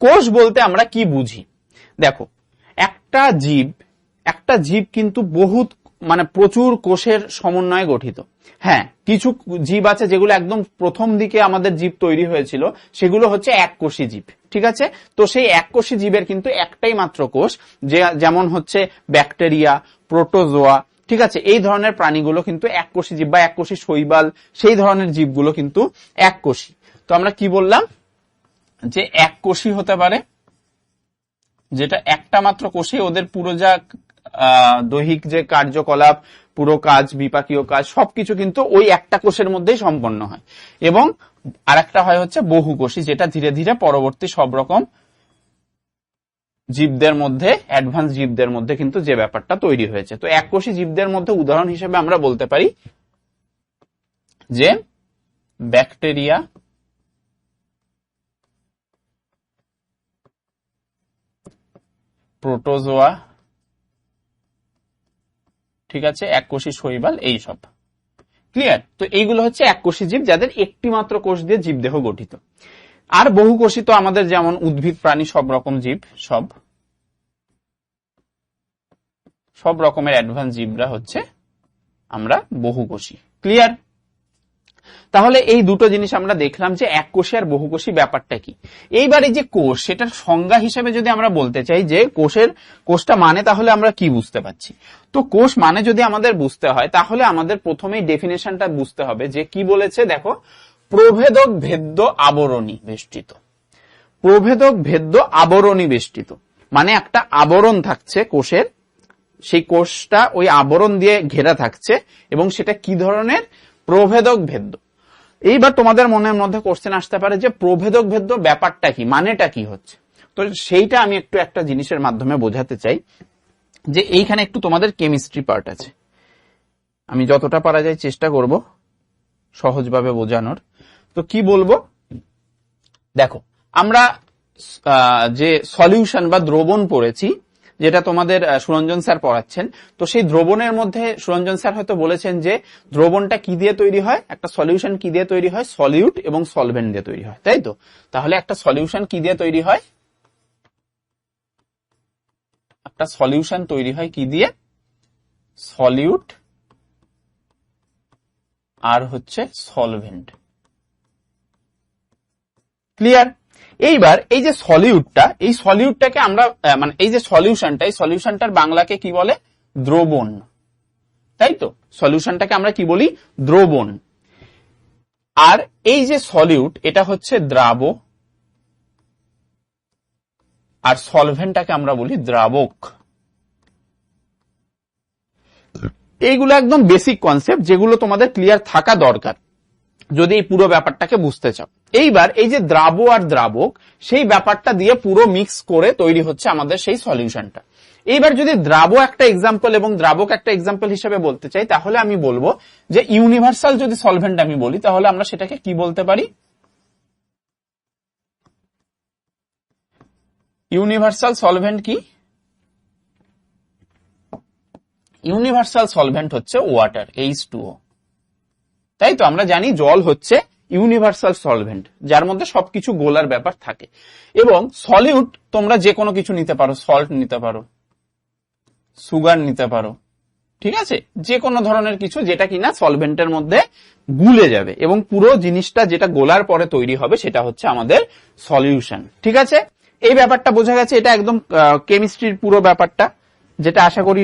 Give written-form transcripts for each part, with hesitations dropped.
কোষ বলতে আমরা কি বুঝি? দেখো, একটা জীব কিন্তু বহুত মানে প্রচুর কোষের সমন্বয়ে গঠিত। হ্যাঁ, কিছু জীব আছে যেগুলো একদম প্রথম দিকে আমাদের জীব তৈরি হয়েছিল, সেগুলো হচ্ছে এককোষী জীব। ঠিক আছে, তো সেই এককোষী জীবের কিন্তু একটাই মাত্র কোষ, যেমন হচ্ছে ব্যাকটেরিয়া, প্রোটোজোয়া। ঠিক আছে, এই ধরনের প্রাণীগুলো কিন্তু এককোষী জীব বা এককোষী শৈবাল, সেই ধরনের জীবগুলো কিন্তু এককোষী। তো আমরা কি বললাম যে এককোষী হতে পারে, যেটা একটা মাত্র কোষে ওদের পুরো যা দৈহিক যে কার্যকলাপ, পুরো কাজ, বিপাকীয় কাজ সবকিছু কিন্তু ওই একটা কোষের মধ্যেই সম্পন্ন হয়। এবং আরেকটা হয় হচ্ছে বহুকোষী, যেটা ধীরে ধীরে পরবর্তী সব রকম জীবদের মধ্যে, অ্যাডভান্স জীবদের মধ্যে কিন্তু যে ব্যাপারটা তৈরি হয়েছে। তো এককোষী জীবদের মধ্যে উদাহরণ হিসেবে আমরা বলতে পারি যে ব্যাকটেরিয়া, প্রোটোজোয়া, ঠিক আছে, এককোষী শৈবাল, এইসব। ক্লিয়ার? তো এইগুলো হচ্ছে এককোষী জীব, যাদের একটি মাত্র কোষ দিয়ে জীবদেহ গঠিত। আর বহুকোষী তো আমাদের যেমন উদ্ভিদ, প্রাণী, সব রকম জীব, সব রকমের অ্যাডভান্স জীবরা হচ্ছে আমরা বহুকোষী। ক্লিয়ার? তাহলে এই দুটো জিনিস আমরা দেখলাম যে এককোষী আর বহুকোষী ব্যাপারটা কি। এইবার এই যে কোষ, সেটার সংজ্ঞা হিসেবে যদি আমরা বলতে চাই যে কোষটা মানে, তাহলে আমরা কি বুঝতে পারছি? তো কোষ মানে যদি আমাদের বুঝতে হয়, তাহলে আমাদের প্রথমেই ডেফিনেশনটা বুঝতে হবে যে কি বলেছে। দেখো, প্রভেদক ভেদ্য আবরণী বেষ্টিত। প্রভেদক ভেদ্য আবরণী বেষ্টিত মানে একটা আবরণ থাকছে কোষের, সেই কোষটা ওই আবরণ দিয়ে ঘেরা থাকছে, এবং সেটা কি ধরনের? প্রভেদক ভেদ্য। এইবার তোমাদের মনের মধ্যে কোশ্চেন আসতে পারে যে প্রভেদক ভেদ্য ব্যাপারটা কি, মানেটা কি হচ্ছে? তো সেইটা আমি একটু একটা জিনিসের মাধ্যমে বোঝাতে চাই, যে এইখানে একটু তোমাদের কেমিস্ট্রি পার্ট আছে। আমি যতটা পারা যায় চেষ্টা করব সহজভাবে বোঝানোর। তো কি বলবো, দেখো, আমরা যে সলিউশন বা দ্রবণ পড়েছি, যেটা তোমাদের সুরঞ্জন স্যার পড়াচ্ছেন, তো সেই দ্রবণের মধ্যে সুরঞ্জন স্যার হয়তো বলেছেন যে দ্রবণটা কি দিয়ে তৈরি হয়, একটা সলিউশন কি দিয়ে তৈরি হয়? সলিউট এবং সলভেন্ট দিয়ে তৈরি হয়, তাই তো? তাহলে একটা সলিউশন কি দিয়ে তৈরি হয়? একটা সলিউশন তৈরি হয় কি দিয়ে? সলিউট আর হচ্ছে সলভেন্ট। ক্লিয়ার? এইবার এই যে সলিউটটা, এই সলিউটটাকে আমরা মানে এই যে সলিউশনটা, এই সলিউশনটার বাংলাকে কি বলে? দ্রবণ, তাই তো? সলিউশনটাকে আমরা কি বলি? দ্রবণ। আর এই যে সলিউট, এটা হচ্ছে দ্রাব, আর সলভেন্টটাকে আমরা বলি দ্রাবক। এইগুলো একদম বেসিক কনসেপ্ট, যেগুলো তোমাদের ক্লিয়ার থাকা দরকার যদি এই পুরো ব্যাপারটাকে বুঝতে চাও। এইবার এই যে দ্রাব আর দ্রাবক, সেই ব্যাপারটা দিয়ে পুরো মিক্স করে তৈরি হচ্ছে আমাদের সেই সলিউশনটা। এইবার যদি দ্রাব একটা এক্সাম্পল এবং দ্রাবক একটা এক্সাম্পল হিসেবে বলতে চাই, তাহলে আমি বলবো যে ইউনিভার্সাল যদি সলভেন্ট আমি বলি, তাহলে আমরা সেটাকে কি বলতে পারি? ইউনিভার্সাল সলভেন্ট কি? ইউনিভার্সাল সলভেন্ট হচ্ছে ওয়াটার, H2O, তাই তো? আমরা জানি জল হচ্ছে ইউনিভার্সাল সলভেন্ট, যার মধ্যে সবকিছু গোলার ব্যাপার থাকে। এবং সলিউট তোমরা যে কোনো কিছু নিতে পারো, সল্ট নিতে পারো, সুগার নিতে পারো, ঠিক আছে, যে কোনো ধরনের কিছু যেটা কিনা সলভেন্টের মধ্যে গুলে যাবে, এবং পুরো জিনিসটা যেটা গোলার পরে তৈরি হবে সেটা হচ্ছে আমাদের সলিউশন। ঠিক আছে, এই ব্যাপারটা বোঝা গেছে। এটা একদম কেমিস্ট্রির পুরো ব্যাপারটা, যেটা আশা করি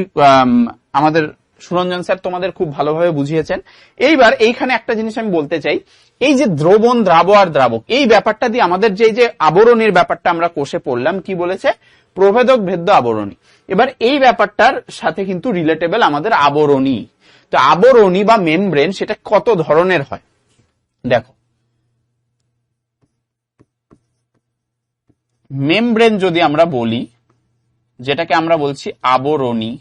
আমাদের সুরঞ্জন স্যার তোমাদের খুব ভালোভাবে বুঝিয়েছেন। এইবার এইখানে একটা জিনিস আমি বলতে চাই, এই যে দ্রবণ, দ্রাব আর দ্রাবক, এই ব্যাপারটা দিয়ে আমাদের যে আবরণীর ব্যাপারটা আমরা কোষে পড়লাম, কি বলেছে? প্রভেদক ভেদ্য আবরণী। এবার এই ব্যাপারটার সাথে কিন্তু রিলেটেবল আমাদের আবরণী। তো আবরণী বা মেমব্রেন, সেটা কত ধরনের হয়? দেখো, মেমব্রেন যদি আমরা বলি, যেটাকে আমরা বলছি আবরণী,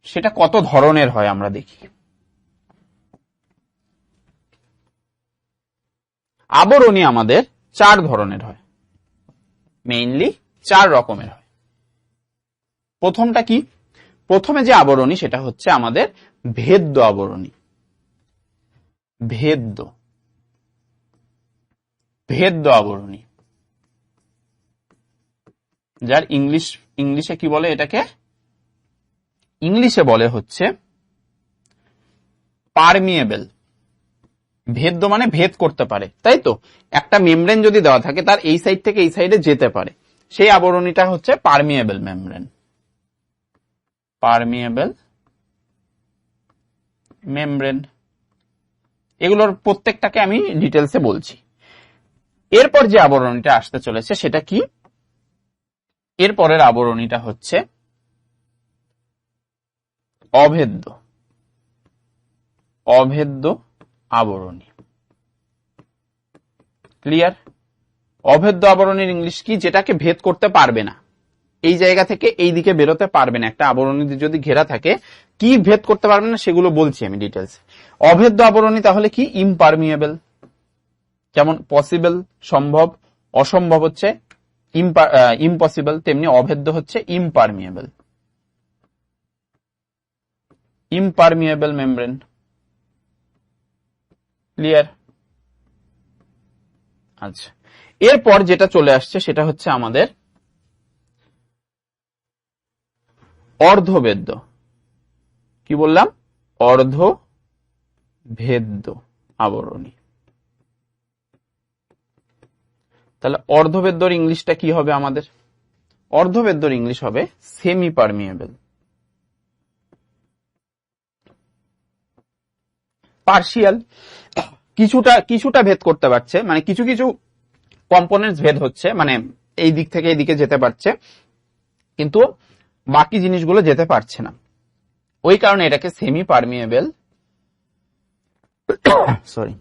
সেটা কত ধরনের হয় আমরা দেখি। আবরণী আমাদের 4 ধরনের হয়, মেইনলি 4 রকমের হয়। প্রথমটা কি? প্রথমে যে আবরণী, সেটা হচ্ছে আমাদের ভেদ্য আবরণী। ভেদ্য, ভেদ্য আবরণী, যার ইংলিশে কি বলে, এটাকে ইংলিশে বলে হচ্ছে পারমিয়েবল। ভেদ্য মানে ভেদ করতে পারে, তাই তো? একটা মেমব্রেন যদি দেওয়া থাকে, তার এই সাইড থেকে এই সাইডে যেতে পারে, সেই আবরণীটা হচ্ছে পারমিয়েবল মেমব্রেন। পারমিয়েবল মেমব্রেন, এগুলোর প্রত্যেকটাকে আমি ডিটেলসে বলছি। এরপর যে আবরণীটা আসতে চলেছে সেটা কি? এরপরের আবরণীটা হচ্ছে অভেদ্য। অভেদ্য আবরণী। ক্লিয়ার? অভেদ্য আবরণীর ইংলিশ কি? যেটাকে ভেদ করতে পারবে না, এই জায়গা থেকে এই দিকে বেরোতে পারবে না। একটা আবরণী যদি ঘেরা থাকে, কি ভেদ করতে পারবে না সেগুলো বলছি আমি ডিটেলস। অভেদ্য আবরণী তাহলে কি? ইমপারমিয়েবল। যেমন পসিবল সম্ভব, অসম্ভব হচ্ছে ইম্পসিবল, তেমনি অভেদ্য হচ্ছে ইমপারমিয়েবল। ইমপারমিয়েবল মেমব্রেন। ক্লিয়ার? আচ্ছা, এরপর যেটা চলে আসছে সেটা হচ্ছে আমাদের অর্ধভেদ্য। কি বললাম? অর্ধভেদ্য আবরণী। তাহলে অর্ধভেদ্যর ইংলিশটা কি হবে আমাদের? অর্ধভেদ্যর ইংলিশ হবে সেমি পারমিয়েবল। পার্শিয়াল, কিছুটা ভেদ করতে পারছে, মানে কিছু কিছু কম্পোনেন্টস ভেদ হচ্ছে, মানে এই দিক থেকে এই দিকে যেতে পারছে, কিন্তু বাকি জিনিসগুলো যেতে পারছে না। ওই কারণে এটাকে সেমি পারমিয়েবল সরি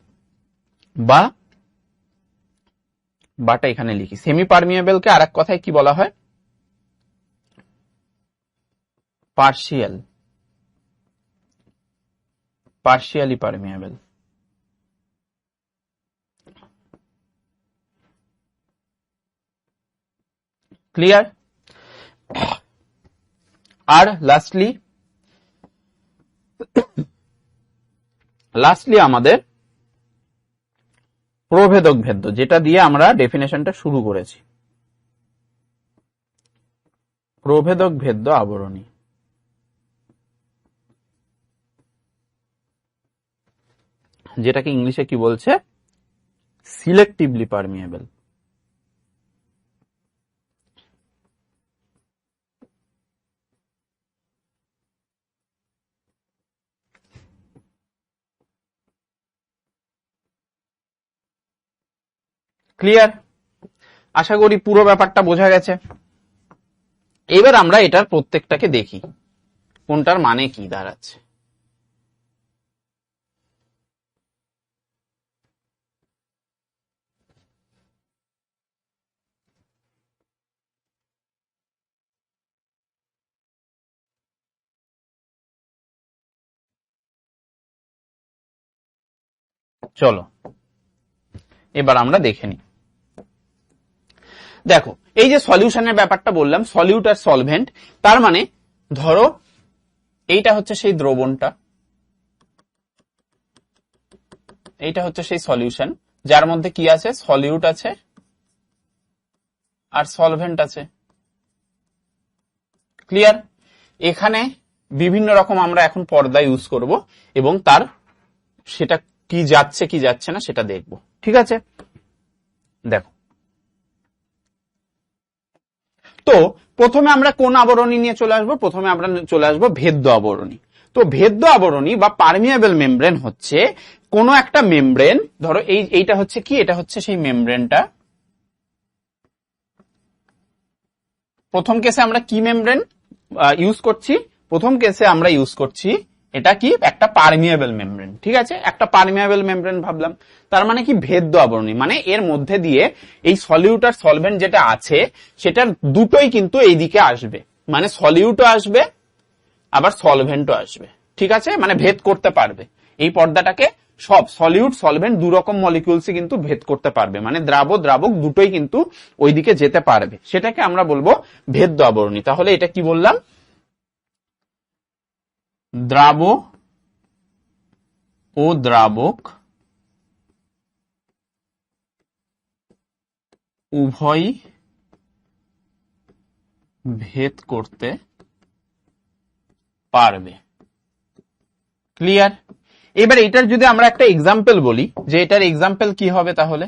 বাটা এখানে লিখি। সেমি পারমিয়েবলকে আরেক কথায় কি বলা হয়? Partially permeable. ক্লিয়ার? আর লাস্টলি আমাদের প্রভেদক ভেদ্য, যেটা দিয়ে আমরা ডেফিনেশনটা শুরু করেছি। প্রভেদক ভেদ্য আবরণী। যেটাকে ইংলিশে কি বলছে? Selectively permeable. ক্লিয়ার? আশা করি পুরো ব্যাপারটা বোঝা গেছে। এবার আমরা এটার প্রত্যেকটাকে দেখি কোনটার মানে কি দাঁড়াচ্ছে। চলো এবার আমরা দেখে নিই। দেখো, এই যে সলিউশনের ব্যাপারটা বললাম, সলিউট আর সলভেন্ট, তার মানে ধরো এইটা হচ্ছে সেই দ্রবণটা, এইটা হচ্ছে সেই সলিউশন, যার মধ্যে কি আছে? সলিউট আছে আর সলভেন্ট আছে। ক্লিয়ার? এখানে বিভিন্ন রকম আমরা এখন পর্দা ইউজ করব এবং তার সেটা কি যাচ্ছে কি যাচ্ছে না সেটা দেখব। ঠিক আছে? দেখো, তো প্রথমে আমরা কোন আবরণী নিয়ে চলে আসবো? প্রথমে আমরা চলে আসবো ভেদ্য আবরণী। তো ভেদ্য আবরণী বা পারমিয়েবল মেমব্রেন হচ্ছে কোন একটা মেমব্রেন, ধরো এইটা হচ্ছে কি? এটা হচ্ছে সেই মেমব্রেনটা। প্রথম কেসে আমরা কি মেমব্রেন ইউজ করছি? প্রথম কেসে আমরা ইউজ করছি এটা কি? একটা পারমিয়েবল মেমব্রেন। ঠিক আছে, একটা পারমিয়েবল মেমব্রেন ভাবলাম, তার মানে কি? ভেদ্য আবরণী, মানে এর মধ্যে দিয়ে এই সলিউট আর সলভেন্ট যেটা আছে সেটার দুটোই কিন্তু এই দিকে আসবে, মানে সলিউটও আসবে আবার সলভেন্টও আসবে। ঠিক আছে, মানে ভেদ করতে পারবে এই পর্দাটাকে। সব সলিউট সলভেন্ট দু রকম মলিকিউলস কিন্তু ভেদ করতে পারবে, মানে দ্রাবক দুটোই কিন্তু ওইদিকে যেতে পারবে, সেটাকে আমরা বলবো ভেদ্য আবরণী। তাহলে এটা কি বললাম? দ্রাব ও দ্রাবক উভয়ই ভেদ করতে পারবে। ক্লিয়ার? এবার এটার যদি আমরা একটা এক্সাম্পল বলি, যে এটার এক্সাম্পল কি হবে, তাহলে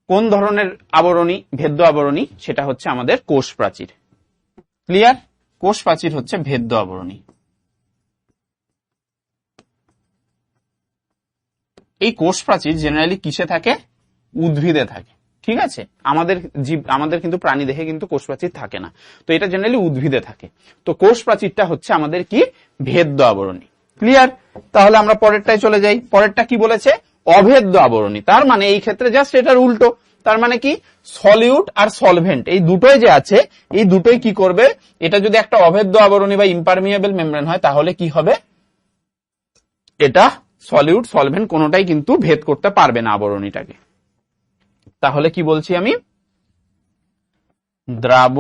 কোন ধরনের আবরণী ভেদ্য আবরণী, সেটা হচ্ছে আমাদের কোষ প্রাচীর। ক্লিয়ার? কোষ প্রাচীর হচ্ছে ভেদ্য আবরণী। এই কোষ প্রাচীর জেনারেলি কিসে থাকে? উদ্ভিদে থাকে। ঠিক আছে, আমাদের কিন্তু প্রাণী দেহে কিন্তু কোষ প্রাচীর থাকে না, তো এটা জেনারেলি উদ্ভিদে থাকে। তো কোষ প্রাচীরটা হচ্ছে আমাদের কি? ভেদ্য আবরণী। ক্লিয়ার? তাহলে আমরা পরেরটায় চলে যাই। পরেরটা কি বলেছে? অভেদ্য আবরণী। তার মানে এই ক্ষেত্রে জাস্ট এটার উল্টো। তার মানে কি? সলিউট আর সলভেন্ট এই দুটোই যে আছে, এই দুটোই কি করবে? এটা যদি একটা অভেদ্য আবরণী বা ইম্পারমিয়েবল মেমব্রেন হয়, তাহলে কি হবে? এটা সলিউট সলভেন্ট কোনোটাই কিন্তু ভেদ করতে পারবে না আবরণীটাকে। তাহলে কি বলছি আমি? দ্রাব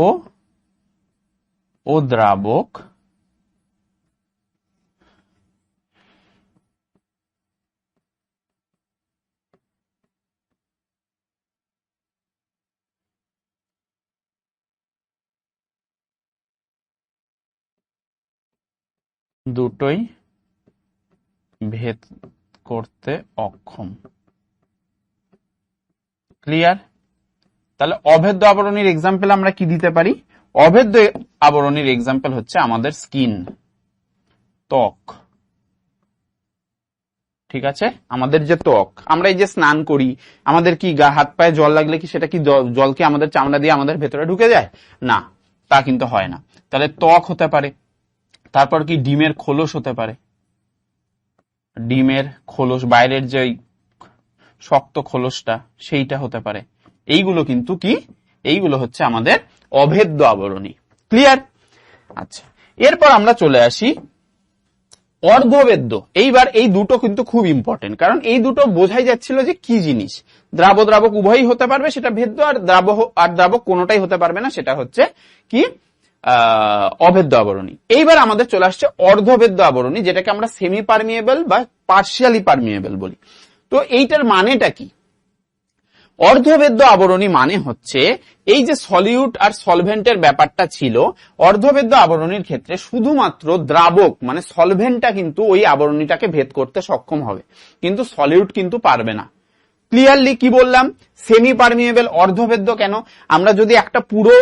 ও দ্রাবক দুটোই ভেদ করতে অক্ষম। ক্লিয়ার? তাহলে অভেদ্য আবরণীর এক্সাম্পল আমরা কি দিতে পারি? অভেদ্য আবরণীর এক্সাম্পল হচ্ছে আমাদের স্কিন, ত্বক। ঠিক আছে, আমাদের যে ত্বক, আমরা এই যে স্নান করি, আমাদের কি গা হাত পায়ে জল লাগলে কি সেটা কি জল কি আমাদের চামড়া দিয়ে আমাদের ভেতরে ঢুকে যায়? না, তা কিন্তু হয় না। তাহলে ত্বক হতে পারে। তারপর কি? ডিমের খোলস হতে পারে। ডিমের খোলস, বাইরের যে শক্ত খোলসটা, সেইটা হতে পারে। এইগুলো কিন্তু কি? এইগুলো হচ্ছে আমাদের অভেদ্য আবরণী। ক্লিয়ার? আচ্ছা, এরপর আমরা চলে আসি অর্ধবেদ্য। এইবার এই দুটো কিন্তু খুব ইম্পর্টেন্ট, কারণ এই দুটো বোঝাই যাচ্ছিল যে কি জিনিস। দ্রাব দ্রাবক উভয়ই হতে পারবে, সেটা ভেদ্য, আর দ্রাবক কোনোটাই হতে পারবে না, সেটা হচ্ছে কি? অভেদ্য আবরণী। এইবার আমাদের চলে আসছে অর্ধবেদ্য আবরণী, যেটাকে আমরা সেমি পারমিয়েবল বা পার্শিয়ালি পারমিয়েবল বলি। তো এইটার মানেটা কি? অর্ধবেদ্য আবরণী মানে হচ্ছে এই যে সলিউট আর সলভেন্টের ব্যাপারটা ছিল, অর্ধবেদ্য আবরণীর ক্ষেত্রে শুধুমাত্র দ্রাবক মানে সলভেন্টটা কিন্তু ওই আবরণীটাকে ভেদ করতে সক্ষম হবে, কিন্তু সলিউট কিন্তু পারবে না। ক্লিয়ারলি কি বললাম? সেমি পারমিয়েবল, অর্ধবেদ্য কেন? আমরা যদি একটা পুরো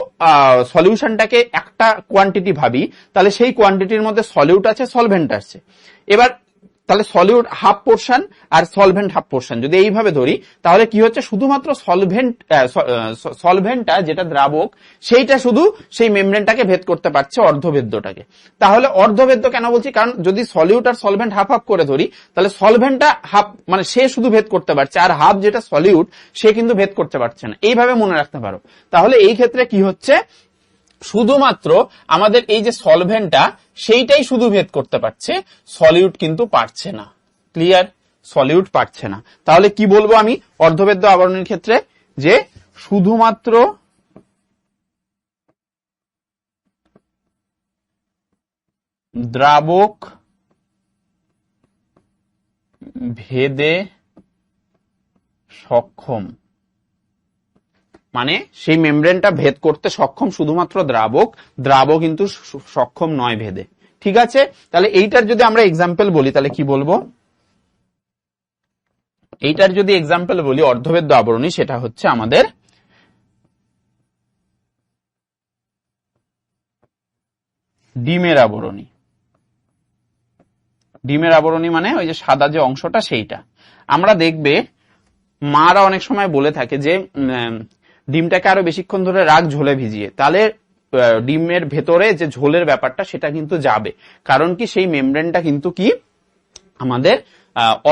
সলিউশনটাকে একটা কোয়ান্টিটি ভাবি, তাহলে সেই কোয়ান্টিটির মধ্যে সলিউট আছে, সলভেন্ট আছে। এবার তাহলে সলিউট হাফ পোর্শন আর সলভেন্ট হাফ পোর্শন যদি এইভাবে ধরি, তাহলে কি হচ্ছে? শুধুমাত্র সলভেন্টটা যেটা দ্রাবক, সেইটা শুধু সেই মেমব্রেনটাকে ভেদ করতে পারছে, অর্ধবেদ্যটাকে। তাহলে অর্ধবেদ্য কেন বলছি? কারণ যদি সলিউট আর সলভেন্ট হাফ হাফ করে ধরি, তাহলে সলভেন্টটা হাফ মানে সে শুধু ভেদ করতে পারছে, আর হাফ যেটা সলিউট সে কিন্তু ভেদ করতে পারছে না। এইভাবে মনে রাখতে পারো। তাহলে এই ক্ষেত্রে কি হচ্ছে? শুধুমাত্র আমাদের এই যে সলভেন্টটা, সেইটাই শুধু ভেদ করতে পারছে, সলিউট কিন্তু পারছে না। ক্লিয়ার? সলিউট পারছে না। তাহলে কি বলবো আমি অর্ধবেদ্য আবরণীর ক্ষেত্রে? যে শুধুমাত্র দ্রাবক ভেদে সক্ষম, মানে সেই মেমব্রেনটা ভেদ করতে সক্ষম শুধুমাত্র দ্রাবক, দ্রাবক কিন্তু সক্ষম নয় ভেদে। ঠিক আছে, তাহলে এইটার যদি আমরা এক্সাম্পল বলি, তাহলে কি বলবো? এইটার যদি এক্সাম্পল বলি অর্ধবেদ্য আবরণী, সেটা হচ্ছে আমাদের ডিমের আবরণী। ডিমের আবরণী মানে ওই যে সাদা যে অংশটা, সেইটা। আমরা দেখবে মারা অনেক সময় বলে থাকে যে ডিমটাকে আরো বেশিক্ষণ ধরে রাখ ঝোলে ভিজিয়ে, তাহলে ডিমের ভেতরে যে ঝোলের ব্যাপারটা সেটা কিন্তু যাবে। কারণ কি? সেই মেমব্রেনটা কিন্তু কি আমাদের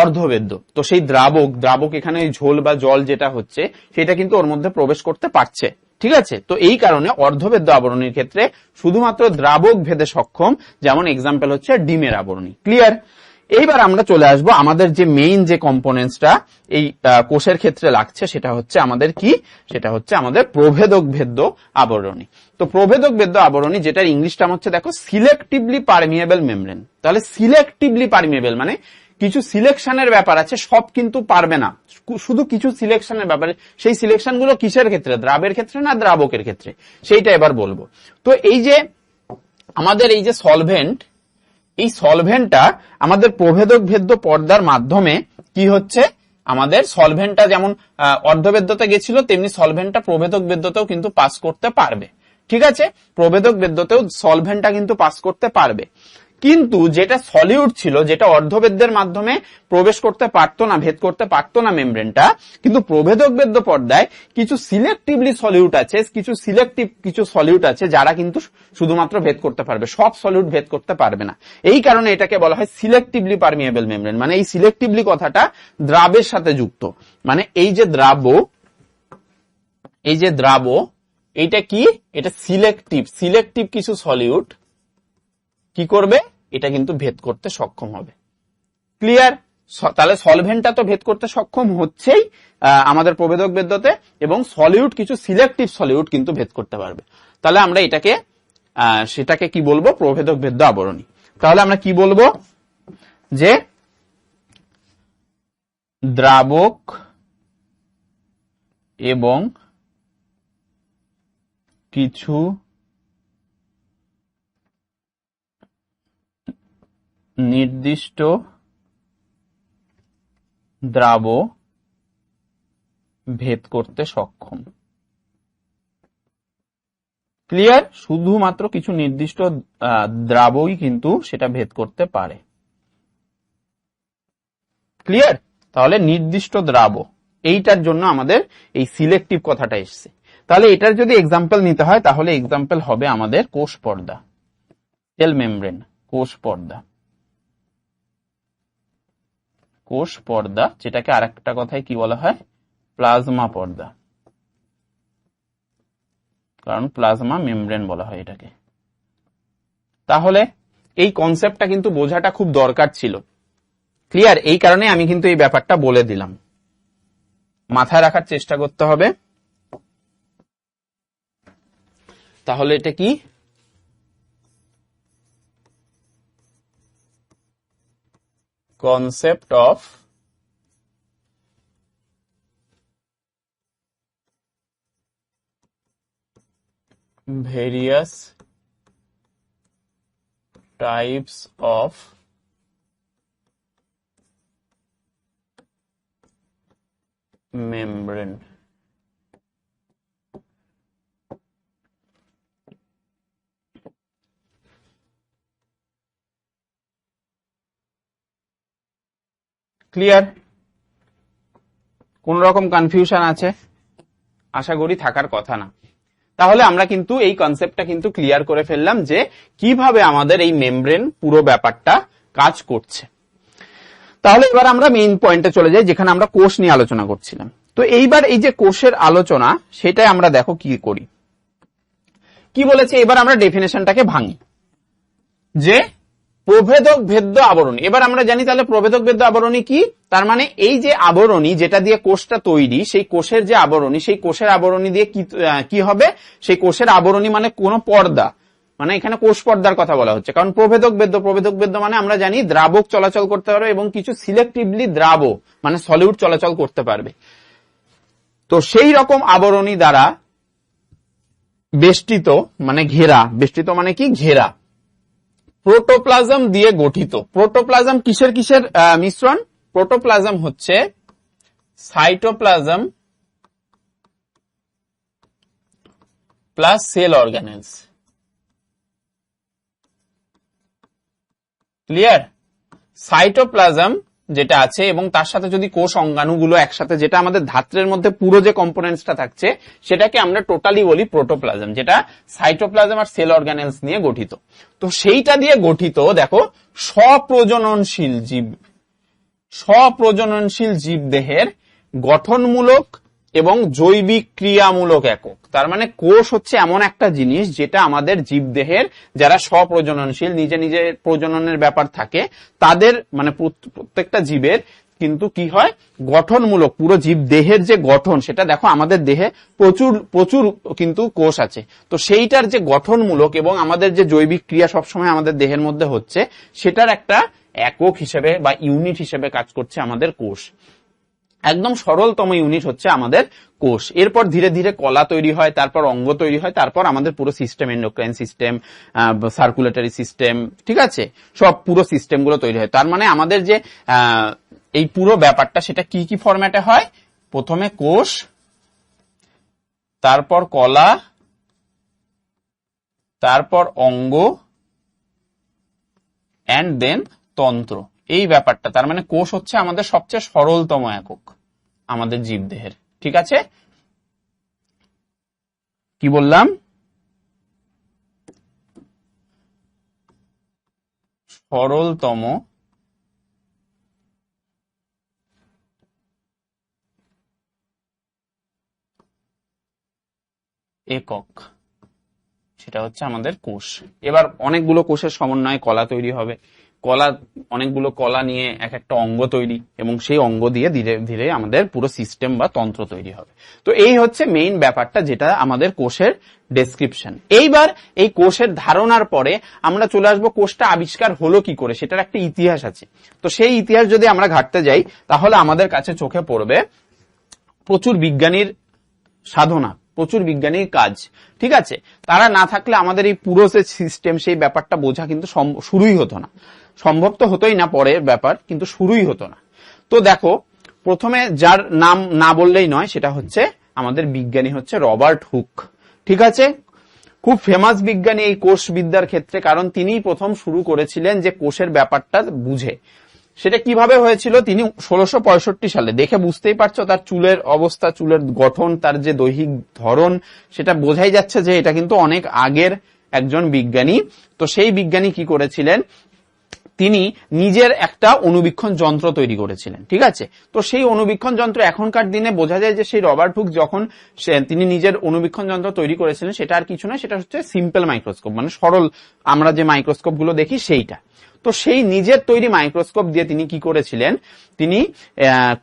অর্ধবেদ্য। তো সেই দ্রাবক এখানে ঝোল বা জল যেটা হচ্ছে, সেটা কিন্তু ওর মধ্যে প্রবেশ করতে পারছে। ঠিক আছে, তো এই কারণে অর্ধবেদ্য আবরণীর ক্ষেত্রে শুধুমাত্র দ্রাবক ভেদে সক্ষম, যেমন এক্সাম্পল হচ্ছে ডিমের আবরণী। ক্লিয়ার? এইবার আমরা চলে আসবো আমাদের যে মেইন যে কম্পোনেন্টসটা এই কোষের ক্ষেত্রে লাগছে, সেটা হচ্ছে আমাদের কি? সেটা হচ্ছে আমাদের প্রভেদক ভেদ্য আবরণী। তো প্রভেদক ভেদ্য আবরণী, যেটার ইংলিশ টার্ম হচ্ছে দেখো সিলেক্টিভলি পারমিয়েবল মেমব্রেন। তাহলে সিলেক্টিভলি পারমিয়েবল মানে কিছু সিলেকশনের ব্যাপার আছে, সব কিন্তু পারবে না, শুধু কিছু সিলেকশনের ব্যাপারে। সেই সিলেকশন গুলো কিসের ক্ষেত্রে, দ্রাবের ক্ষেত্রে না দ্রাবকের ক্ষেত্রে, সেইটা এবার বলবো। তো এই যে আমাদের এই যে সলভেন্ট, এই সলভেন্টটা আমাদের প্রভেদক ভেদ্য পর্দার মাধ্যমে কি হচ্ছে, আমাদের সলভেন্টটা যেমন অর্ধবেদ্যতে গেছিল, তেমনি সলভেন্টটা প্রভেদক বেদ্যতেও কিন্তু পাস করতে পারবে। ঠিক আছে, প্রভেদক বেদ্যতেও সলভেন্টটা কিন্তু পাস করতে পারবে। কিন্তু যেটা সলিউট ছিল, যেটা অর্ধবেদ্যের মাধ্যমে প্রবেশ করতে পারতো না, ভেদ করতে পারতো না মেমব্রেনটা, কিন্তু প্রভেদক বেদ্য পর্দায় কিছু সিলেক্টিভলি সলিউট আছে, কিছু সলিউট আছে যারা কিন্তু শুধুমাত্র ভেদ করতে পারবে, সব সলিউট ভেদ করতে পারবে না। এই কারণে এটাকে বলা হয় সিলেক্টিভলি পারমিয়েবল মেমব্রেন। মানে এই সিলেক্টিভলি কথাটা দ্রাবের সাথে যুক্ত, মানে এই যে দ্রাব, এইটা কি, এটা সিলেক্টিভ কিছু সলিউট কি করবে, এটা কিন্তু ভেদ করতে সক্ষম হবে। ক্লিয়ার? তাহলে সলভেন্টটা তো ভেদ করতে সক্ষম হচ্ছেই আমাদের প্রভেদক বেদ্যতে, এবং সলিউট কিছু সিলেক্টিভ সলিউট কিন্তু ভেদ করতে পারবে। তাহলে আমরা সেটাকে কি বলবো, প্রভেদক ভেদ্য আবরণী। তাহলে আমরা কি বলবো, যে দ্রাবক এবং কিছু নির্দিষ্ট দ্রাব ভেদ করতে সক্ষম। ক্লিয়ার? শুধুমাত্র কিছু নির্দিষ্ট দ্রাবই কিন্তু সেটা ভেদ করতে পারে। ক্লিয়ার? তাহলে নির্দিষ্ট দ্রাব, এইটার জন্য আমাদের এই সিলেক্টিভ কথাটা এসছে। তাহলে এটার যদি এক্সাম্পল নিতে হয়, তাহলে এক্সাম্পল হবে আমাদের কোষ পর্দা, সেল মেমব্রেন, কোষ পর্দা, যেটাকে আরেকটা কথায় কি বলা হয়, প্লাজমা পর্দা, কারণ প্লাজমা মেমব্রেন বলা হয় এটাকে। তাহলে এই কনসেপ্টটা কিন্তু বোঝাটা খুব দরকার ছিল। ক্লিয়ার? এই কারণে আমি কিন্তু এই ব্যাপারটা বলে দিলাম, মাথায় রাখার চেষ্টা করতে হবে। তাহলে এটা কি, concept of various types of membrane। Clear? কোন রকম কনফিউশন আছে? আশা করি থাকার কথা না। তাহলে আমরা কিন্তু এই কনসেপ্টটা কিন্তু ক্লিয়ার করে ফেললাম যে কিভাবে আমাদের এই মেমব্রেন পুরো ব্যাপারটা কাজ করছে। তাহলে এবার আমরা মেইন পয়েন্টে চলে যাই, যেখানে আমরা কোষ নিয়ে আলোচনা করছিলাম। তো এইবার এই যে কোষের আলোচনা, সেটাই আমরা দেখো কি করি, কি বলেছে। এবার আমরা ডেফিনেশনটাকে ভাঙি, যে প্রভেদক ভেদ্য আবরণী। এবার আমরা জানি তাহলে প্রভেদক ভেদ্য আবরণী কি, তার মানে এই যে আবরণী যেটা দিয়ে কোষটা তৈরি, সেই কোষের যে আবরণী, সেই কোষের আবরণী দিয়ে কি হবে, সেই কোষের আবরণী মানে কোন পর্দা, মানে এখানে কোষ পর্দার কথা বলা হচ্ছে। কারণ প্রভেদক ভেদ্য মানে আমরা জানি দ্রাবক চলাচল করতে পারবে এবং কিছু সিলেক্টিভলি দ্রাব মানে সলিউট চলাচল করতে পারবে। তো সেই রকম আবরণী দ্বারা বেষ্টিত, মানে ঘেরা, বেষ্টিত মানে কি, ঘেরা, প্রোটোপ্লাজম দিয়ে গঠিত। প্রোটোপ্লাজম কিসের মিশ্রণ? প্রোটোপ্লাজম হচ্ছে cytoplasm plus cell organelles. Clear? Cytoplasm যেটা আছে এবং তার সাথে যদি কোষ অঙ্গাণুগুলো একসাথে, যেটা আমাদের ধাত্রের মধ্যে পুরো যে কম্পোনেন্টসটা থাকছে, সেটাকে আমরা টোটালি বলি প্রোটোপ্লাজম, যেটা সাইটোপ্লাজম আর সেল অর্গানেলস নিয়ে গঠিত। তো সেইটা দিয়ে গঠিত দেখো স্বপ্রজননশীল জীবদেহের গঠনমূলক এবং জৈবিক ক্রিয়ামূলক একক। তার মানে কোষ হচ্ছে এমন একটা জিনিস যেটা আমাদের জীবদেহের, যারা স্বপ্রজননশীল, নিজে নিজে প্রজননের ব্যাপার থাকে, তাদের মানে প্রত্যেকটা জীবের কিন্তু কি হয়, গঠনমূলক, পুরো জীব দেহের যে গঠন, সেটা দেখো আমাদের দেহে প্রচুর কিন্তু কোষ আছে। তো সেইটার যে গঠনমূলক এবং আমাদের যে জৈবিক ক্রিয়া সবসময় আমাদের দেহের মধ্যে হচ্ছে, সেটার একটা একক হিসেবে বা ইউনিট হিসেবে কাজ করছে আমাদের কোষ। একদম সরলতম ইউনিট হচ্ছে আমাদের কোষ। এরপর ধীরে ধীরে কলা তৈরি হয়, তারপর অঙ্গ তৈরি হয়, তারপর আমাদের পুরো system, endocrine system, circulatory system, ঠিক আছে, সব পুরো সিস্টেম গুলো তৈরি হয়। তার মানে আমাদের যে এই পুরো ব্যাপারটা সেটা কি কি ফরম্যাটে হয়? প্রথমে কোষ, তারপর কলা, তারপর অঙ্গ, এন্ড দেন তন্ত্র। এই ব্যাপারটা, তার মানে কোষ হচ্ছে আমাদের সবচেয়ে সরলতম একক আমাদের জীবদেহের। ঠিক আছে, কি বললাম? সরলতম একক সেটা হচ্ছে আমাদের কোষ। এবার অনেকগুলো কোষের সমন্বয়ে কলা তৈরি হবে, কলা, অনেকগুলো কলা নিয়ে এক একটা অঙ্গ তৈরি, এবং সেই অঙ্গ দিয়ে ধীরে ধীরে আমাদের পুরো সিস্টেম বা তন্ত্র তৈরি হবে। তো এই হচ্ছে মেইন ব্যাপারটা, যেটা আমাদের কোষের ডেসক্রিপশন। এইবার এই কোষের ধারণার পরে আমরা চলে আসবো কোষটা আবিষ্কার হলো কি করে, সেটার একটা ইতিহাস আছে। তো সেই ইতিহাস যদি আমরা ঘাটতে যাই, তাহলে আমাদের কাছে চোখে পড়বে প্রচুর বিজ্ঞানীর সাধনা, প্রচুর বিজ্ঞানীর কাজ। ঠিক আছে, তারা না থাকলে আমাদের এই পুরো যে সিস্টেম, সেই ব্যাপারটা বোঝা কিন্তু শুরুই হতো না। সম্ভব তো হতোই না পরের ব্যাপার, কিন্তু শুরুই হতো না। তো দেখো, প্রথমে যার নাম না বললেই নয়, সেটা হচ্ছে আমাদের বিজ্ঞানী হচ্ছে রবার্ট হুক। ঠিক আছে, খুব ফেমাস বিজ্ঞানী এই কোষ বিদ্যার ক্ষেত্রে, কারণ তিনিই প্রথম শুরু করেছিলেন যে কোষের ব্যাপারটা বুঝে। সেটা কিভাবে হয়েছিল? তিনি 1665 সালে, দেখে বুঝতেই পারছো তার চুলের অবস্থা, চুলের গঠন, তার যে দৈহিক ধরন, সেটা বোঝাই যাচ্ছে যে এটা কিন্তু অনেক আগের একজন বিজ্ঞানী। তো সেই বিজ্ঞানী কি করেছিলেন? তিনি নিজের একটা অনুবীক্ষণ যন্ত্র তৈরি করেছিলেন। ঠিক আছে, তো সেই অনুবীক্ষণ যন্ত্র এখনকার দিনে বোঝা যায় যে সেই রবার্ট হুক যখন তিনি নিজের অনুবীক্ষণ যন্ত্র তৈরি করেছিলেন, সেটা আর কিছু নয়, সেটা হচ্ছে সিম্পল মাইক্রোস্কোপ, মানে সরল আমরা যে মাইক্রোস্কোপ গুলো দেখি সেইটা। তো সেই নিজের তৈরি মাইক্রোস্কোপ দিয়ে তিনি কি করেছিলেন? তিনি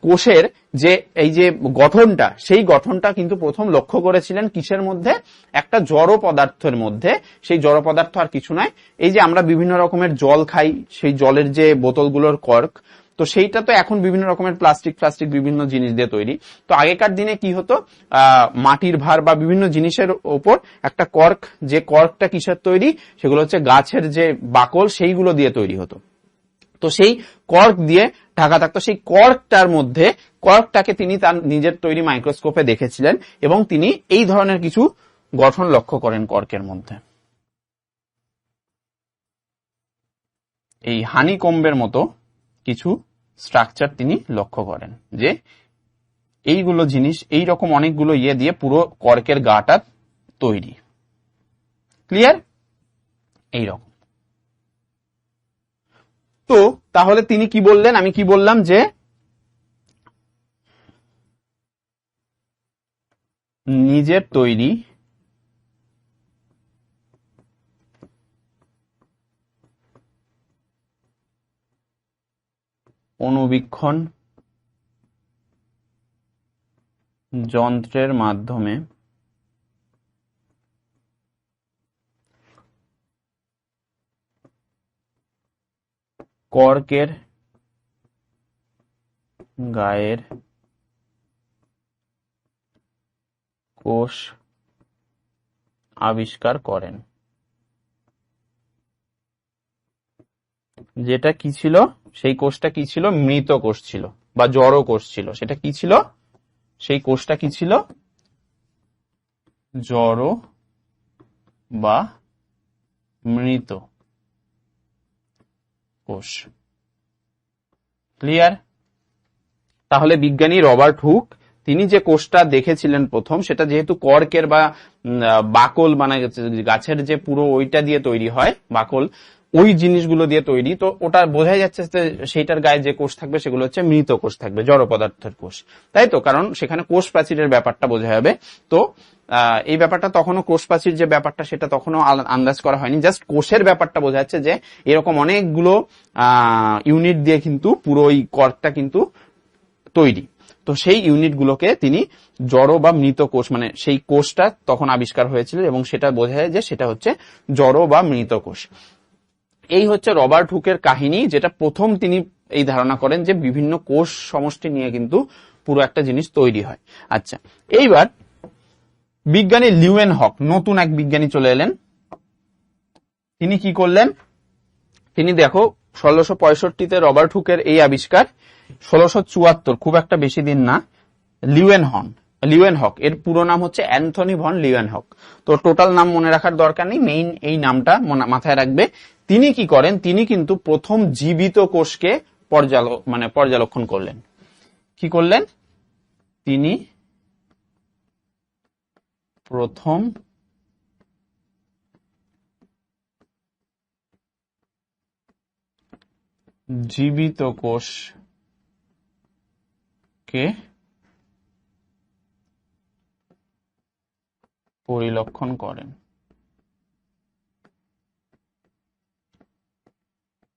কোষের যে এই যে গঠনটা, সেই গঠনটা কিন্তু প্রথম লক্ষ্য করেছিলেন কিসের মধ্যে? একটা জড় পদার্থের মধ্যে। সেই জড় পদার্থ আর কিছু নয়, এই যে আমরা বিভিন্ন রকমের জল খাই, সেই জলের যে বোতলগুলোর কর্ক, তো সেইটা তো এখন বিভিন্ন রকমের প্লাস্টিক বিভিন্ন জিনিস দিয়ে তৈরি। তো আগেকার দিনে কি হতো? মাটির ভার বা বিভিন্ন জিনিসের ওপর একটা কর্ক, যে কর্কটা কিসের তৈরি? সেগুলো হচ্ছে গাছের যে বাকল, সেইগুলো দিয়ে তৈরি হতো। তো সেই কর্ক দিয়ে ঢাকা থাকতো। সেই কর্কটার মধ্যে, কর্কটাকে তিনি তার নিজের তৈরি মাইক্রোস্কোপে দেখেছিলেন, এবং তিনি এই ধরনের কিছু গঠন লক্ষ্য করেন কর্কের মধ্যে। এই হানিকম্বের মতো কিছু স্ট্রাকচার তিনি লক্ষ্য করেন, যে এইগুলো জিনিস, এই রকম অনেকগুলো ইয়ে দিয়ে পুরো কর্কের গাটা তৈরি। ক্লিয়ার? এইরকম। তো তাহলে তিনি কি বললেন? আমি কি বললাম যে নিজের তৈরি অনুবীক্ষণ যন্ত্রের মাধ্যমে কর্কের গায়ের কোষ আবিষ্কার করেন। যেটা কি ছিল? সেই কোষটা কি ছিল? মৃত কোষ ছিল বা জড় কোষ ছিল। সেটা কি ছিল? সেই কোষটা কি ছিল? জড় বা মৃত কোষ। ক্লিয়ার? তাহলে বিজ্ঞানী রবার্ট হুক তিনি যে কোষটা দেখেছিলেন প্রথম, সেটা যেহেতু কর্কের বা বাকল, মানে গাছের যে পুরো ওইটা দিয়ে তৈরি হয়, বাকল, ওই জিনিসগুলো দিয়ে তৈরি, তো ওটা বোঝাই যাচ্ছে যে সেইটার গায়ে যে কোষ থাকবে সেগুলো হচ্ছে মৃত কোষ থাকবে, জড় পদার্থের কোষ, তাই তো? কারণ সেখানে কোষ প্রাচীরের ব্যাপারটা বোঝা যাবে। তো এই ব্যাপারটা তখনও, কোষ প্রাচীর যে ব্যাপারটা, সেটা তখনও আন্দাজ করা হয়নি, জাস্ট কোষের ব্যাপারটা বোঝা যাচ্ছে যে এরকম অনেকগুলো ইউনিট দিয়ে কিন্তু পুরো ওই কর্কটা কিন্তু তৈরি। তো সেই ইউনিটগুলোকে তিনি জড় বা মৃত কোষ, মানে সেই কোষটা তখন আবিষ্কার হয়েছিল, এবং সেটা বোঝা যায় যে সেটা হচ্ছে জড় বা মৃত কোষ। এই হচ্ছে রবার্ট হুকের কাহিনী, যেটা প্রথম তিনি এই ধারণা করেন যে বিভিন্ন কোষ সমষ্টি নিয়ে কিন্তু পুরো একটা জিনিস তৈরি হয়। আচ্ছা, এইবার বিজ্ঞানী লিউয়েন হক, নতুন এক বিজ্ঞানী চলে এলেন। তিনি কি করলেন, তিনি দেখো 1665-তে রবার্ট হুকের এই আবিষ্কার, 1674, খুব একটা বেশি দিন না, লিউয়েন হক, এর পুরো নাম হচ্ছে অ্যান্থনি ভন লিউয়েন হক। তো টোটাল নাম মনে রাখার দরকার নেই, মেইন এই নামটা মাথায় রাখবে। তিনি কি করেন, তিনি কিন্তু প্রথম জীবিত কোষকে পর্যবেক্ষণ করলেন। কি করলেন, তিনি প্রথম জীবিত কোষকে পরিলক্ষণ করেন।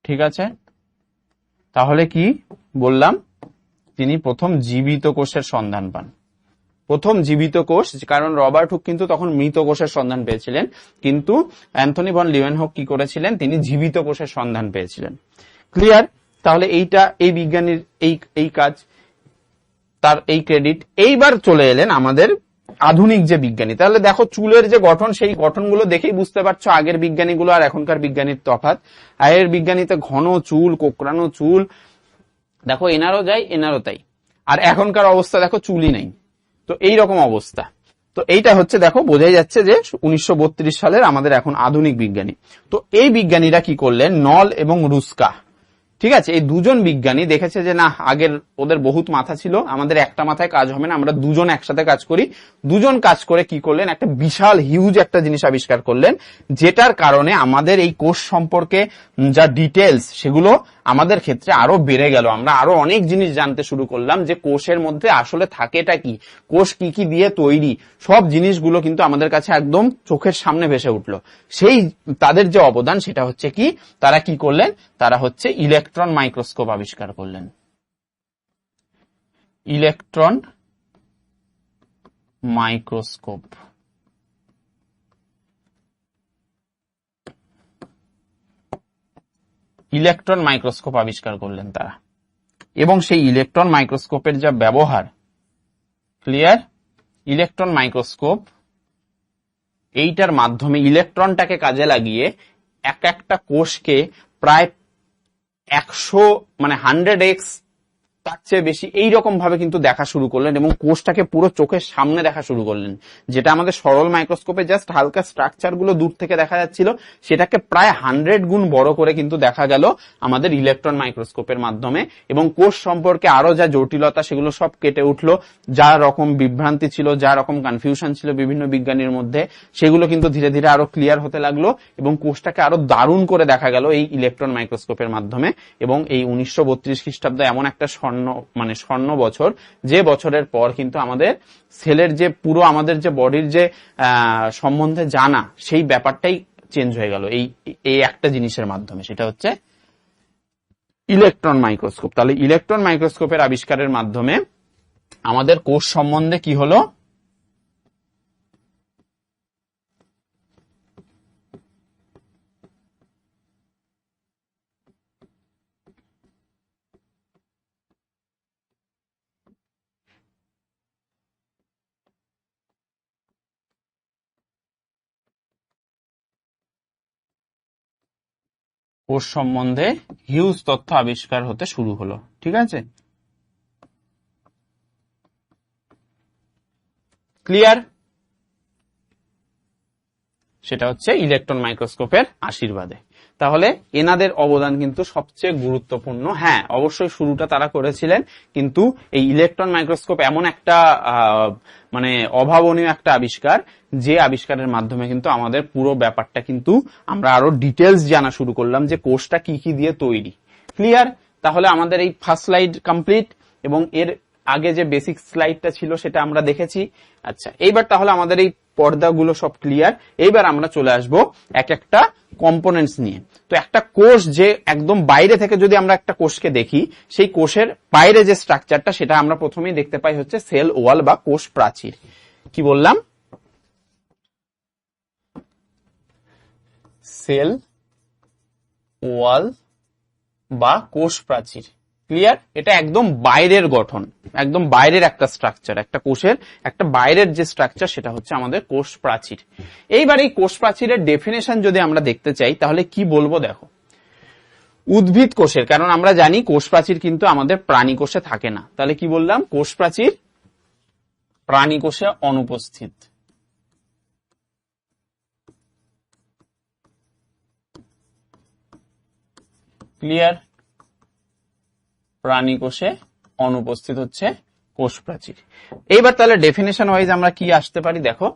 ঠিক আছে, তাহলে কি বললাম, তিনি প্রথম জীবিত কোষের সন্ধান পান। প্রথম জীবিত কোষ, কারণ রবার্ট হুক কিন্তু তখন মৃত কোষের সন্ধান পেয়েছিলেন, কিন্তু অ্যান্থনি ভন লিউয়েন হক কি করেছিলেন, তিনি জীবিত কোষের সন্ধান পেয়েছিলেন। ক্লিয়ার? তাহলে এই বিজ্ঞানীর এই কাজ, তার এই ক্রেডিট। এইবার চলে এলেন আমাদের আধুনিক যে বিজ্ঞানী। তাহলে দেখো চুলের যে গঠন, সেই গঠনগুলো দেখেই বুঝতে পারছো আগের বিজ্ঞানীগুলো আর এখনকার বিজ্ঞানীর তফাৎ। আগের বিজ্ঞানীতে ঘন চুল, কোকড়ানো চুল, দেখো এনারও যাই এনারও তাই, আর এখনকার অবস্থা দেখো চুলই নাই। তো এই রকম অবস্থা। তো এইটা হচ্ছে দেখো বোঝাই যাচ্ছে যে 1932 সালের আমাদের এখন আধুনিক বিজ্ঞানী। তো এই বিজ্ঞানীরা কি করলেন, নল এবং রুস্কা, ঠিক আছে, এই দুজন বিজ্ঞানী দেখেছে যে না, আগের ওদের বহুত মাথা ছিল, আমাদের একটা মাথায় কাজ হবে না, আমরা দুজন একসাথে কাজ করি। দুজন কাজ করে কি করলেন, একটা বিশাল হিউজ একটা জিনিস আবিষ্কার করলেন, যেটার কারণে আমাদের এই কোষ সম্পর্কে যা ডিটেলস সেগুলো আমাদের ক্ষেত্রে আরো বেড়ে গেল। আমরা আরো অনেক জিনিস জানতে শুরু করলাম, যে কোষের মধ্যে আসলে থাকেটা কি, কোষ কি কি দিয়ে তৈরি, সব জিনিসগুলো কিন্তু আমাদের কাছে একদম চোখের সামনে ভেসে উঠলো। সেই তাদের যে অবদান সেটা হচ্ছে কি, তারা কি করলেন, তারা হচ্ছে ইলেকট্রন মাইক্রোস্কোপ আবিষ্কার করলেন। ইলেকট্রন মাইক্রোস্কোপ, ইলেকট্রন মাইক্রোস্কোপ আবিষ্কার করলেন তারা। এবং সেই ইলেকট্রন মাইক্রোস্কোপের যা ব্যবহার, ক্লিয়ার, ইলেকট্রন মাইক্রোস্কোপ এইটার মাধ্যমে ইলেকট্রনটাকে কাজে লাগিয়ে একটা কোষকে প্রায় 100x তার চেয়ে বেশি এইরকম ভাবে কিন্তু দেখা শুরু করলেন, এবং কোষটাকে পুরো চোখের সামনে দেখা শুরু করলেন। যেটা আমাদের সরল মাইক্রোস্কোপে জাস্ট হালকা স্ট্রাকচার গুলো দূর থেকে দেখা যাচ্ছিল, সেটাকে প্রায় 100 গুণ বড় করে কিন্তু দেখা গেল আমাদের ইলেকট্রন মাইক্রোস্কোপের মাধ্যমে। এবং কোষ সম্পর্কে আরো যা জটিলতা সেগুলো সব কেটে উঠলো, যা রকম বিভ্রান্তি ছিল, যা রকম কনফিউশন ছিল বিভিন্ন বিজ্ঞানীর মধ্যে, সেগুলো কিন্তু ধীরে ধীরে আরো ক্লিয়ার হতে লাগলো, এবং কোষটাকে আরো দারুণ করে দেখা গেল এই ইলেকট্রন মাইক্রোস্কোপের মাধ্যমে। এবং এই 1932 খ্রিস্টাব্দে এমন একটা স্বর্ণ বছর, যে বছরের পর কিন্তু আমাদের সেলের যে পুরো আমাদের যে বডির যে সম্বন্ধে জানা, সেই ব্যাপারটাই চেঞ্জ হয়ে গেল এই একটা জিনিসের মাধ্যমে, সেটা হচ্ছে ইলেকট্রন মাইক্রোস্কোপ। তাহলে ইলেকট্রন মাইক্রোস্কোপের আবিষ্কারের মাধ্যমে আমাদের কোষ সম্বন্ধে কি হলো, কোষ সম্বন্ধে হিউজ তথ্য আবিষ্কার হতে শুরু হলো। ঠিক আছে, ক্লিয়ার? সেটা হচ্ছে ইলেকট্রন মাইক্রোস্কোপের আশীর্বাদে। তাহলে এনাদের অবদান কিন্তু সবচেয়ে গুরুত্বপূর্ণ। হ্যাঁ, অবশ্যই শুরুটা তারা করেছিলেন, কিন্তু এই ইলেকট্রন মাইক্রোস্কোপ এমন একটা মানে অভাবনীয় একটা আবিষ্কার, যে আবিষ্কারের মাধ্যমে কিন্তু আমাদের পুরো ব্যাপারটা কিন্তু আমরা আরো ডিটেলস জানা শুরু করলাম, যে কোষটা কি কি দিয়ে তৈরি। ক্লিয়ার? তাহলে আমাদের এই ফার্স্ট স্লাইড কমপ্লিট, এবং এর আগে যে বেসিক স্লাইডটা ছিল সেটা আমরা দেখেছি। আচ্ছা, এইবার তাহলে আমাদের এই পর্দাগুলো সব ক্লিয়ার। এইবার আমরা চলে আসব এক একটা কম্পোনেন্টস নিয়ে। তো একটা কোষ, যে একদম বাইরে থেকে যদি আমরা একটা কোষকে দেখি, সেই কোষের বাইরে যে স্ট্রাকচারটা, সেটা আমরা প্রথমেই দেখতে পাই হচ্ছে সেল ওয়াল বা কোষ প্রাচীর। কি বললাম? সেল ওয়াল বা কোষ প্রাচীর। ক্লিয়ার? এটা একদম বাইরের গঠন, একদম বাইরের একটা স্ট্রাকচার, একটা কোষের একটা বাইরের যে স্ট্রাকচার সেটা হচ্ছে আমাদের কোষ প্রাচীর। এইবার এই কোষ প্রাচীরের ডেফিনেশন যদি আমরা দেখতে চাই তাহলে কি বলবো দেখো, উদ্ভিদ কোষের, কারণ আমরা জানি কোষ প্রাচীর কিন্তু আমাদের প্রাণী কোষে থাকে না, তাহলে কি বললাম, কোষ প্রাচীর প্রাণী কোষে অনুপস্থিত। ক্লিয়ার? প্রাণী কোষে অনুপস্থিত হচ্ছে কোষ প্রাচীর। এইবার তাহলে ডেফিনেশন ওয়াইজ আমরা কি আসতে পারি দেখো,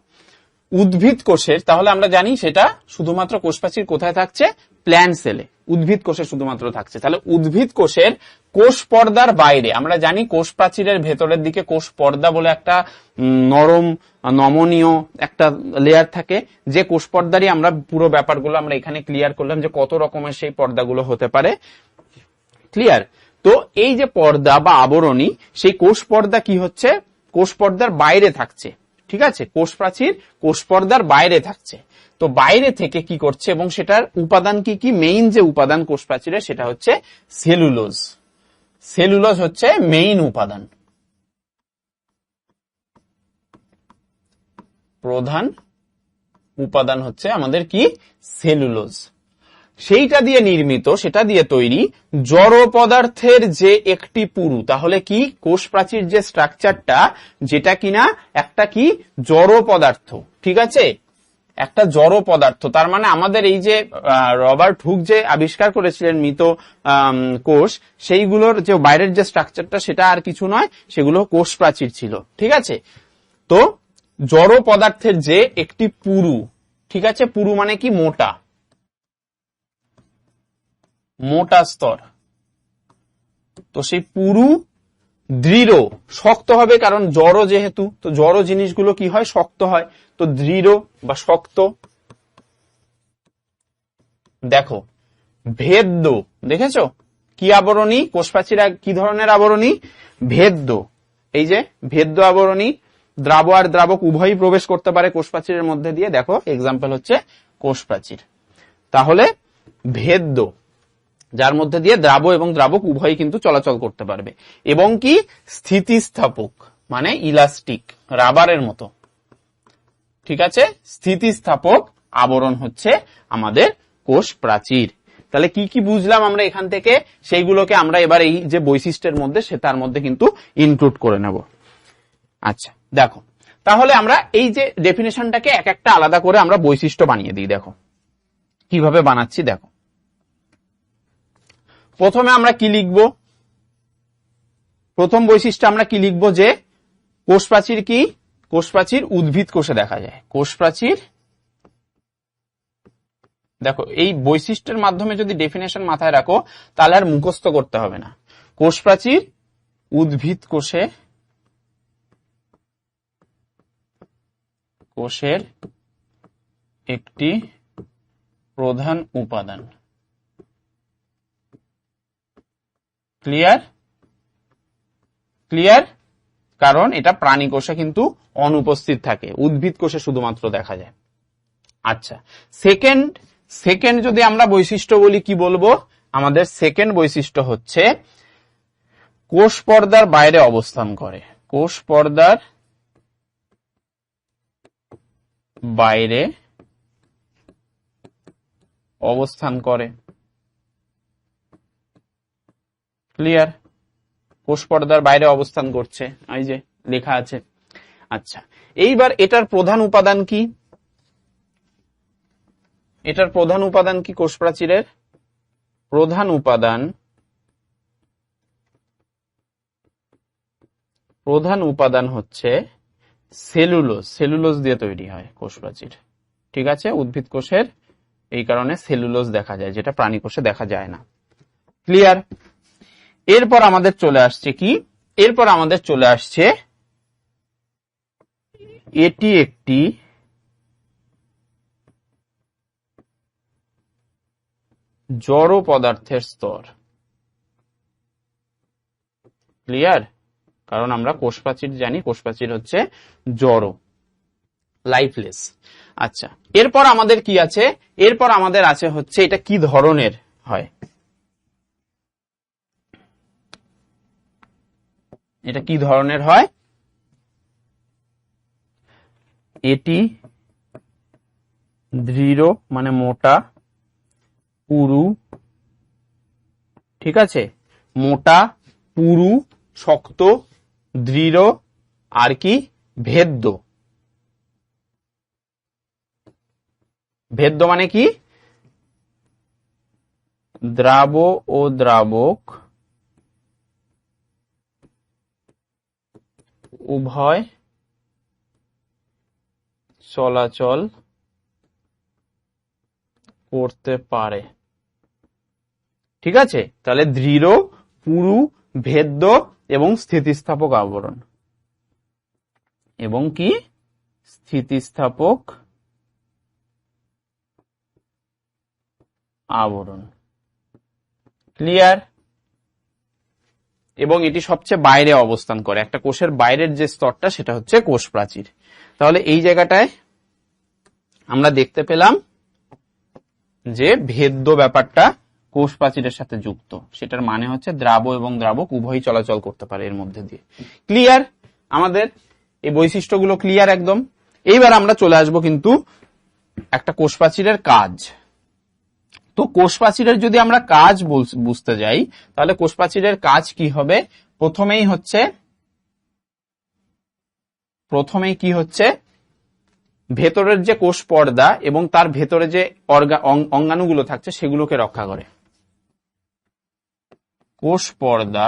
উদ্ভিদ কোষের, তাহলে আমরা জানি সেটা শুধুমাত্র কোষ প্রাচীর কোথায় থাকছে, প্ল্যান্ট সেলে, উদ্ভিদ কোষে শুধুমাত্র থাকছে। তাহলে উদ্ভিদ কোষের কোষ পর্দার বাইরে, আমরা জানি কোষ প্রাচীরের ভেতরের দিকে কোষ পর্দা বলে একটা নরম নমনীয় একটা লেয়ার থাকে, যে কোষ পর্দারই আমরা পুরো ব্যাপারগুলো আমরা এখানে ক্লিয়ার করলাম যে কত রকমের সেই পর্দাগুলো হতে পারে। ক্লিয়ার? তো এই যে পর্দা বা আবরণী, সেই কোষ পর্দা কি হচ্ছে, কোষ পর্দার বাইরে থাকছে। ঠিক আছে, কোষ প্রাচীর কোষ পর্দার বাইরে থাকছে। তো বাইরে থেকে কি করছে এবং সেটার উপাদান কি কি, মেইন যে উপাদান কোষ প্রাচীরের সেটা হচ্ছে সেলুলোজ। সেলুলোজ হচ্ছে মেইন উপাদান, প্রধান উপাদান হচ্ছে আমাদের কি, সেলুলোজ। সেইটা দিয়ে নির্মিত, সেটা দিয়ে তৈরি জড় পদার্থের যে একটি পুরু। তাহলে কি, কোষ প্রাচীর যে স্ট্রাকচারটা, যেটা কিনা একটা কি জড় পদার্থ, ঠিক আছে, একটা জড় পদার্থ। তার মানে আমাদের এই যে রবার্ট হুক যে আবিষ্কার করেছিলেন মৃত কোষ, সেইগুলোর যে বাইরের যে স্ট্রাকচারটা সেটা আর কিছু নয়, সেগুলো কোষ প্রাচীর ছিল। ঠিক আছে, তো জড় পদার্থের যে একটি পুরু, ঠিক আছে, পুরু মানে কি, মোটা, মোটা স্তর। তো সেই পুরু দৃঢ়, শক্ত হবে, কারণ জড় যেহেতু, তো জড় জিনিসগুলো কি হয়, শক্ত হয়, তো দৃঢ় বা শক্ত। দেখো ভেদ্য, দেখেছো কি আবরণী, কোষ প্রাচীর কি ধরনের আবরণী, ভেদ্য। এই যে ভেদ্য আবরণী, দ্রাব আর দ্রাবক উভয়ই প্রবেশ করতে পারে কোষ প্রাচীরের মধ্যে দিয়ে। দেখো এক্সাম্পল হচ্ছে কোষ প্রাচীর। তাহলে ভেদ্য, যার মধ্যে দিয়ে দ্রাব এবং দ্রাবক উভয়ই কিন্তু চলাচল করতে পারবে, এবং কি স্থিতিস্থাপক, মানে ইলাস্টিক, রাবারের মতো। ঠিক আছে, স্থিতিস্থাপক আবরণ হচ্ছে আমাদের কোষ প্রাচীর। তাহলে কি কি বুঝলাম আমরা এখান থেকে, সেইগুলোকে আমরা এবার এই যে বৈশিষ্ট্যের মধ্যে সে তার মধ্যে কিন্তু ইনক্লুড করে নেব। আচ্ছা দেখো, তাহলে আমরা এই যে ডেফিনেশনটাকে এক একটা আলাদা করে আমরা বৈশিষ্ট্য বানিয়ে দিই। দেখো কিভাবে বানাচ্ছি, দেখো প্রথমে আমরা কি লিখব, প্রথম বৈশিষ্ট্য আমরা কি লিখব, যে কোষ প্রাচীর কি, কোষ প্রাচীর উদ্ভিদ কোষে দেখা যায়। কোষ প্রাচীর, দেখো এই বৈশিষ্ট্যের মাধ্যমে যদি ডেফিনেশন মাথায় রাখো তাহলে আর মুখস্থ করতে হবে না। কোষ প্রাচীর উদ্ভিদ কোষে, কোষের একটি প্রধান উপাদান। ক্লিয়ার? ক্লিয়ার? কারণ এটা প্রাণী কোষে কিন্তু অনুপস্থিত থাকে, উদ্ভিদ কোষে শুধুমাত্র দেখা যায়। আচ্ছা, সেকেন্ড যদি আমরা বৈশিষ্ট্য বলি কি বলবো, আমাদের সেকেন্ড বৈশিষ্ট্য হচ্ছে কোষ পর্দার বাইরে অবস্থান করে। কোষ পর্দার বাইরে অবস্থান করে। ক্লিয়ার? কোষ পর্দার বাইরে অবস্থান করছে, এই যে লেখা আছে। আচ্ছা, এইবার এটার প্রধান উপাদান কি, এটার প্রধান উপাদান কি কোষ প্রাচীরের? প্রধান উপাদান হচ্ছে সেলুলোজ। সেলুলোজ দিয়ে তৈরি হয় কোষ প্রাচীর। ঠিক আছে, উদ্ভিদ কোষের এই কারণে সেলুলোজ দেখা যায়, যেটা প্রাণী কোষে দেখা যায় না। ক্লিয়ার? এরপর আমাদের চলে আসছে কি, এরপর আমাদের চলে আসছে এটি একটি জড় পদার্থের স্তর। ক্লিয়ার? কারণ আমরা কোষ প্রাচীর জানি, কোষ প্রাচীর হচ্ছে জড়, লাইফলেস। আচ্ছা, এরপর আমাদের কি আছে, এরপর আমাদের আছে হচ্ছে এটা কি ধরনের হয়। এটা কি ধরনের হয়? এটি দৃঢ় মানে মোটা, পুরু, ঠিক আছে, মোটা, পুরু, শক্ত, দৃঢ়, আর কি ভেদ্য। ভেদ্য মানে কি? দ্রাব ও দ্রাবক উভয় চলাচল করতে পারে, ঠিক আছে। তাহলে দৃঢ়, পুরু, ভেদ্য এবং স্থিতিস্থাপক আবরণ, এবং কি স্থিতিস্থাপক আবরণ। ক্লিয়ার? এবং এটি সবচেয়ে বাইরে অবস্থান করে, একটা কোষের বাইরের যে স্তরটা সেটা হচ্ছে কোষ প্রাচীর। তাহলে এই জায়গাটায় আমরা দেখতে পেলাম যে ভেদ্য ব্যাপারটা কোষ প্রাচীরের সাথে যুক্ত, সেটার মানে হচ্ছে দ্রাব এবং দ্রাবক উভয়ই চলাচল করতে পারে এর মধ্যে দিয়ে। ক্লিয়ার? আমাদের এই বৈশিষ্ট্যগুলো ক্লিয়ার একদম। এইবার আমরা চলে আসব কিন্তু একটা কোষ প্রাচীরের কাজ। তো কোষ প্রাচীরের যদি আমরা কাজ বুঝতে যাই, তাহলে কোষ প্রাচীরের কাজ কি হবে? প্রথমেই কি হচ্ছে ভেতরের যে কোষ পর্দা এবং তার ভেতরে যে অঙ্গাণুগুলো থাকছে সেগুলোকে রক্ষা করে। কোষ পর্দা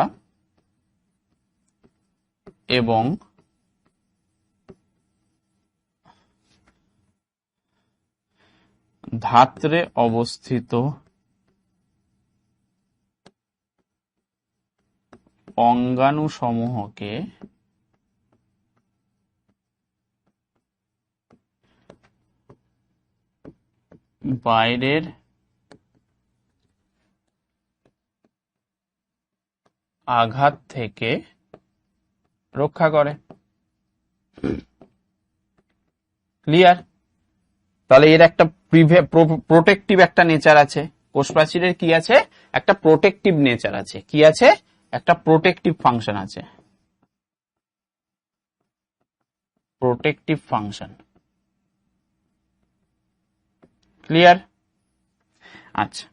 এবং ধাত্রে অবস্থিত অঙ্গাণু সমূহকে বাইরের আঘাত থেকে রক্ষা করে। ক্লিয়ার? তাহলে এর একটা প্রোটেক্টিভ একটা নেচার আছে। কোষ প্রাচীরের কি আছে? একটা প্রোটেক্টিভ নেচার আছে। কি আছে? একটা প্রোটেক্টিভ ফাংশন আছে। Protective function. ক্লিয়ার? আচ্ছা,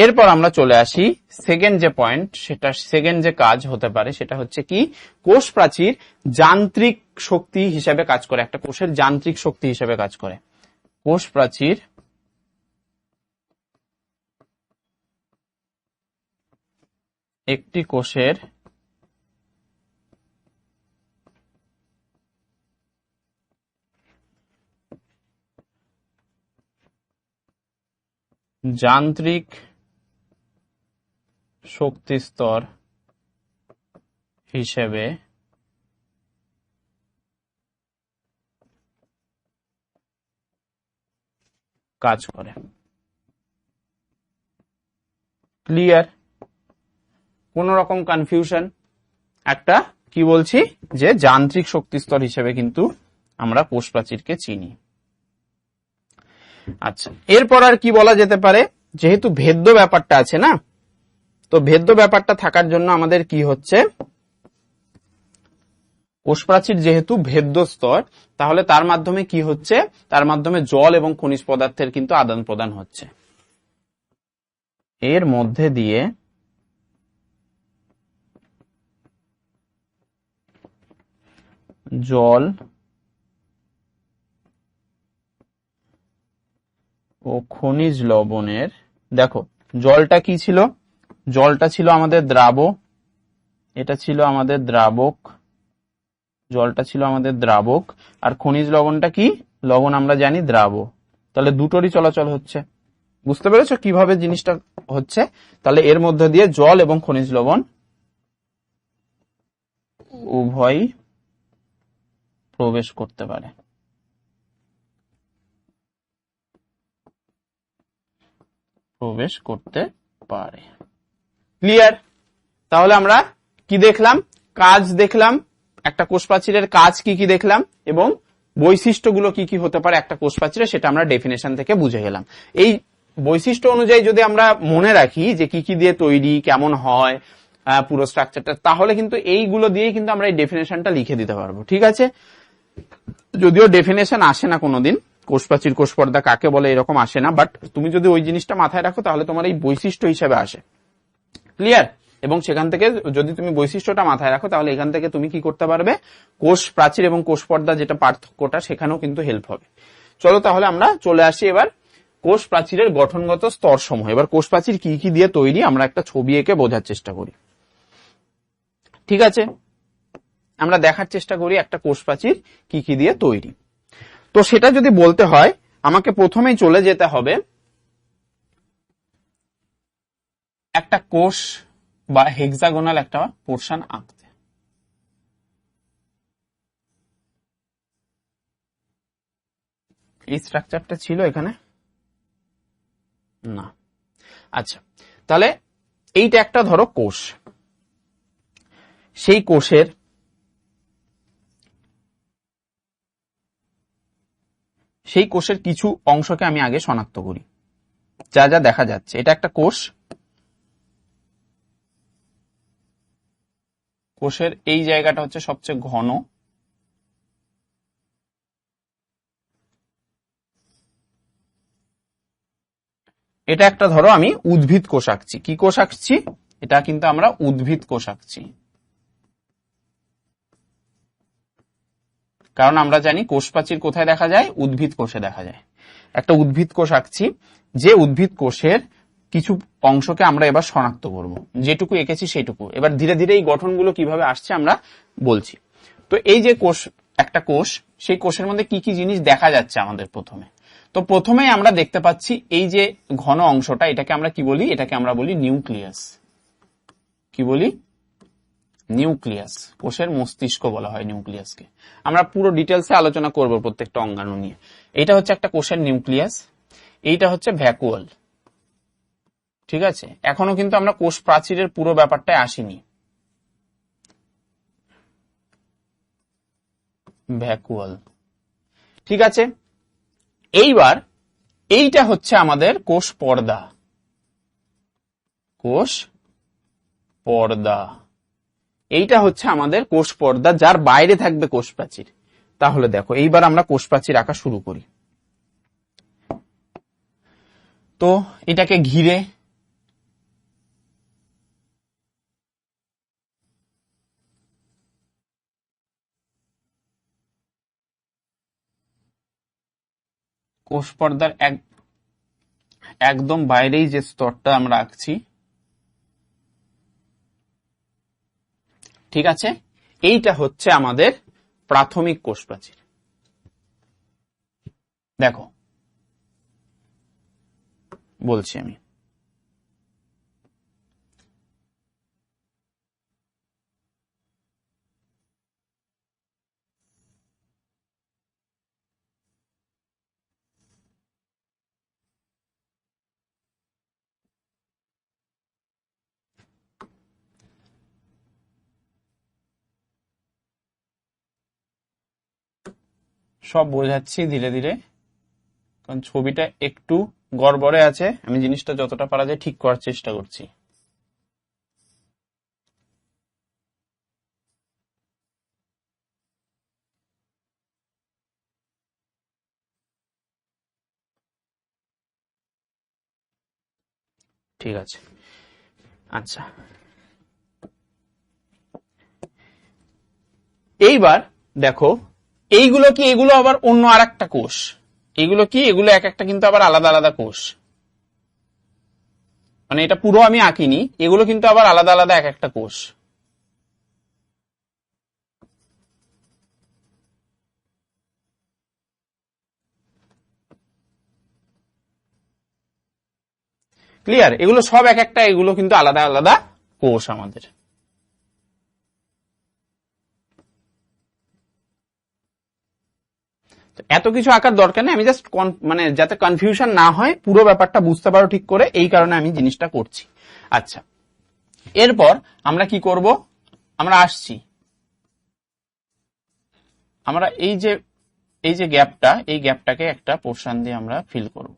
এরপর আমরা চলে আসি সেকেন্ড যে পয়েন্ট, সেটা সেকেন্ড যে কাজ হতে পারে সেটা হচ্ছে কি কোষ প্রাচীর যান্ত্রিক শক্তি হিসেবে কাজ করে, একটা কোষের যান্ত্রিক শক্তি হিসেবে কাজ করে। কোষ প্রাচীর একটি কোষের যান্ত্রিক শক্তিস্তর হিসেবে কাজ করে। ক্লিয়ার? কোন রকম কনফিউশন? একটা কি বলছি যে যান্ত্রিক শক্তিস্তর হিসেবে কিন্তু আমরা কোষ প্রাচীরকে চিনি। আচ্ছা, এরপর আর কি বলা যেতে পারে? যেহেতু ভেদ্য ব্যাপারটা আছে না, তো ভেদ্য ব্যাপারটা থাকার জন্য আমাদের কি হচ্ছে, কোষ প্রাচীর যেহেতু ভেদ্য স্তর, তাহলে তার মাধ্যমে কি হচ্ছে, তার মাধ্যমে জল এবং খনিজ পদার্থের কিন্তু আদান প্রদান হচ্ছে। এর মধ্যে দিয়ে জল ও খনিজ লবণের, দেখো জলটা কি ছিল? জলটা ছিল আমাদের দ্রাব, এটা ছিল আমাদের দ্রাবক, জলটা ছিল আমাদের দ্রাবক, আর খনিজ লবণটা কি? লবণ আমরা জানি দ্রাব। তাহলে দুটোরই চলাচল হচ্ছে। বুঝতে পেরেছো কিভাবে জিনিসটা হচ্ছে? তাহলে এর মধ্যে দিয়ে জল এবং খনিজ লবণ উভয়ই প্রবেশ করতে পারে। প্রবেশ করতে পারে। ক্লিয়ার? তাহলে আমরা কি দেখলাম? কাজ দেখলাম, একটা কোষ প্রাচীরের কাজ কি কি দেখলাম, এবং বৈশিষ্ট্যগুলো কি কি হতে পারে একটা কোষ প্রাচীরে, সেটা আমরা ডেফিনেশন থেকে বুঝে গেলাম। এই বৈশিষ্ট্য অনুযায়ী যদি আমরা মনে রাখি যে কি কি দিয়ে তৈরি, কেমন হয় পুরো স্ট্রাকচারটা, তাহলে কিন্তু এইগুলো দিয়ে কিন্তু আমরা এই ডেফিনেশনটা লিখে দিতে পারবো। ঠিক আছে, যদিও ডেফিনেশন আসে না কোনোদিন, কোষ প্রাচীর কোষ পর্দা কাকে বলে এরকম আসে না, বাট তুমি যদি ওই জিনিসটা মাথায় রাখো তাহলে তোমার এই বৈশিষ্ট্য হিসেবে আসে। ক্লিয়ার? এবং সেখান থেকে যদি তুমি বৈশিষ্ট্যটা মাথায় রাখো তাহলে এখান থেকে তুমি কি করতে পারবে, কোষ প্রাচীর এবং কোষ পর্দা যেটা পার্থক্যটা সেখানেও কিন্তু হেল্প হবে। চলো তাহলে আমরা চলে আসি এবার কোষ প্রাচীরের গঠনগত স্তর সমূহ। এবার কোষ প্রাচীর কি কি দিয়ে তৈরি আমরা একটা ছবি এঁকে বোঝার চেষ্টা করি। ঠিক আছে, আমরা দেখার চেষ্টা করি একটা কোষ প্রাচীর কি কি দিয়ে তৈরি। তো সেটা যদি বলতে হয় আমাকে প্রথমেই চলে যেতে হবে একটা কোষ বা হেক্সাগোনাল একটা পোর্শন আঁকতে। এই স্ট্রাকচারটা ছিল এখানে না। আচ্ছা, তাহলে এইটা একটা ধরো কোষ, সেই কোষের কিছু অংশকে আমি আগে শনাক্ত করি, যা যা দেখা যাচ্ছে। এটা একটা কোষ, কোষের এই জায়গাটা হচ্ছে সবচেয়ে ঘন, এটা একটা ধরো আমি উদ্ভিদ কোষ আঁকছি। কি কোষ আঁকছি? এটা কিন্তু আমরা উদ্ভিদ কোষ আঁকছি, কারণ আমরা জানি কোষ প্রাচীর কোথায় দেখা যায়, উদ্ভিদ কোষে দেখা যায়। একটা উদ্ভিদ কোষ আঁকছি, যে উদ্ভিদ কোষের কিছু অংশকে আমরা এবার শনাক্ত করব, যেটুকু এঁকেছি সেইটুকু। এবার ধীরে ধীরে এই গঠনগুলো কিভাবে আসছে আমরা বলছি। তো এই যে কোষ, একটা কোষ, সেই কোষের মধ্যে কি কি জিনিস দেখা যাচ্ছে আমাদের প্রথমে। তো প্রথমেই আমরা দেখতে পাচ্ছি এই যে ঘন অংশটা, এটাকে আমরা কি বলি, এটাকে আমরা বলি নিউক্লিয়াস। কি বলি? নিউক্লিয়াস। কোষের মস্তিষ্ক বলা হয় নিউক্লিয়াসকে। আমরা পুরো ডিটেলসে আলোচনা করব প্রত্যেকটা অঙ্গাণু নিয়ে। এটা হচ্ছে একটা কোষের নিউক্লিয়াস, এইটা হচ্ছে ভ্যাকুয়াল। ঠিক আছে, এখনো কিন্তু আমরা কোষ প্রাচীরের পুরো ব্যাপারটায় আসিনি। ভ্যাকুয়াল, ঠিক আছে। এইবার এইটা হচ্ছে আমাদের কোষ পর্দা। কোষ পর্দা, এইটা হচ্ছে আমাদের কোষ পর্দা, যার বাইরে থাকবে কোষ প্রাচীর। তাহলে দেখো এইবার আমরা কোষ প্রাচীর আঁকা শুরু করি। তো এটাকে ঘিরে কোষ পর্দার একদম বাইরেই যে স্তরটা আমরা আঁকছি, ঠিক আছে, এইটা হচ্ছে আমাদের প্রাথমিক কোষ প্রাচীর। দেখো বলছি আমি, সব বোঝাচ্ছি ধীরে ধীরে, কারণ ছবিটা একটু গড়বড়ে আছে, আমি জিনিসটা যতটা পারা যায় ঠিক করার চেষ্টা করছি। ঠিক আছে, আচ্ছা, এইবার দেখো এইগুলো কি, এগুলো আবার অন্য আর একটা কোষ। এগুলো কি, এগুলো এক একটা কিন্তু আবার আলাদা আলাদা কোষ, মানে এটা পুরো আমি আঁকিনি, এগুলো কিন্তু আবার আলাদা আলাদা এক একটা কোষ। ক্লিয়ার? এগুলো সব এক একটা, এগুলো কিন্তু আলাদা আলাদা কোষ আমাদের। এত কিছু আঁকার দরকার নেই, আমি জাস্ট মানে যাতে কনফিউশন না হয়, পুরো ব্যাপারটা বুঝতে পারো ঠিক করে, এই কারণে আমি জিনিসটা করছি। আচ্ছা, এরপর আমরা কি করব, আমরা আসছি, আমরা এই যে গ্যাপটা, এই গ্যাপটাকে একটা পোর্শন দিয়ে আমরা ফিল করব।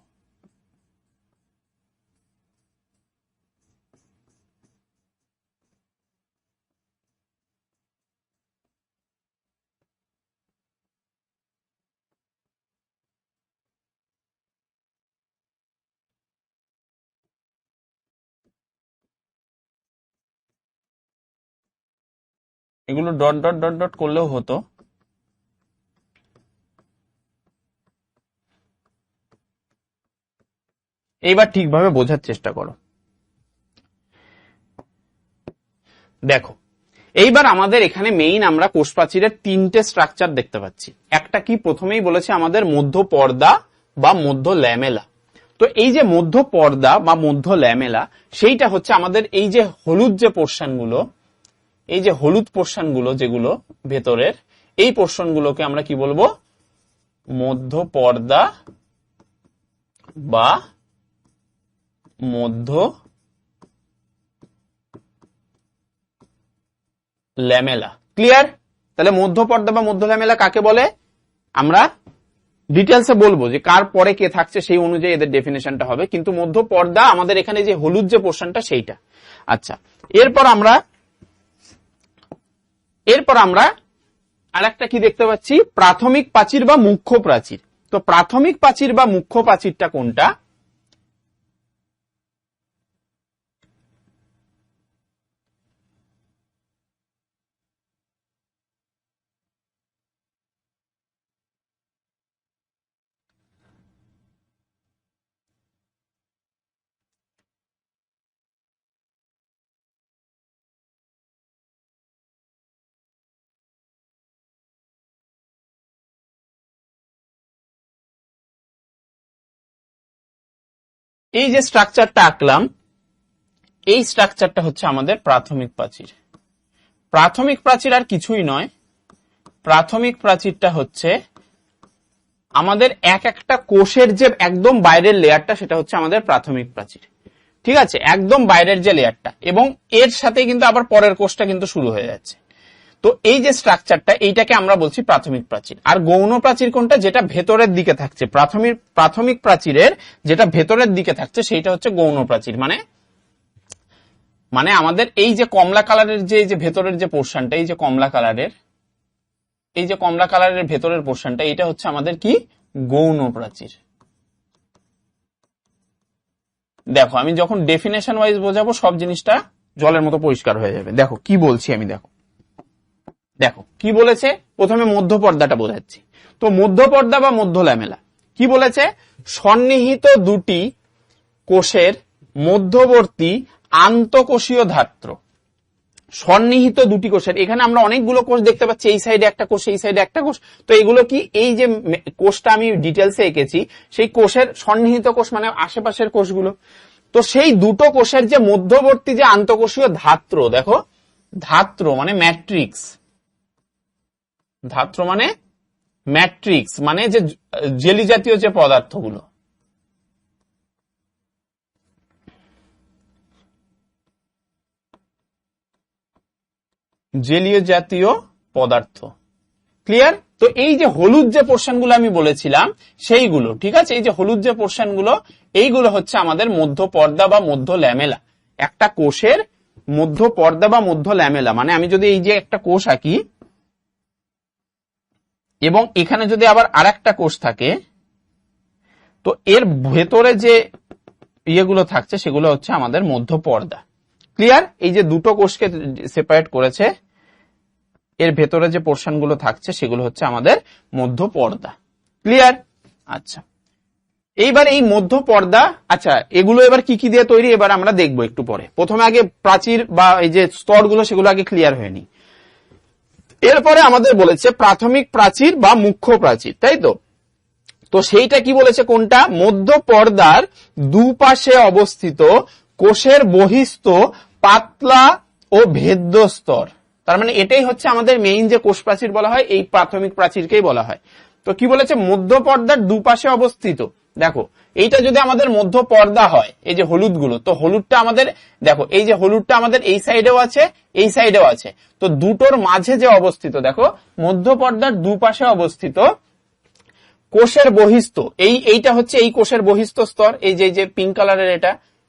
এগুলো ডট ডট ডট ডট করলেও হতো। এইবার ঠিকভাবে বোঝার চেষ্টা করো। দেখো এইবার আমাদের এখানে মেইন আমরা কোষ প্রাচীরের তিনটে স্ট্রাকচার দেখতে পাচ্ছি। একটা কি, প্রথমেই বলেছে আমাদের মধ্য পর্দা বা মধ্য ল্যামেলা। তো এই যে মধ্য পর্দা বা মধ্য ল্যামেলা, সেইটা হচ্ছে আমাদের এই যে হলুদ যে পোর্শনগুলো, এই যে হলুদ পোর্শনগুলো যেগুলো ভেতরের, এই পোর্শনগুলোকে আমরা কি বলবো, মধ্য পর্দা বা মধ্য ল্যামেলা। ক্লিয়ার? তাহলে মধ্য পর্দা বা মধ্য ল্যামেলা কাকে বলে আমরা ডিটেলসে বলবো, যে কার পরে কে থাকছে সেই অনুযায়ী এদের ডেফিনেশনটা হবে, কিন্তু মধ্য পর্দা আমাদের এখানে যে হলুদ যে পোর্শনটা সেইটা। আচ্ছা, এরপর আমরা আরেকটা কি দেখতে পাচ্ছি, প্রাথমিক প্রাচীর বা মুখ্য প্রাচীর। তো প্রাথমিক প্রাচীর বা মুখ্য প্রাচীরটা কোনটা? এই যে স্ট্রাকচারটা আঁকলাম, এই স্ট্রাকচারটা হচ্ছে আমাদের প্রাথমিক প্রাচীর। প্রাথমিক প্রাচীর আর কিছুই নয়, প্রাথমিক প্রাচীরটা হচ্ছে আমাদের এক একটা কোষের যে একদম বাইরের লেয়ারটা, সেটা হচ্ছে আমাদের প্রাথমিক প্রাচীর। ঠিক আছে, একদম বাইরের যে লেয়ারটা, এবং এর সাথে কিন্তু আবার পরের কোষটা কিন্তু শুরু হয়ে যাচ্ছে। তো এই যে স্ট্রাকচারটা, এইটাকে আমরা বলছি প্রাথমিক প্রাচীর। আর গৌণ প্রাচীর কোনটা? যেটা ভেতরের দিকে থাকছে। প্রাথমিক প্রাচীরের যেটা ভেতরের দিকে থাকছে সেইটা হচ্ছে গৌণ প্রাচীর। মানে আমাদের এই যে কমলা কালারের যে ভেতরের যে পোর্শনটা, এই যে কমলা কালারের ভেতরের পোর্শনটা, এটা হচ্ছে আমাদের কি, গৌণ প্রাচীর। দেখো আমি যখন ডেফিনেশন ওয়াইজ বোঝাবো সব জিনিসটা জলের মতো পরিষ্কার হয়ে যাবে। দেখো কি বলছি আমি, দেখো কি বলেছে, প্রথমে মধ্য পর্দাটা বোঝাচ্ছি। তো মধ্য পর্দা বা মধ্য ল্যামেলা কি বলেছে, সন্নিহিত দুটি কোষের মধ্যবর্তী আন্তঃকোষীয় ধাত্র। সন্নিহিত দুটি কোষের, এখানে আমরা অনেকগুলো কোষ দেখতে পাচ্ছি, এই সাইডে একটা কোষ, এই সাইডে একটা কোষ। তো এগুলো কি, এই যে কোষটা আমি ডিটেলসে এঁকেছি, সেই কোষের সন্নিহিত কোষ মানে আশেপাশের কোষগুলো। তো সেই দুটো কোষের যে মধ্যবর্তী যে আন্তঃকোষীয় ধাত্র, দেখো ধাত্র মানে ম্যাট্রিক্স, ধাত্র মানে ম্যাট্রিক্স, মানে যে জেলি জাতীয় যে পদার্থগুলো, জেলীয় জাতীয় পদার্থ। ক্লিয়ার? তো এই যে হলুদ যে পোর্শনগুলো আমি বলেছিলাম সেইগুলো, ঠিক আছে, এই যে হলুদ যে পোর্শনগুলো, এইগুলো হচ্ছে আমাদের মধ্য পর্দা বা মধ্য ল্যামেলা। একটা কোষের মধ্য পর্দা বা মধ্য ল্যামেলা মানে আমি যদি এই যে একটা কোষ আঁকি, এবং এখানে যদি আবার আরেকটা কোষ থাকে, তো এর ভেতরে যে ইয়েগুলো থাকছে সেগুলো হচ্ছে আমাদের মধ্য পর্দা। ক্লিয়ার? এই যে দুটো কোষকে সেপারেট করেছে, এর ভেতরে যে পোর্শন গুলো থাকছে সেগুলো হচ্ছে আমাদের মধ্য পর্দা। ক্লিয়ার? আচ্ছা, এইবার এই মধ্য পর্দা, আচ্ছা এগুলো এবার কি কি দিয়ে তৈরি এবার আমরা দেখবো একটু পরে। প্রথমে আগে প্রাচীর বা এই যে স্তরগুলো সেগুলো আগে ক্লিয়ার হয়নি। এরপরে আমাদের বলেছে প্রাথমিক প্রাচীর বা মুখ্য প্রাচীর, তাই তো? তো সেইটা কি বলেছে, কোনটা? মধ্য পর্দার দুপাশে অবস্থিত কোষের বহিস্থ পাতলা ও ভেদ্য স্তর। তার মানে এটাই হচ্ছে আমাদের মেইন যে কোষ প্রাচীর বলা হয়, এই প্রাথমিক প্রাচীরকেই বলা হয়। তো কি বলেছে, মধ্য পর্দার দুপাশে অবস্থিত। দেখো এইটা যদি আমাদের মধ্য পর্দা হয়, এই যে হলুদ গুলো, তো হলুদটা আমাদের, দেখো এই যে হলুদটা আমাদের এই সাইডেও আছে, এই সাইডেও আছে, তো দুটোর মাঝে যে অবস্থিত, দেখো মধ্য পর্দার দুপাশে অবস্থিত কোষের বহিস্থ, এইটা হচ্ছে এই কোষের বহিস্থ স্তর, এই যে পিঙ্ক কালারের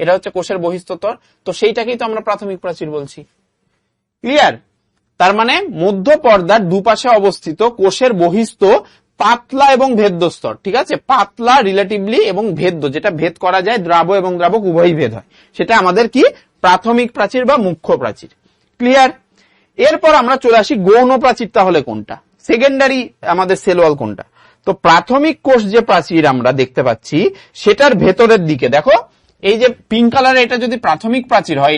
এটা হচ্ছে কোষের বহিস্থ স্তর। তো সেইটাকেই তো আমরা প্রাথমিক প্রাচীর বলছি। ক্লিয়ার? তার মানে মধ্য পর্দার দুপাশে অবস্থিত কোষের বহিস্থ পাতলা এবং ভেদ্য স্তর, ঠিক আছে, পাতলা রিলেটিভলি এবং ভেদ্য, যেটা ভেদ করা যায়, দ্রাব এবং দ্রাবক উভয়ই ভেদ হয়, সেটা আমাদের কি প্রাথমিক প্রাচীর বা মুখ্য প্রাচীর। ক্লিয়ার? এরপর আমরা চলে আসি গৌণ প্রাচীর তাহলে কোনটা, সেকেন্ডারি আমাদের সেল ওয়াল কোনটা। তো প্রাথমিক কোষ যে প্রাচীর আমরা দেখতে পাচ্ছি সেটার ভেতরের দিকে দেখো, এই যে পিঙ্ক কালার, এটা যদি প্রাথমিক প্রাচীর হয়,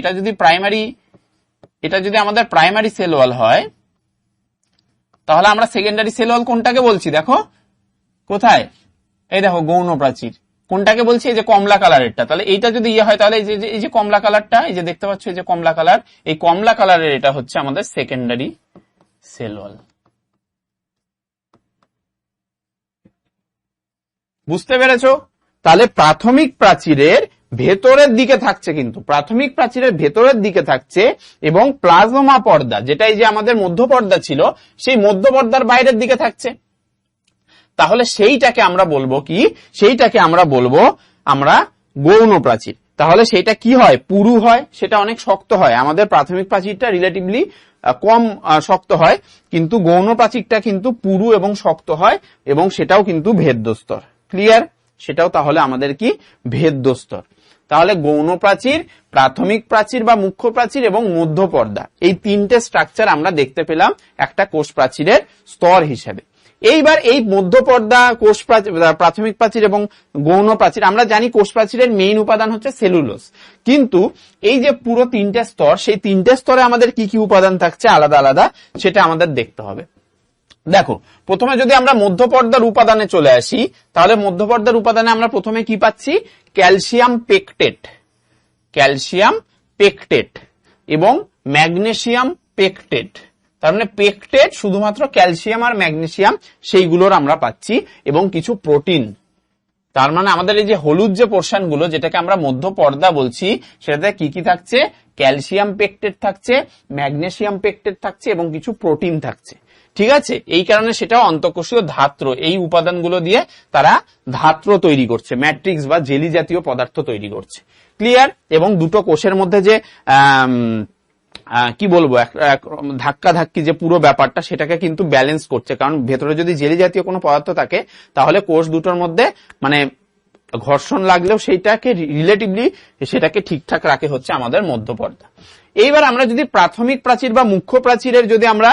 এটা যদি আমাদের প্রাইমারি সেল ওয়াল হয়, তাহলে আমরা সেকেন্ডারি সেল ওয়াল কোনটাকে বলছি দেখো কোথায়, এই দেখো গৌণ প্রাচীর কোনটাকে বলছি, এই যে কমলা কালারেরটা। তাহলে এইটা যদি ইয়ে হয় তাহলে এই যে কমলা কালারটা, এই যে দেখতে পাচ্ছ এই যে কমলা কালার, এই কমলা কালারের এটা হচ্ছে আমাদের সেকেন্ডারি সেল ওয়াল। বুঝতে পেরেছো? তাহলে প্রাথমিক প্রাচীরের ভেতরের দিকে থাকছে, কিন্তু প্রাথমিক প্রাচীরের ভেতরের দিকে থাকছে, এবং প্লাজমা পর্দা যেটা এই যে আমাদের মধ্য পর্দা ছিল সেই মধ্য পর্দার বাইরের দিকে থাকছে। তাহলে সেইটাকে আমরা বলবো কি, সেইটাকে আমরা বলবো আমরা গৌণ প্রাচীর। তাহলে সেটা কি হয়, পুরু হয়, সেটা অনেক শক্ত হয়। আমাদের প্রাথমিক প্রাচীরটা রিলেটিভলি কম শক্ত হয়, কিন্তু গৌণ প্রাচীরটা কিন্তু পুরু এবং শক্ত হয়, এবং সেটাও কিন্তু ভেদ্যস্তর। ক্লিয়ার? সেটাও তাহলে আমাদের কি ভেদ্যস্তর। তাহলে গৌণ প্রাচীর, প্রাথমিক প্রাচীর বা মুখ্য প্রাচীর এবং মধ্য পর্দা, এই তিনটে স্ট্রাকচার আমরা দেখতে পেলাম একটা কোষ প্রাচীরের স্তর হিসেবে। এইবার এই মধ্য পর্দা, কোষ প্রাচীর, প্রাথমিক প্রাচীর এবং গৌণ প্রাচীর, আমরা জানি কোষ প্রাচীরের মেইন উপাদান হচ্ছে সেলুলোজ, কিন্তু এই যে পুরো তিনটে স্তর, সেই তিনটে স্তরে আমাদের কি কি উপাদান থাকছে আলাদা আলাদা, সেটা আমাদের দেখতে হবে। দেখো, প্রথমে যদি আমরা মধ্য পর্দার উপাদানে চলে আসি, তাহলে মধ্য পর্দার উপাদানে আমরা প্রথমে কি পাচ্ছি, ক্যালসিয়াম পেকটেট, ক্যালসিয়াম পেকটেট এবং ম্যাগনেসিয়াম পেকটেট। তার মানে পেকটেট শুধুমাত্র ক্যালসিয়াম আর ম্যাগনেসিয়াম সেইগুলোর আমরা পাচ্ছি, এবং কিছু প্রোটিন। তার মানে আমাদের এই যে হলুদ যে পোর্শন গুলো যেটাকে আমরা মধ্য পর্দা বলছি, সেটাতে কি কি থাকছে, ক্যালসিয়াম পেকটেট থাকছে, ম্যাগনেসিয়াম পেকটেট থাকছে এবং কিছু প্রোটিন থাকছে। ঠিক আছে? এই কারণে সেটা অন্তঃকোষীয় ধাত্র, এই উপাদানগুলো দিয়ে তারা ধাত্র তৈরি করছে, ম্যাট্রিক্স বা জেলি জাতীয় পদার্থ তৈরি করছে। ক্লিয়ার? এবং দুটো কোষের মধ্যে যে কি বলবো, ধাক্কা ধাক্কি যে পুরো ব্যাপারটা, সেটাকে কিন্তু ব্যালেন্স করছে, কারণ ভেতরে যদি জেলি জাতীয় কোনো পদার্থ থাকে তাহলে কোষ দুটোর মধ্যে মানে ঘর্ষণ লাগলেও সেইটাকে রিলেটিভলি সেটাকে ঠিকঠাক রাখে হচ্ছে আমাদের মধ্য পর্দা। এইবার আমরা যদি প্রাথমিক প্রাচীর বা মুখ্য প্রাচীরের যদি আমরা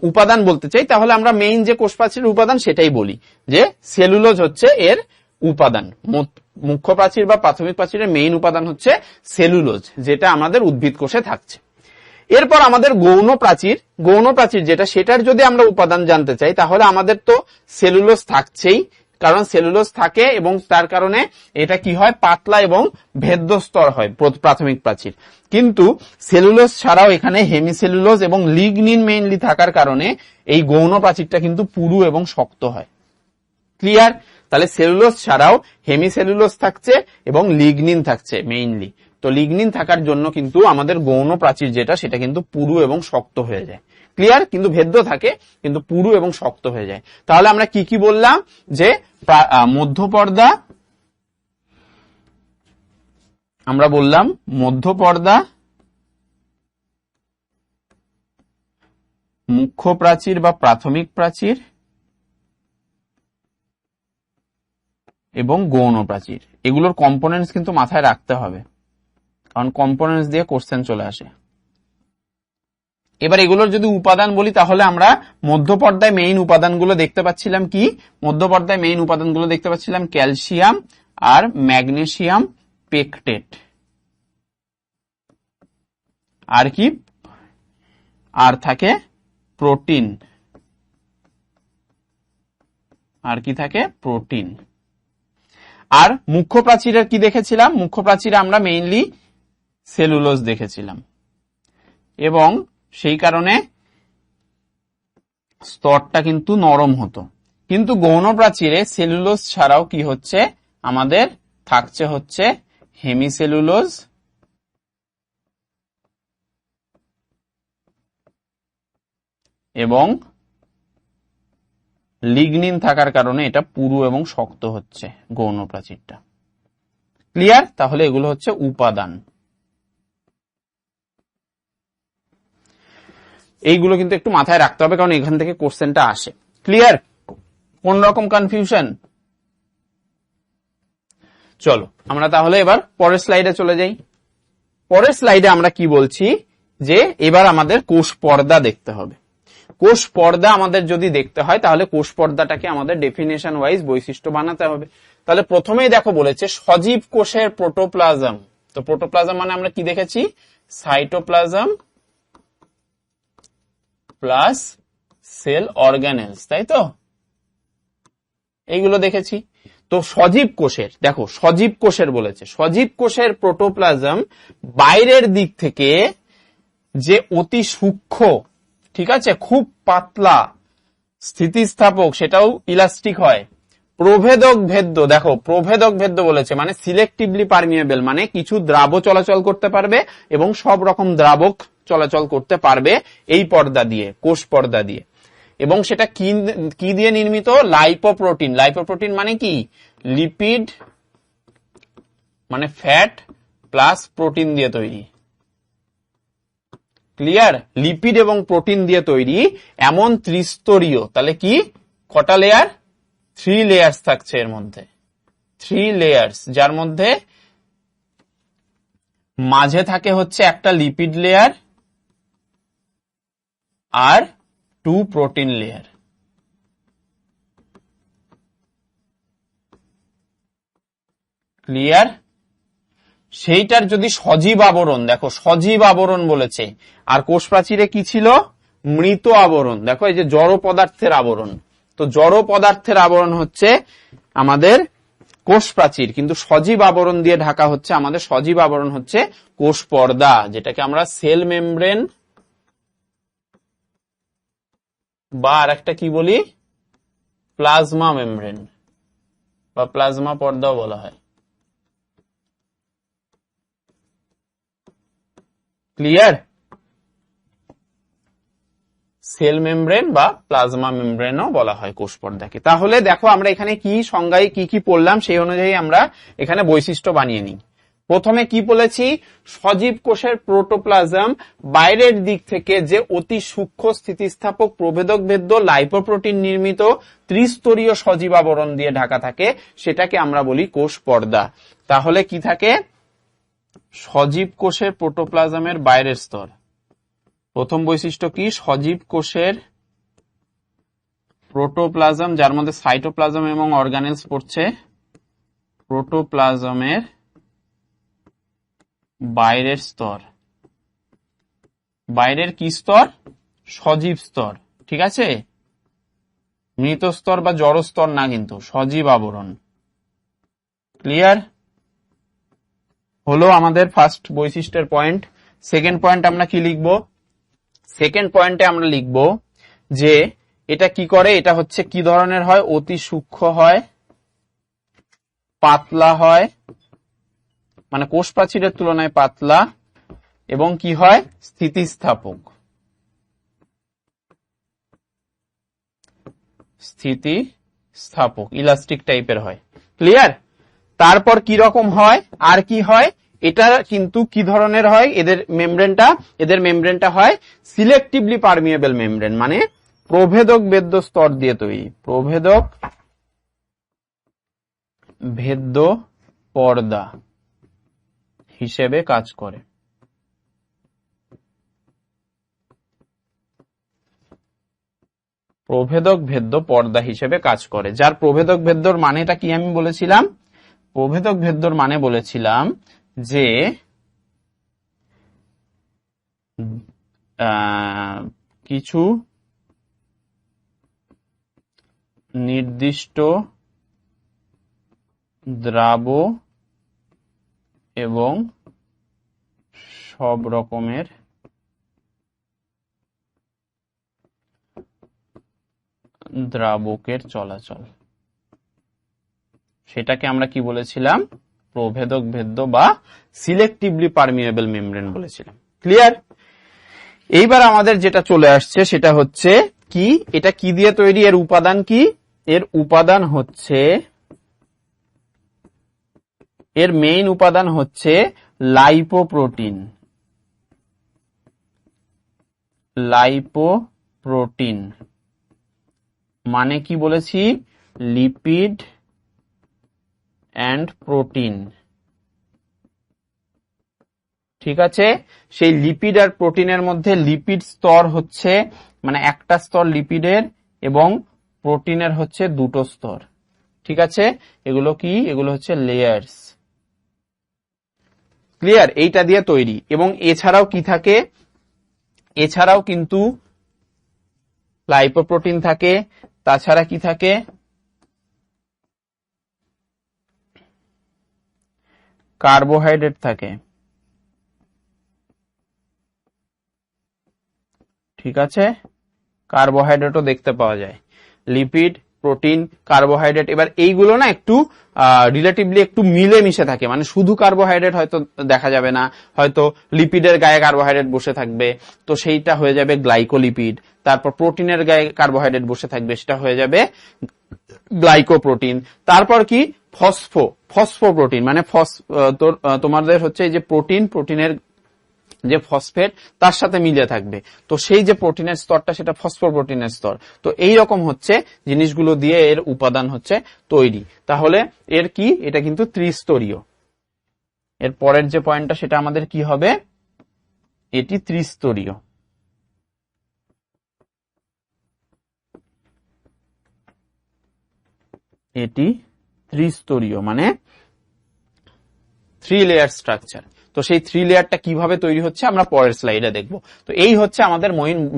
উপাদান বলতে চাই, তাহলে আমরা মেইন যে কোষ প্রাচীরের উপাদান সেটাই বলি, যে সেলুলোজ হচ্ছে এর উপাদান। মুখ্য প্রাচীর বা প্রাথমিক প্রাচীরের মেইন উপাদান হচ্ছে সেলুলোজ, যেটা আমাদের উদ্ভিদ কোষে থাকছে। এরপর আমাদের গৌণ প্রাচীর, গৌণ প্রাচীর যেটা, সেটার যদি আমরা উপাদান জানতে চাই, তাহলে আমাদের তো সেলুলোজ থাকছেই, কারণ সেলুলোজ থাকে এবং তার কারণে এটা কি হয়, পাতলা এবং ভেদ্যস্তর হয় প্রাথমিক প্রাচীর। কিন্তু সেলুলোজ ছাড়াও এখানে হেমিসেলুলোজ এবং লিগনিন মেইনলি থাকার কারণে এই গৌণ প্রাচীরটা কিন্তু পুরু এবং শক্ত হয়। ক্লিয়ার? তাহলে সেলুলোজ ছাড়াও হেমিসেলুলোজ থাকছে এবং লিগনিন থাকছে মেইনলি। তো লিগনিন থাকার জন্য কিন্তু আমাদের গৌণ প্রাচীর যেটা, সেটা কিন্তু পুরু এবং শক্ত হয়ে যায়। ক্লিয়ার? কিন্তু ভেদ্য থাকে, কিন্তু পুরু এবং শক্ত হয়ে যায়। তাহলে আমরা কি কি বললাম, যে মধ্য পর্দা, আমরা বললাম মধ্য পর্দা, মুখ্য প্রাচীর বা প্রাথমিক প্রাচীর এবং গৌণ প্রাচীর, এগুলোর কম্পোনেন্টস কিন্তু মাথায় রাখতে হবে, কারণ কম্পোনেন্টস দিয়ে কোশ্চেন চলে আসে। এবার এগুলোর যদি উপাদান বলি, তাহলে আমরা মধ্য পর্দায় মেইন উপাদানগুলো দেখতে পাচ্ছিলাম কি, মধ্য পর্দায় মেইন উপাদানগুলো দেখতে পাচ্ছিলাম ক্যালসিয়াম আর ম্যাগনেসিয়াম পেকটেট, আর কি, আর থাকে প্রোটিন, আর কি থাকে, প্রোটিন। আর মুখ্য প্রাচীরের কি দেখেছিলাম, মুখ্য প্রাচীরে আমরা মেইনলি সেলুলোজ দেখেছিলাম, এবং সেই কারণে স্তরটা কিন্তু নরম হতো। কিন্তু গৌণ প্রাচীরে সেলুলোজ ছাড়াও কি হচ্ছে, আমাদের থাকছে হচ্ছে হেমিসেলুলোজ এবং লিগনিন থাকার কারণে এটা পুরু এবং শক্ত হচ্ছে গৌণ প্রাচীরটা। ক্লিয়ার? তাহলে এগুলো হচ্ছে উপাদান। এইগুলো কিন্তু একটু মাথায় রাখতে হবে, কারণ এখান থেকে কোশ্চেনটা আসে। ক্লিয়ার? কোন রকম কনফিউশন? চলো আমরা তাহলে এবার পরের স্লাইডে চলে যাই। পরের স্লাইডে আমরা কি বলছি, যে এবার আমাদের কোষ পর্দা দেখতে হবে। কোষ পর্দা আমাদের যদি দেখতে হয় তাহলে কোষ পর্দাটাকে আমাদের ডেফিনেশন ওয়াইজ বৈশিষ্ট্য বানাতে হবে। তাহলে প্রথমেই দেখো বলেছে সজীব কোষের প্রোটোপ্লাজম। তো প্রোটোপ্লাজম মানে আমরা কি দেখেছি? সাইটোপ্লাজম প্লাস সেল অর্গানেলস, তাই তো? এইগুলো দেখেছি। তো সজীব কোষের, দেখো সজীব কোষের বলেছে, সজীব কোষের প্রোটোপ্লাজম বাইরের দিক থেকে যে অতি সূক্ষ্ম, ঠিক আছে, খুব পাতলা, স্থিতিস্থাপক, সেটাও ইলাস্টিক হয়, প্রভেদক ভেদ্য, দেখো প্রভেদক ভেদ্য বলেছে মানে সিলেক্টিভলি পারমিয়েবল, মানে কিছু দ্রাব চলাচল করতে পারবে এবং সব রকম দ্রাবক চলাচল করতে পারবে এই পর্দা দিয়ে, কোষ পর্দা দিয়ে। এবং সেটা কি দিয়ে নির্মিত? লাইপোপ্রোটিন। লাইপোপ্রোটিন মানে কি? লিপিড মানে ফ্যাট প্লাস প্রোটিন দিয়ে তৈরি। ক্লিয়ার? লিপিড এবং প্রোটিন দিয়ে তৈরি এমন ত্রিস্তরীয়, তাহলে কি কটা লেয়ার? 3 লেয়ার্স থাকছে এর মধ্যে, 3 লেয়ার্স, যার মধ্যে মাঝে থাকে হচ্ছে একটা লিপিড লেয়ার আর 2 প্রোটিন লেয়ার। ক্লিয়ার? সেইটার যদি সজীব আবরণ, দেখো সজীব আবরণ বলেছে, আর কোষ প্রাচীরে কি ছিল? মৃত আবরণ। দেখো এই যে জড় পদার্থের আবরণ, তো জড় পদার্থের আবরণ হচ্ছে আমাদের কোষ প্রাচীর, কিন্তু সজীব আবরণ দিয়ে ঢাকা হচ্ছে আমাদের, সজীব আবরণ হচ্ছে কোষ পর্দা, যেটাকে আমরা সেল মেমব্রেন বা আর একটা কি বলি, প্লাজমা মেমব্রেন বা প্লাজমা পর্দাও বলা হয়। ক্লিয়ার? সেল মেমব্রেন বা প্লাজমা মেমব্রেনও বলা হয় কোষ পর্দাকে। তাহলে দেখো আমরা এখানে কি সংজ্ঞায় কি কি পড়লাম সেই অনুযায়ী আমরা এখানে বৈশিষ্ট্য বানিয়ে নিই। প্রথমে কি বলেছি? সজীব কোষের প্রোটোপ্লাজম বাইরের দিক থেকে যে অতি সূক্ষ্ম স্থিতিস্থাপক প্রভেদক ভেদ্য লাইপোপ্রোটিন নির্মিত ত্রিস্তরীয় সজীব আবরণ দিয়ে ঢাকা থাকে, সেটাকে আমরা বলি কোষ পর্দা। তাহলে কি থাকে? সজীব কোষের প্রোটোপ্লাজমের বাইরের স্তর। প্রথম বৈশিষ্ট্য কি? সজীব কোষের প্রোটোপ্লাজম, যার মধ্যে সাইটোপ্লাজম এবং অর্গানেলস পড়ছে, প্রোটোপ্লাজমের বাইরের স্তর। বাইরের কি স্তর? সজীব স্তর, ঠিক আছে, মৃত স্তর বা জড় স্তর না, কিন্তু সজীব আবরণ। ক্লিয়ার? হলো আমাদের ফার্স্ট বৈশিষ্ট্যের পয়েন্ট। সেকেন্ড পয়েন্ট আমরা কি লিখব? সেকেন্ড পয়েন্টে আমরা লিখব যে এটা কি করে, এটা হচ্ছে কি ধরনের হয়? অতি সূক্ষ্ম হয়, পাতলা হয়, মানে কোষ প্রাচীরের তুলনায় পাতলা, এবং কি হয়? স্থিতিস্থাপক। স্থিতিস্থাপক, ইলাস্টিক টাইপের হয়। ক্লিয়ার? তারপর কি রকম হয় আর কি হয়? এটা কিন্তু কি ধরনের হয়? এদের মেমব্রেনটা হয় সিলেক্টিভলি পারমিয়েবল মেমব্রেন, মানে প্রভেদক ভেদ্য স্তর দিয়ে তৈরি, প্রভেদক ভেদ্য পর্দা হিসেবে কাজ করে। প্রভেদক ভেদ্য পর্দা হিসেবে কাজ করে, যার প্রভেদক ভেদ্যর মানেটা কি আমি বলেছিলাম? প্রভেদক ভেদ্যর মানে বলেছিলাম যে কিছু নির্দিষ্ট দ্রাব এবং সব রকমের দ্রাবকের চলাচল, সেটাকে আমরা কি বলেছিলাম? প্রভেদক ভেদ্য বা সিলেক্টিভলি পারমিয়েবল মেমব্রেন বলেছিলাম। ক্লিয়ার? এইবার আমাদের যেটা চলে আসছে সেটা হচ্ছে কি, এটা কি দিয়ে তৈরি? এর উপাদান কি? এর উপাদান হচ্ছে, এর মেইন উপাদান হচ্ছে লাইপোপ্রোটিন। লাইপোপ্রোটিন মানে কি বলেছি? Lipid and protein. ঠিক আছে, সেই লিপিড আর প্রোটিনের মধ্যে লিপিড স্তর হচ্ছে মানে একটা স্তর লিপিডের এবং প্রোটিনের হচ্ছে দুটো স্তর। ঠিক আছে, এগুলো কি, এগুলো হচ্ছে লেয়ার্স। ক্লিয়ার, এইটা দিয়ে তৈরি। এবং এছাড়াও কি থাকে, এছাড়াও কিন্তু লাইপোপ্রোটিন থাকে, তাছাড়া কি থাকে, কার্বোহাইড্রেট থাকে। ঠিক আছে, কার্বোহাইড্রেটও দেখতে পাওয়া যায়, লিপিড, প্রোটিন, কার্বোহাইড্রেট। এবার এইগুলো না একটু রিলেটিভলি একটু মিলে মিশে থাকে, মানে শুধু কার্বোহাইড্রেট হয়তো দেখা যাবে না, হয়তো লিপিডের গায়ে কার্বোহাইড্রেট বসে থাকবে, তো সেইটা হয়ে যাবে গ্লাইকোলিপিড। তারপর প্রোটিনের গায়ে কার্বোহাইড্রেট বসে থাকবে, সেটা হয়ে যাবে গ্লাইকোপ্রোটিন। তারপর কি, ফসফোপ্রোটিন, মানে তোমাদের হচ্ছে এই যে প্রোটিনের যে ফসফেট তার সাথে মিলে থাকবে, তো সেই যে প্রোটিনের স্তরটা সেটা ফসফোপ্রোটিনের স্তর। তো এই রকম হচ্ছে জিনিসগুলো দিয়ে এর উপাদান হচ্ছে তৈরি। তাহলে এর কি, এটা কিন্তু ত্রিস্তরীয়। এর পরের যে পয়েন্টটা সেটা আমাদের কি হবে, এটি ত্রিস্তরীয়। এটি ত্রিস্তরীয় মানে 3 লেয়ার স্ট্রাকচার। তো সেই 3 লেয়ারটা কিভাবে তৈরি হচ্ছে আমরা পরের স্লাইডে দেখব। তো এই হচ্ছে আমাদের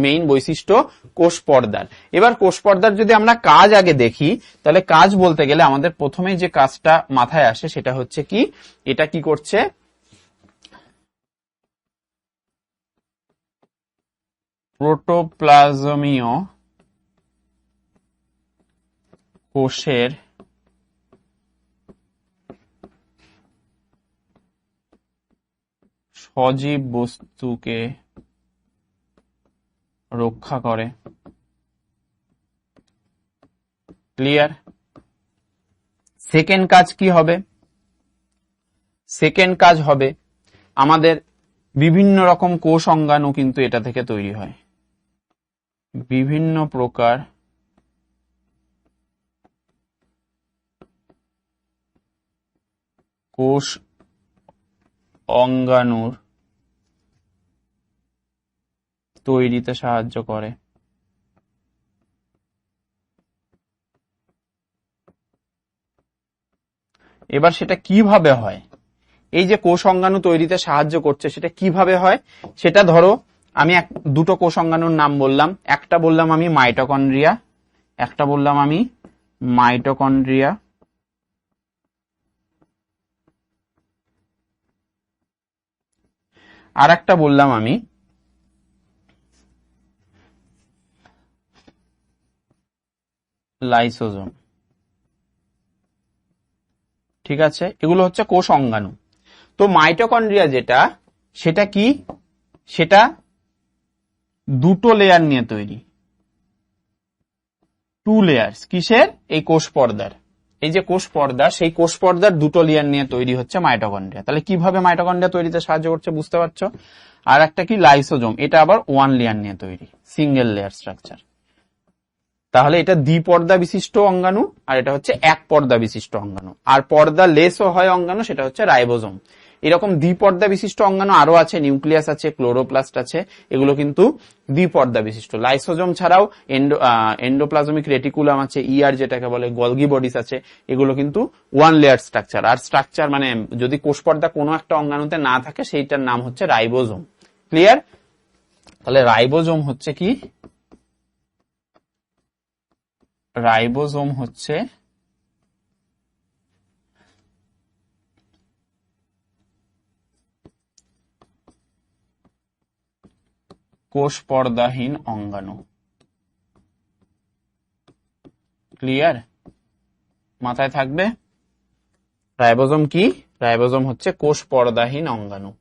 মেইন বৈশিষ্ট্য কোষ পর্দার। এবার কোষ পর্দার যদি আমরা কাজ আগে দেখি, তাহলে কাজ বলতে গেলে আমাদের প্রথমেই যে কাজটা মাথায় আসে সেটা হচ্ছে কি, এটা কি করছে, প্রোটোপ্লাজমীয় কোষের সজীব বস্তুকে রক্ষা করে। ক্লিয়ার। সেকেন্ড কাজ কি হবে, সেকেন্ড কাজ হবে আমাদের বিভিন্ন রকম কোষ অঙ্গাণু কিন্তু এটা থেকে তৈরি হয়, বিভিন্ন প্রকার কোষ অঙ্গাণুর তৈরিতে সাহায্য করে। এবার সেটা কিভাবে হয়, এই যে কোষ অঙ্গাণু তৈরিতে সাহায্য করছে সেটা কিভাবে হয়, সেটা ধরো আমি দুটো কোষ অঙ্গাণুর নাম বললাম, একটা বললাম আমি মাইটোকন্ড্রিয়া, একটা বললাম আমি মাইটোকন্ড্রিয়া, আর একটা বললাম আমি লাইসোজোম। ঠিক আছে, এগুলো হচ্ছে কোষ অঙ্গাণু। তো মাইটোকন্ড্রিয়া যেটা, সেটা কি, সেটা দুটো লেয়ার নিয়ে তৈরি, 2 লেয়ার্স। কিসের, এই কোষ পর্দার, এই যে কোষ পর্দা, সেই কোষ পর্দার দুটো লেয়ার নিয়ে তৈরি হচ্ছে মাইটোকন্ড্রিয়া। তাহলে কিভাবে মাইটোকন্ড্রিয়া তৈরিতে সাহায্য করছে বুঝতে পারছো। আর একটা কি লাইসোজোম, এটা আবার 1 লেয়ার নিয়ে তৈরি, সিঙ্গেল লেয়ার স্ট্রাকচার। তাহলে এটা দ্বিপর্দা বিশিষ্ট অঙ্গাণু আর এটা হচ্ছে এক পর্দা বিশিষ্ট অঙ্গাণু। আর পর্দা লেসও হয় অঙ্গাণু, সেটা হচ্ছে রাইবোজোম। এরকম দ্বিপর্দা বিশিষ্ট অঙ্গাণু আরো আছে, নিউক্লিয়াস আছে, ক্লোরোপ্লাস্ট আছে, এগুলো কিন্তু দ্বিপর্দা বিশিষ্ট। লাইসোজোম ছাড়াও এন্ডোপ্লাজমিক রেটিকুলাম আছে, ইআর যেটাকে বলে, গলগি বডিস আছে, এগুলো কিন্তু 1 লেয়ার স্ট্রাকচার। আর স্ট্রাকচার মানে যদি কোষ পর্দা কোনো একটা অঙ্গাণুতে না থাকে সেইটার নাম হচ্ছে রাইবোজোম। ক্লিয়ার। তাহলে রাইবোজোম হচ্ছে কি, রাইবোজোম হচ্ছে কোষ পর্দাহীন অঙ্গাণু। ক্লিয়ার, মাথায় থাকবে। রাইবোজোম কি, রাইবোজোম হচ্ছে কোষ পর্দাহীন অঙ্গাণু।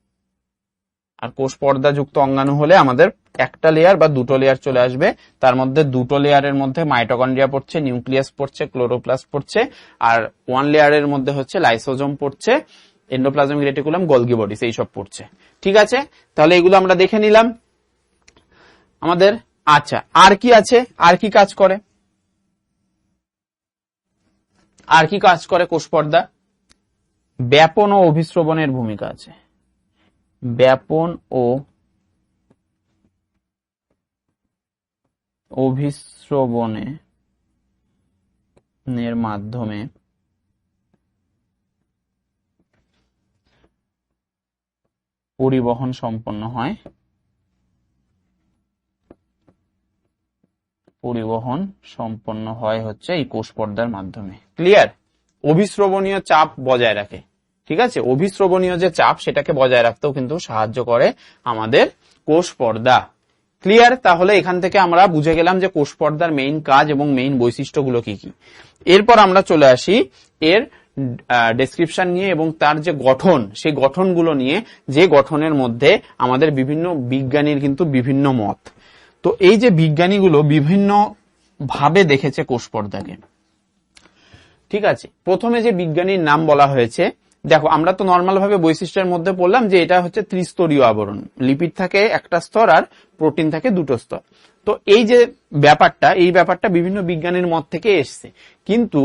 আর কোষ পর্দাযুক্ত অঙ্গাণু হলে আমাদের একটা লেয়ার বা দুটো লেয়ার চলে আসবে, তার মধ্যে দুটো লেয়ারের মধ্যে মাইটোকন্ড্রিয়া পড়ছে, নিউক্লিয়াস পড়ছে, ক্লোরোপ্লাস্ট পড়ছে, আর 1 লেয়ারের মধ্যে হচ্ছে লাইসোজোম পড়ছে, এন্ডোপ্লাজমিক রেটিকুলাম, গলগি বডিস, এইসব পড়ছে। ঠিক আছে, তাহলে এগুলো আমরা দেখে নিলাম আমাদের। আচ্ছা, আর কি আছে, আর কি কাজ করে, আর কি কাজ করে কোষ পর্দা, ব্যাপন ও অভিস্রবণের ভূমিকা আছে। ব্যাপন ও অভিস্রবণের মাধ্যমে পরিবহন সম্পন্ন হয়, হচ্ছে এই কোষ পর্দার মাধ্যমে। ক্লিয়ার? অভিস্রবণীয় চাপ বজায় রাখে, ঠিক আছে, অভিস্রবণীয় যে চাপ সেটাকে বজায় রাখতেও কিন্তু সাহায্য করে আমাদের কোষ পর্দা। ক্লিয়ার? তাহলে এখান থেকে আমরা বুঝে গেলাম যে কোষ পর্দার মেইন কাজ এবং মেইন বৈশিষ্ট্যগুলো কি কি। এরপর আমরা চলে আসি এর ডেসক্রিপশন নিয়ে এবং তার যে গঠন, সেই গঠনগুলো নিয়ে, যে গঠনের মধ্যে আমাদের বিভিন্ন বিজ্ঞানীর কিন্তু বিভিন্ন মত। তো এই যে বিজ্ঞানীগুলো বিভিন্ন ভাবে দেখেছে কোষ পর্দাকে, ঠিক আছে। প্রথমে যে বিজ্ঞানীর নাম বলা হয়েছে, দেখো আমরা তো নর্মাল ভাবে বৈশিষ্ট্যের মধ্যে পড়লাম যে এটা হচ্ছে ত্রিস্তরীয় আবরণ, লিপিড থাকে একটা স্তর আর প্রোটিন থাকে দুটো স্তর। তো এই যে ব্যাপারটা বিভিন্ন বিজ্ঞানীর মত থেকে এসছে, কিন্তু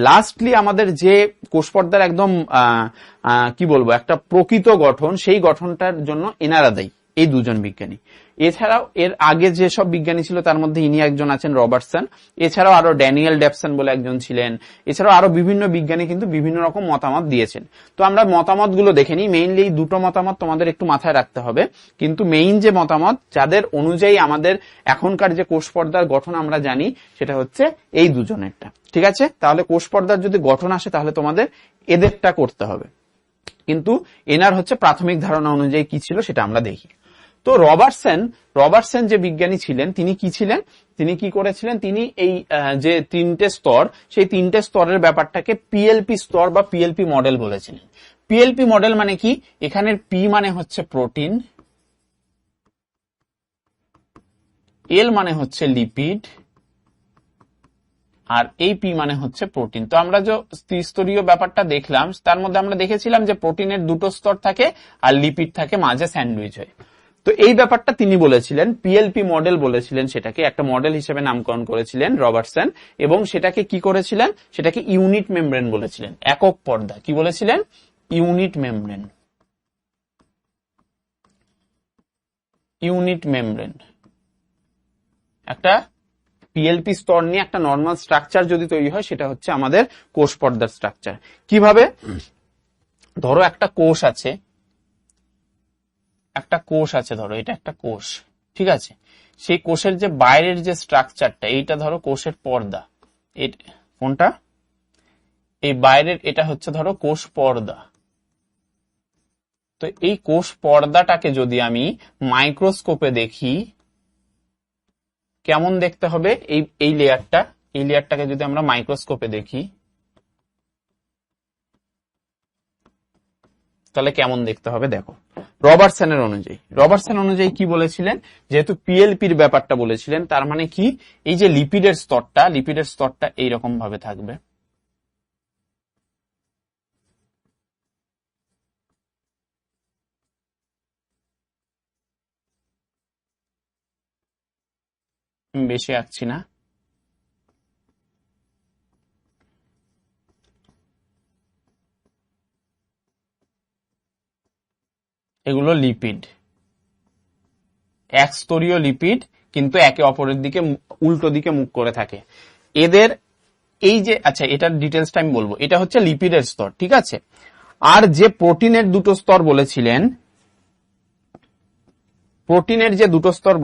লাস্টলি আমাদের যে কোষ পর্দার একদম কি বলবো একটা প্রকৃত গঠন, সেই গঠনটার জন্য এনারা দায়ী, এই দুজন বিজ্ঞানী। এছাড়াও এর আগে যেসব বিজ্ঞানী ছিল তার মধ্যে ইনি একজন আছেন, রবার্টসন। এছাড়াও আরো ড্যানিয়েল ডেপসন বলে একজন ছিলেন। এছাড়াও আরো বিভিন্ন বিজ্ঞানী কিন্তু বিভিন্ন রকম মতামত দিয়েছেন। তো আমরা মতামতগুলো দেখে নিই। মেইনলি এই দুটো মতামত তোমাদের একটু মাথায় রাখতে হবে, কিন্তু মেইন যে মতামত যাদের অনুযায়ী আমাদের এখনকার যে কোষ পর্দার গঠন আমরা জানি, সেটা হচ্ছে এই দুজনেরটা, ঠিক আছে। তাহলে কোষ পর্দার যদি গঠন আসে তাহলে তোমাদের এদেরটা করতে হবে, কিন্তু এনার হচ্ছে প্রাথমিক ধারণা অনুযায়ী কি ছিল সেটা আমরা দেখি। তো রবার্টসন যে বিজ্ঞানী ছিলেন, তিনি কি ছিলেন, তিনি কি করেছিলেন, তিনি এই যে তিনটে স্তর, সেই তিনটে স্তরের ব্যাপারটাকে পিএলপি স্তর বা পিএলপি মডেল বলেছিলেন। পিএলপি মডেল মানে কি, এখানের পি মানে হচ্ছে প্রোটিন, এল মানে হচ্ছে লিপিড, আর এই পি মানে হচ্ছে প্রোটিন। তো আমরা যে ত্রিস্তরীয় ব্যাপারটা দেখলাম তার মধ্যে আমরা দেখেছিলাম যে প্রোটিনের দুটো স্তর থাকে আর লিপিড থাকে মাঝে স্যান্ডউইচ হয়ে। তো এই ব্যাপারটা তিনি বলেছিলেন, পিএলপি মডেল বলেছিলেন, সেটাকে একটা মডেল হিসেবে নামকরণ করেছিলেন রবার্টসন, এবং সেটাকে কি করেছিলেন, সেটাকে ইউনিট মেমব্রেন বলেছিলেন, একক পর্দা। কি বলেছিলেন? Unit membrane. একটা পিএলপি স্তর নিয়ে একটা নর্মাল স্ট্রাকচার যদি তৈরি হয়, সেটা হচ্ছে আমাদের কোষ পর্দার স্ট্রাকচার। কিভাবে? ধরো একটা কোষ আছে, ধরো এটা একটা কোষ, ঠিক আছে। সেই কোষের যে বাইরের যে স্ট্রাকচারটা, এইটা ধরো কোষের পর্দা, কোনটা, এই বাইরের এটা হচ্ছে ধরো কোষ পর্দা। তো এই কোষ পর্দাটাকে যদি আমি মাইক্রোস্কোপে দেখি কেমন দেখতে হবে, এই লেয়ারটাকে যদি আমরা মাইক্রোস্কোপে দেখি তাহলে কেমন দেখতে হবে দেখো। রবার্টসন অনুযায়ী কি বলেছিলেন, যেহেতু পিএলপির ব্যাপারটা বলেছিলেন, তার মানে কি, এই যে লিপিডের স্তরটা এইরকম ভাবে থাকবে, বেশি আঁকছি না, এগুলো লিপিড, এক স্তরীয় লিপিড, কিন্তু একে অপরের দিকে উল্টো দিকে মুখ করে থাকে। এদের এই যে, আচ্ছা এটার ডিটেলসটা আমি বলবো, এটা হচ্ছে লিপিডের স্তর, ঠিক আছে। আর যে প্রোটিনের দুটো স্তর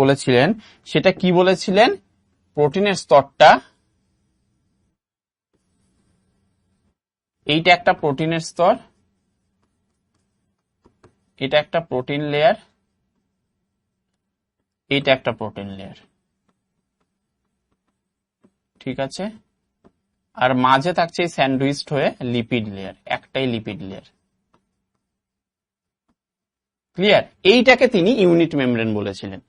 বলেছিলেন, সেটা কি বলেছিলেন, প্রোটিনের স্তরটা, এইটা একটা প্রোটিনের স্তর, এটা একটা প্রোটিন লেয়ার, এইটা একটা প্রোটিন লেয়ার, ঠিক আছে। আর মাঝে থাকছে স্যান্ডউইচড হয়ে লিপিড লেয়ার, একটাই লিপিড লেয়ার। ক্লিয়ার? এইটাকে তিনি ইউনিট মেমব্রেন বলেছিলেন।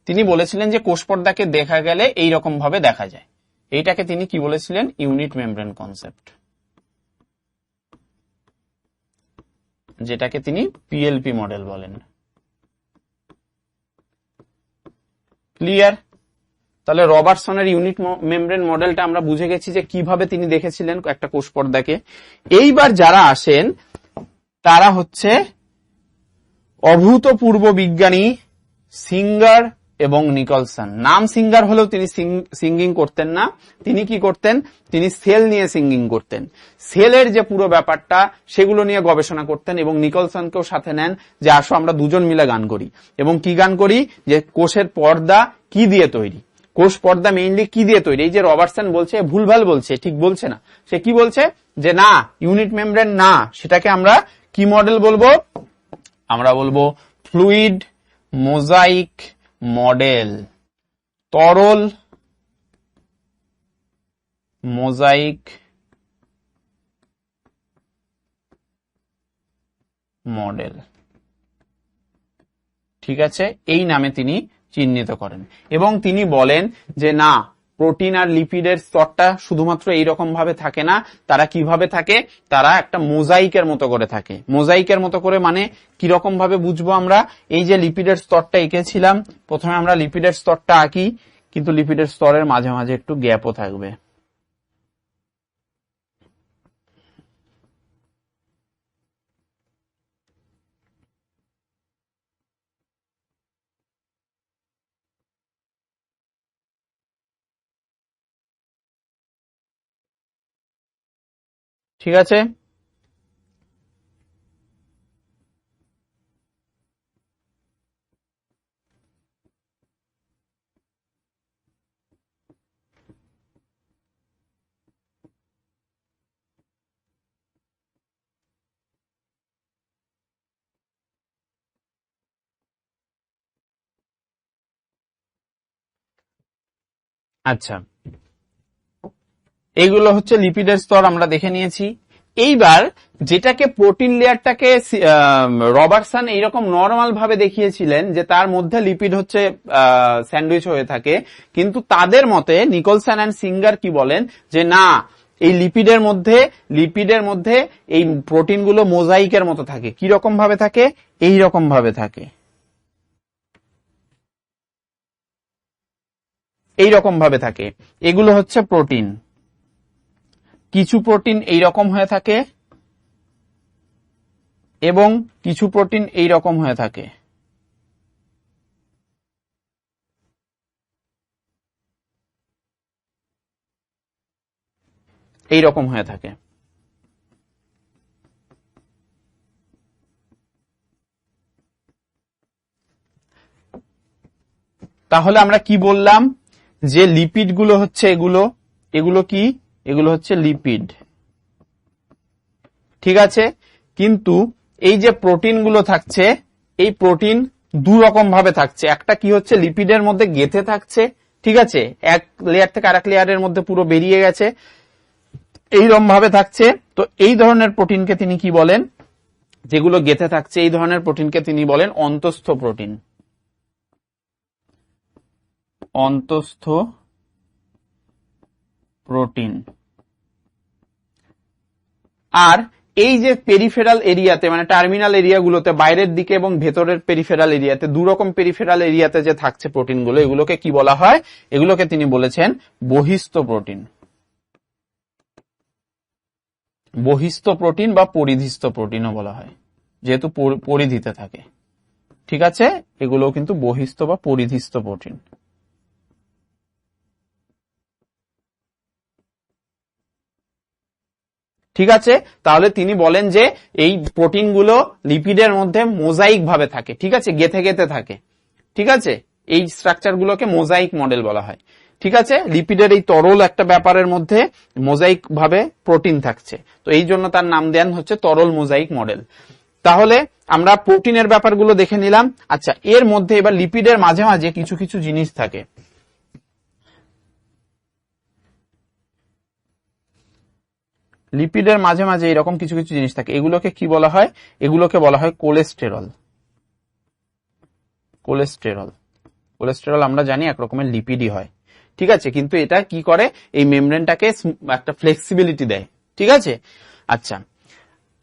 তিনি বলেছিলেন যে কোষ পর্দাকে দেখা গেলে এইরকম ভাবে দেখা যায়। এইটাকে তিনি কি বলেছিলেন? ইউনিট মেমব্রেন কনসেপ্ট, যেটাকে তিনি পিএলপি মডেল বলেন। ক্লিয়ার? তাহলে রবার্টসনের ইউনিট মেমব্রেন মডেলটা আমরা বুঝে গেছি যে কিভাবে তিনি দেখেছিলেন একটা কোষ পর্দাকে। এইবার যারা আসেন তারা হচ্ছে অভূতপূর্ব বিজ্ঞানী সিঙ্গার এবং নিকলসন। নাম সিঙ্গার হলেও তিনি সিঙ্গিং করতেন না, তিনি কি করতেন, তিনি সেল নিয়ে সিঙ্গিং করতেন। সেলের যে পুরো ব্যাপারটা সেগুলো নিয়ে গবেষণা করতেন এবং নিকলসনকেও সাথে নেন যে আসো আমরা দুজন মিলে গান করি। এবং কি গান করি, যে কোষের পর্দা কি দিয়ে তৈরি, কোষ পর্দা মেইনলি কি দিয়ে তৈরি। এই যে রবার্টসন বলছে ভুলভাল বলছে, ঠিক বলছে না, সে কি বলছে যে না ইউনিট মেমব্রেন না, সেটাকে আমরা কি মডেল বলবো, আমরা বলবো ফ্লুইড মোজাইক মডেল, তরল মোজাইক মডেল। ঠিক আছে, এই নামে তিনি চিহ্নিত করেন এবং তিনি বলেন যে না প্রোটিন আর লিপিডের স্তরটা শুধুমাত্র এইরকম ভাবে থাকে না, তারা কিভাবে থাকে, তারা একটা মোজাইকের মতো করে থাকে। মোজাইকের মতো করে মানে কিরকম ভাবে বুঝবো আমরা, এই যে লিপিডের স্তরটা এঁকেছিলাম, প্রথমে আমরা লিপিডের স্তরটা আঁকি, কিন্তু লিপিডের স্তরের মাঝে মাঝে একটু গ্যাপও থাকবে। ঠিক আছে, আচ্ছা এইগুলো হচ্ছে লিপিডের স্তর আমরা দেখে নিয়েছি। এইবার যেটাকে প্রোটিন লেয়ারটাকে রবার্টসন এইরকম নরমাল ভাবে দেখিয়েছিলেন যে তার মধ্যে লিপিড হচ্ছে স্যান্ডউইচ হয়ে থাকে, কিন্তু তাদের মতে নিকলসন এন্ড সিঙ্গার কি বলেন যে না এই লিপিডের মধ্যে এই প্রোটিনগুলো মোজাইকের মতো থাকে। কি রকম ভাবে থাকে, এই রকম ভাবে থাকে, এই রকম ভাবে থাকে। এগুলো হচ্ছে প্রোটিন, কিছু প্রোটিন এই রকম হয়ে থাকে এবং কিছু প্রোটিন এই রকম হয়ে থাকে। এই রকম হয়ে থাকে। তাহলে আমরা কি বললাম যে লিপিড গুলো হচ্ছে এগুলো কি, এগুলো হচ্ছে লিপিড। ঠিক আছে, কিন্তু এই যে প্রোটিন গুলো থাকছে, এই প্রোটিন দু রকম ভাবে থাকছে। একটা কি হচ্ছে লিপিডের মধ্যে গেঁথে থাকছে, ঠিক আছে, এক লেয়ার থেকে আরেক লেয়ারের মধ্যে পুরো বেরিয়ে গেছে, এইরকম ভাবে থাকছে। তো এই ধরনের প্রোটিনকে তিনি কি বলেন, যেগুলো গেঁথে থাকছে এই ধরনের প্রোটিনকে তিনি বলেন অন্তঃস্থ প্রোটিন। অন্তঃস্থ প্রোটিন। আর এই যে পেরিফেরাল এরিয়াতে মানে টার্মিনাল এরিয়াগুলোতে বাইরের দিকে এবং ভেতরের পেরিফেরাল এরিয়াতে দুরকম পেরিফেরাল এরিয়াতে যে থাকছে প্রোটিনগুলো, এগুলোকে কি বলা হয়, এগুলোকে তিনি বলেছেন বহিস্থ প্রোটিন। বহিস্থ প্রোটিন বা পরিধিস্থ প্রোটিনও বলা হয়, যেহেতু পরিধিতে থাকে। ঠিক আছে, এগুলো কিন্তু বহিস্থ বা পরিধিস্থ প্রোটিন। ঠিক আছে, তাহলে তিনি বলেন যে এই প্রোটিনগুলো লিপিডের মধ্যে মোজাইক ভাবে থাকে, ঠিক আছে, গেথে গেথে থাকে। ঠিক আছে, এই স্ট্রাকচারগুলোকে মোজাইক মডেল বলা হয়। ঠিক আছে, লিপিডের এই তরল একটা ব্যাপারের মধ্যে মোজাইক ভাবে প্রোটিন থাকছে, তো এই জন্য তার নাম দেন হচ্ছে তরল মোজাইক মডেল। তাহলে আমরা প্রোটিনের ব্যাপারগুলো দেখে নিলাম। আচ্ছা, এর মধ্যে এবার লিপিডের মাঝে মাঝে কিছু কিছু জিনিস থাকে। লিপিডের মাঝে মাঝে এরকম কিছু কিছু জিনিস থাকে, এগুলোকে কি বলা হয়, এগুলোকে বলা হয় কোলেস্টেরল। কোলেস্টেরল, কোলেস্টেরল আমরা জানি এক রকমের লিপিডই হয়। ঠিক আছে, কিন্তু এটা কি করে, এই মেমব্রেনটাকে একটা ফ্লেক্সিবিলিটি দেয়। ঠিক আছে, আচ্ছা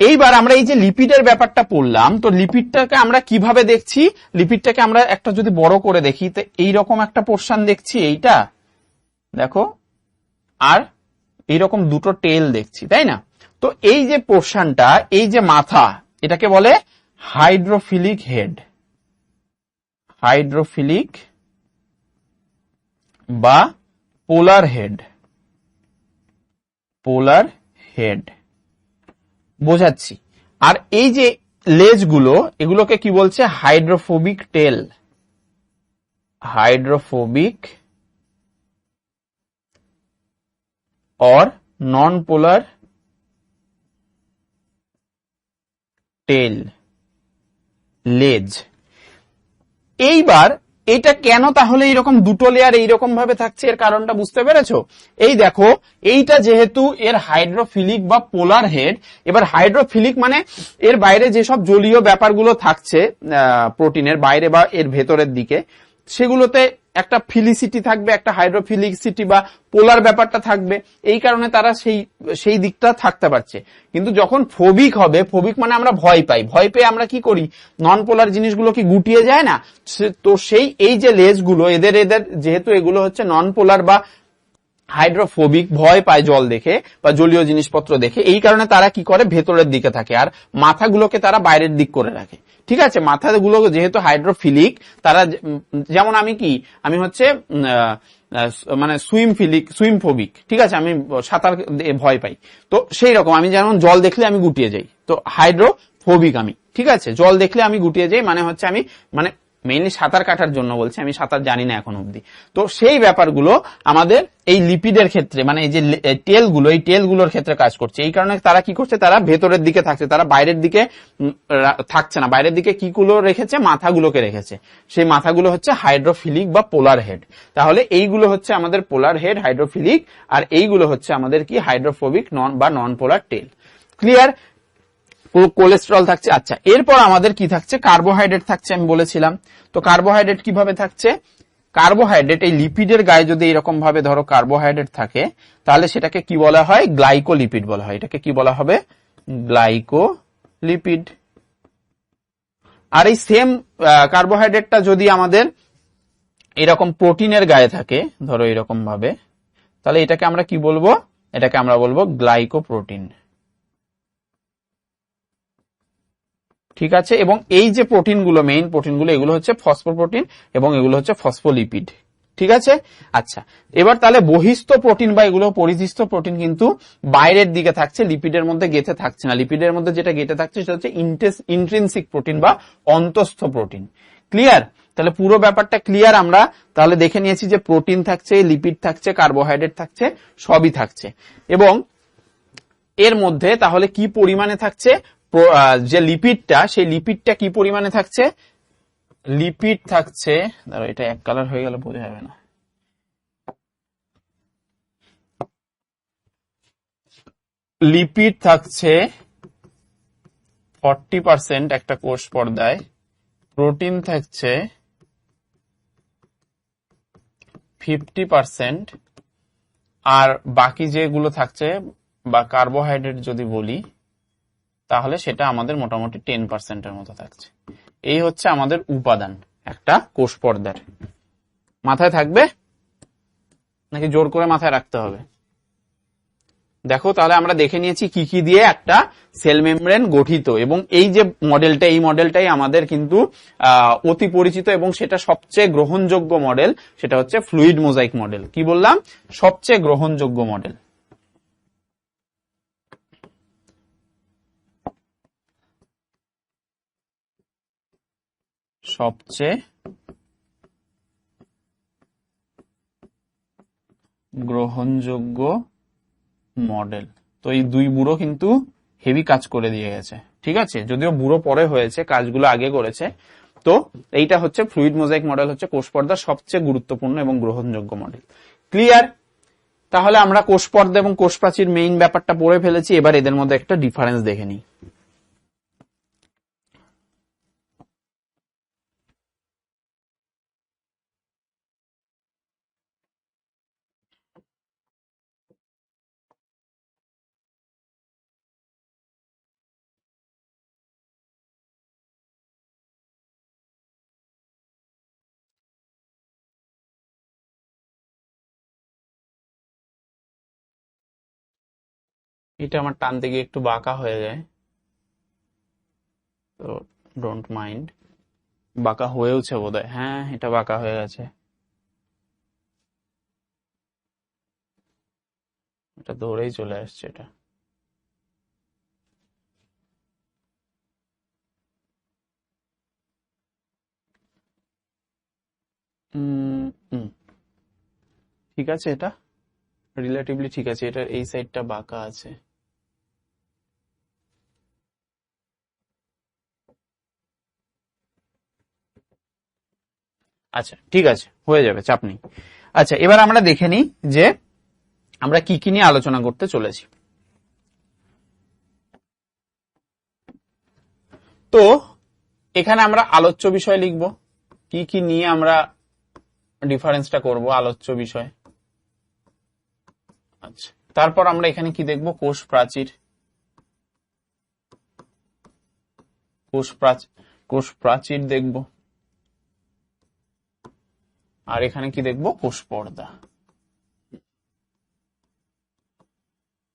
এইবার আমরা এই যে লিপিডের ব্যাপারটা পড়লাম, তো লিপিডটাকে আমরা কিভাবে দেখছি, লিপিডটাকে আমরা একটা যদি বড় করে দেখি তো এইরকম একটা পোর্শন দেখছি, এইটা দেখো, আর এইরকম দুটো টেল দেখছি, তাই না? তো এই যে পোর্শনটা, এই যে মাথা, এটাকে বলে হাইড্রোফিলিক হেড, হাইড্রোফিলিক বা পোলার হেড, পোলার হেড বোঝাচ্ছি। আর এই যে লেজগুলো, এগুলোকে কি বলছে? Hydrophobic tail, hydrophobic or non-polar tail, লেজ। এইবার এটা কেন তাহলে এরকম দুটো লেয়ার এইরকম ভাবে থাকছে, এর কারণটা বুঝতে পেরেছো? এই দেখো, এইটা যেহেতু এর হাইড্রোফিলিক বা পোলার হেড, এবার হাইড্রোফিলিক মানে এর বাইরে যেসব জলীয় ব্যাপারগুলো থাকছে প্রোটিনের বাইরে বা এর ভেতরের দিকে, সেগুলোতে একটা ফিলিসিটি থাকবে, একটা হাইড্রোফিলিসিটি বা পোলার ব্যাপারটা থাকবে, এই কারণে তারা সেই দিকটা থাকতে পারছে। কিন্তু যখন ফোবিক হবে, ফোবিক মানে আমরা ভয় পাই, ভয় পেয়ে আমরা কি করি? নন পোলার জিনিসগুলো কি গুটিয়ে যায় না? তো এই যে লেজগুলো, এদের যেহেতু এগুলো হচ্ছে নন পোলার বা হাইড্রোফোবিক, ভয় পায় জল দেখে বা জলীয় জিনিসপত্র দেখে, এই কারণে তারা কি করে? ভেতরের দিকে থাকে, আর মাথাগুলোকে তারা বাইরের দিক করে রাখে। ঠিক আছে, মাথাগুলো যেহেতু হাইড্রোফিলিক, তারা যেমন আমি হচ্ছে মানে সুইমফোবিক, ঠিক আছে, আমি সাঁতার ভয় পাই, তো সেই রকম আমি যেমন জল দেখলে আমি গুটিয়ে যাই, তো হাইড্রোফোবিক আমি, ঠিক আছে, জল দেখলে আমি গুটিয়ে যাই, মানে হচ্ছে আমি মানে মেইনলি সাঁতার কাটার জন্য বলছি, আমি সাঁতার জানি না এখন অব্দি। তো সেই ব্যাপারগুলো আমাদের এই লিপিডের ক্ষেত্রে, মানে এই যে টেলগুলো, এই টেলগুলোর ক্ষেত্রে কাজ করছে। এই কারণে তারা কি করছে? তারা ভেতরের দিকে থাকছে, তারা বাইরের দিকে থাকছে না। বাইরের দিকে কিগুলো রেখেছে? মাথাগুলোকে রেখেছে। সেই মাথাগুলো হচ্ছে হাইড্রোফিলিক বা পোলার হেড। তাহলে এইগুলো হচ্ছে আমাদের পোলার হেড, হাইড্রোফিলিক, আর এইগুলো হচ্ছে আমাদের কি? হাইড্রোফোবিক বা নন পোলার টেল। ক্লিয়ার? কোলেস্টেরল থাকছে। আচ্ছা, এরপর আমাদের কি থাকছে? কার্বোহাইড্রেট থাকছে, আমি বলেছিলাম। তো কার্বোহাইড্রেট কিভাবে থাকছে? কার্বোহাইড্রেট এই লিপিডের গায়ে যদি এরকম ভাবে ধরো কার্বোহাইড্রেট থাকে, তাহলে সেটাকে কি বলা হয়? গ্লাইকোলিপিড বলা হয়। এটাকে কি বলা হবে? গ্লাইকোলিপিড। আর এই সেম কার্বোহাইড্রেটটা যদি আমাদের এরকম প্রোটিনের গায়ে থাকে, ধরো এরকম ভাবে, তাহলে এটাকে আমরা কি বলবো? এটাকে আমরা বলবো গ্লাইকোপ্রোটিন। ঠিক আছে, এবং এই যে প্রোটিনগুলো, মেইন প্রোটিনগুলো, এগুলো হচ্ছে ফসফোপ্রোটিন এবং এগুলো হচ্ছে ফসফোলিপিড। ঠিক আছে, আচ্ছা, এবার তাহলে বহিস্থ প্রোটিন বা এগুলো পরিধিস্থ প্রোটিন কিন্তু বাইরের দিকে থাকছে, লিপিডের মধ্যে গেঁথে থাকছে না। লিপিডের মধ্যে যেটা গেঁথে থাকছে সেটা হচ্ছে ইন্ট্রিনসিক প্রোটিন বা অন্তস্থ প্রোটিন। ক্লিয়ার? তাহলে পুরো ব্যাপারটা ক্লিয়ার। আমরা তাহলে দেখে নিয়েছি যে প্রোটিন থাকছে, লিপিড থাকছে, কার্বোহাইড্রেট থাকছে, সবই থাকছে। এবং এর মধ্যে তাহলে কি পরিমাণে থাকছে? যে লিপিডটা, সেই লিপিডটা কি পরিমাণে থাকছে? লিপিড থাকছে, ধরো এটা এক কালার হয়ে গেলে বোঝা যাবে না। লিপিড থাকছে 40% একটা কোষ পর্দায়, প্রোটিন থাকছে 50%, আর বাকি যেগুলো থাকছে বা কার্বোহাইড্রেট যদি বলি, তাহলে সেটা আমাদের মোটামুটি 10%-এর মতো থাকছে। এই হচ্ছে আমাদের উপাদান একটা কোষ পর্দার। মাথায় থাকবে নাকি জোর করে মাথায় রাখতে হবে? দেখো, তাহলে আমরা দেখে নিয়েছি কি কি দিয়ে একটা সেল মেমব্রেন গঠিত, এবং এই যে মডেলটা, এই মডেলটাই আমাদের কিন্তু অতি পরিচিত, এবং সেটা সবচেয়ে গ্রহণযোগ্য মডেল, সেটা হচ্ছে ফ্লুইড মোজাইক মডেল। কি বললাম? সবচেয়ে গ্রহণযোগ্য মডেল। সবচেয়ে গ্রহণযোগ্য মডেল। তো এই দুই বুড়ো কিন্তু হেভি কাজ করে দিয়ে গেছে। ঠিক আছে, যদিও বুড়ো পরে হয়েছে, কাজগুলো আগে করেছে। তো এইটা হচ্ছে ফ্লুইড মোজাইক মডেল, হচ্ছে কোষ পর্দার সবচেয়ে গুরুত্বপূর্ণ এবং গ্রহণযোগ্য মডেল। ক্লিয়ার? তাহলে আমরা কোষ পর্দা এবং কোষ প্রাচীর মেইন ব্যাপারটা পড়ে ফেলেছি। এবার এদের মধ্যে একটা ডিফারেন্স দেখে নিই। এটা আমার টানতে গিয়ে একটু বাঁকা হয়ে যায়, তো ডোন্ট মাইন্ড। বাঁকা হয়েওছে বোধহয়, হ্যাঁ এটা বাঁকা হয়ে গেছে, এটা ধরেই চলে আসছে এটা। ঠিক আছে, এটা রিলেটিভলি ঠিক আছে, এটার এই সাইডটা বাঁকা আছে। আচ্ছা ঠিক আছে, হয়ে যাবে, চাপ নেই। আচ্ছা এবার আমরা দেখে নিই যে আমরা কি কি নিয়ে আলোচনা করতে চলেছি। তো এখানে আমরা আলোচ্য বিষয় লিখব, কি কি নিয়ে আমরা ডিফারেন্সটা করব, আলোচ্য বিষয়। আচ্ছা তারপর আমরা এখানে কি দেখব, কোষ প্রাচীর, কোষ প্রাচীর দেখব। আর এখানে কি দেখব, কোষ পর্দা।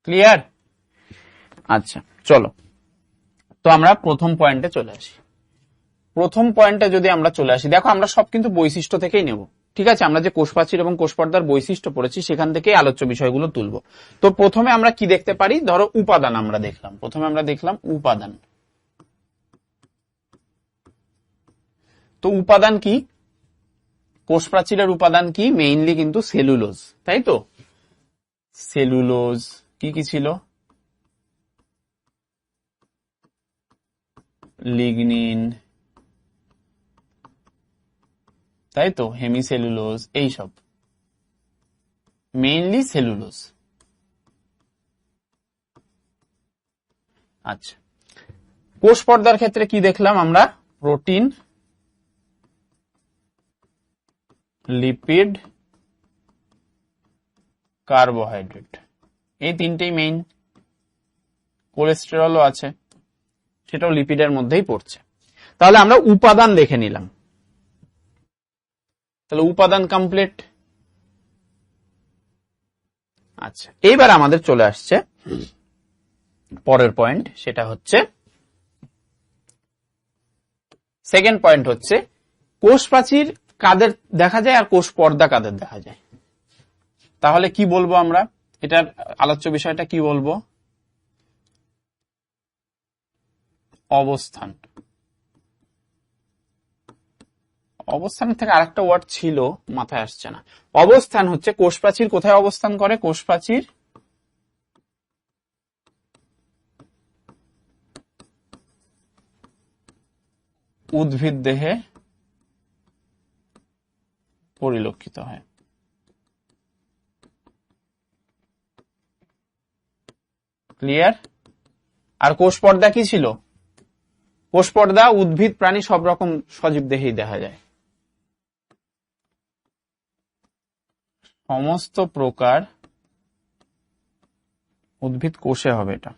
ক্লিয়ার? আচ্ছা চলো, তো আমরা প্রথম পয়েন্টে চলে আসি। প্রথম পয়েন্টে যদি আমরা চলে আসি, দেখো আমরা সব কিন্তু বৈশিষ্ট্য থেকেই নেব, ঠিক আছে? আমরা যে কোষ প্রাচীর এবং কোষ পর্দার বৈশিষ্ট্য পড়েছি সেখান থেকেই আলোচ্য বিষয়গুলো তুলব। তো প্রথমে আমরা কি দেখতে পারি, ধরো উপাদান আমরা দেখলাম, প্রথমে আমরা দেখলাম উপাদান। তো উপাদান কি, কোষ প্রাচীরের উপাদান কি, মেইনলি কিন্তু সেলুলোজ, তাই তো? সেলুলোজ, কি কি ছিল, লিগনিন, তাই তো, হেমিসেলুলোজ, এইসব মেইনলি সেলুলোজ। আচ্ছা কোষ পর্দার ক্ষেত্রে কি দেখলাম আমরা, প্রোটিন, লিপিড, কার্বোহাইড্রেট, এই তিনটেই মেইন। কোলেস্টেরলও আছে, সেটাও লিপিডের মধ্যেই পড়ছে। তাহলে আমরা উপাদান দেখে নিলাম, তাহলে উপাদান কমপ্লিট। আচ্ছা এইবার আমাদের চলে আসছে পরের পয়েন্ট, সেটা হচ্ছে সেকেন্ড পয়েন্ট, হচ্ছে কোষ প্রাচীর কাদের দেখা যায় আর কোষ পর্দা কাদের দেখা যায়। তাহলে কি বলবো আমরা, এটার আলোচ্য বিষয়টা কি বলবো, অবস্থান। অবস্থানের থেকে আরেকটা ওয়ার্ড ছিল মাথায় আসছে না। অবস্থান হচ্ছে কোষ প্রাচীর কোথায় অবস্থান করে, কোষ প্রাচীর উদ্ভিদ দেহে পরিলক্ষিত হয়। ক্লিয়ার? আর কোষ পর্দা কি ছিল, কোষ পর্দা উদ্ভিদ প্রাণী সব রকম সজীব দেহেই দেখা যায়। সমস্ত প্রকার উদ্ভিদ কোষে হবে এটা।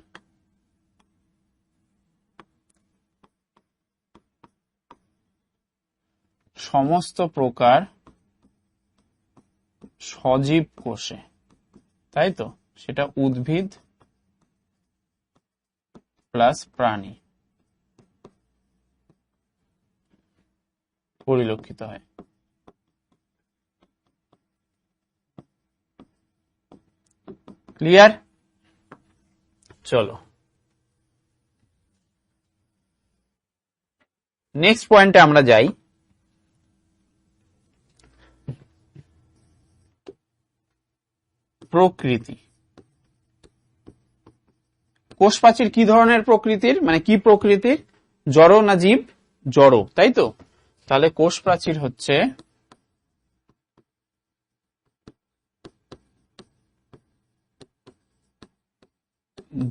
সমস্ত প্রকার সজীব কোষে, তাই তো, সেটা উদ্ভিদ প্লাস প্রাণী পরিলক্ষিত হয়। ক্লিয়ার? চলো নেক্সট পয়েন্টে আমরা যাই। প্রকৃতি। কোষ প্রাচীর কি ধরনের প্রকৃতির, মানে কি প্রকৃতির, জড় না জীব, জড়, তাই তো? তাহলে কোষ প্রাচীর হচ্ছে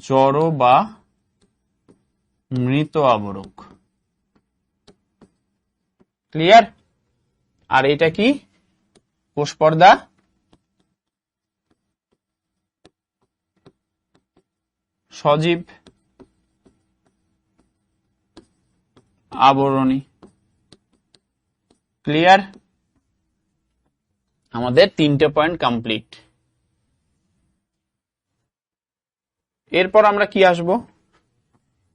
জড় বা মৃত আবরক। ক্লিয়ার? আর এটা কি, কোষ পর্দা সজীব আবরণী। ক্লিয়ার? আমাদের তিনটে পয়েন্ট কমপ্লিট। এরপর আমরা কি আসব,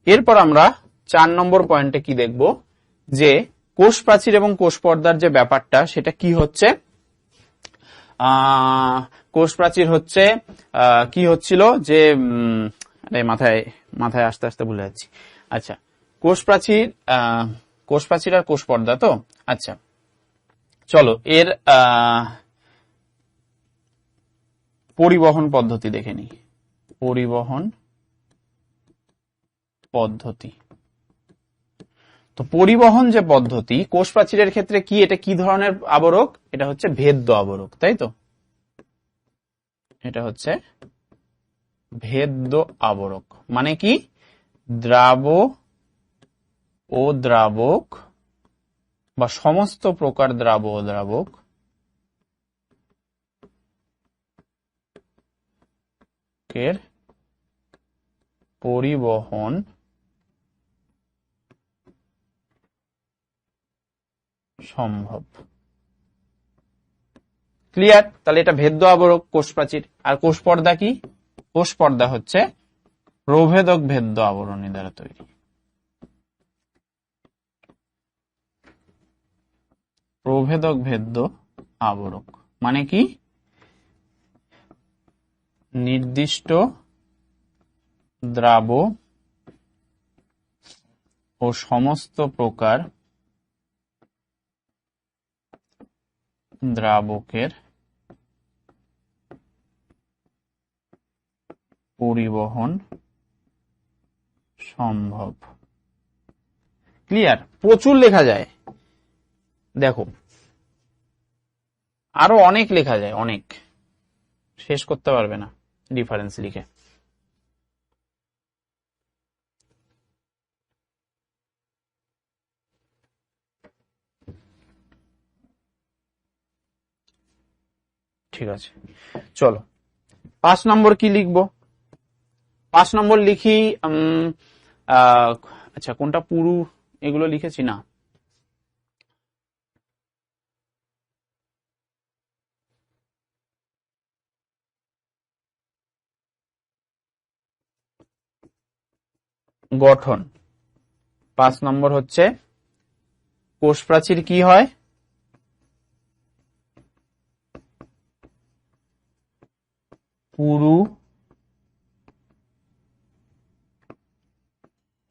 এরপর আমরা 4 নম্বর পয়েন্টে কি দেখব, যে কোষ প্রাচীর এবং কোষ পর্দার যে ব্যাপারটা সেটা কি হচ্ছে, কোষ প্রাচীর হচ্ছে কি হচ্ছিল যে মাথায় আস্তে আস্তে ভুলে যাচ্ছি। আচ্ছা, কোষ প্রাচীর আর কোষ পর্দা তো। আচ্ছা চলো এর পরিবহন পদ্ধতি দেখে নিই। পরিবহন পদ্ধতি, তো পরিবহন যে পদ্ধতি কোষ প্রাচীরের ক্ষেত্রে কি, এটা কি ধরনের আবরক, এটা হচ্ছে ভেদ্য আবরক, তাই তো, এটা হচ্ছে ভেদ্য আবরক। মানে কি, দ্রাব ও দ্রাবক বা সমস্ত প্রকার দ্রাব ও দ্রাবক এর পরিবহন সম্ভব। ক্লিয়ার? তাহলে এটা ভেদ্য আবরক কোষ প্রাচীর। আর কোষ পর্দা কি, কোষ পর্দা হচ্ছে প্রভেদক ভেদ্য আবরণী দ্বারা তৈরি। প্রভেদক ভেদ্য আবরক মানে কি, নির্দিষ্ট দ্রাব ও সমস্ত প্রকার দ্রাবকের পরিবহন সম্ভব। ক্লিয়ার? প্রচুর লেখা যায়, দেখো আরো অনেক লেখা যায়, অনেক, শেষ করতে পারবে না ডিফারেন্স লিখে। ঠিক আছে, চলো 5 নম্বর কি লিখবো। 5 নম্বর লিখি আচ্ছা কোনটা পুরু এগুলো লিখেছি না, গঠন। 5 নম্বর হচ্ছে কোষ প্রাচীর কি হয়, পুরু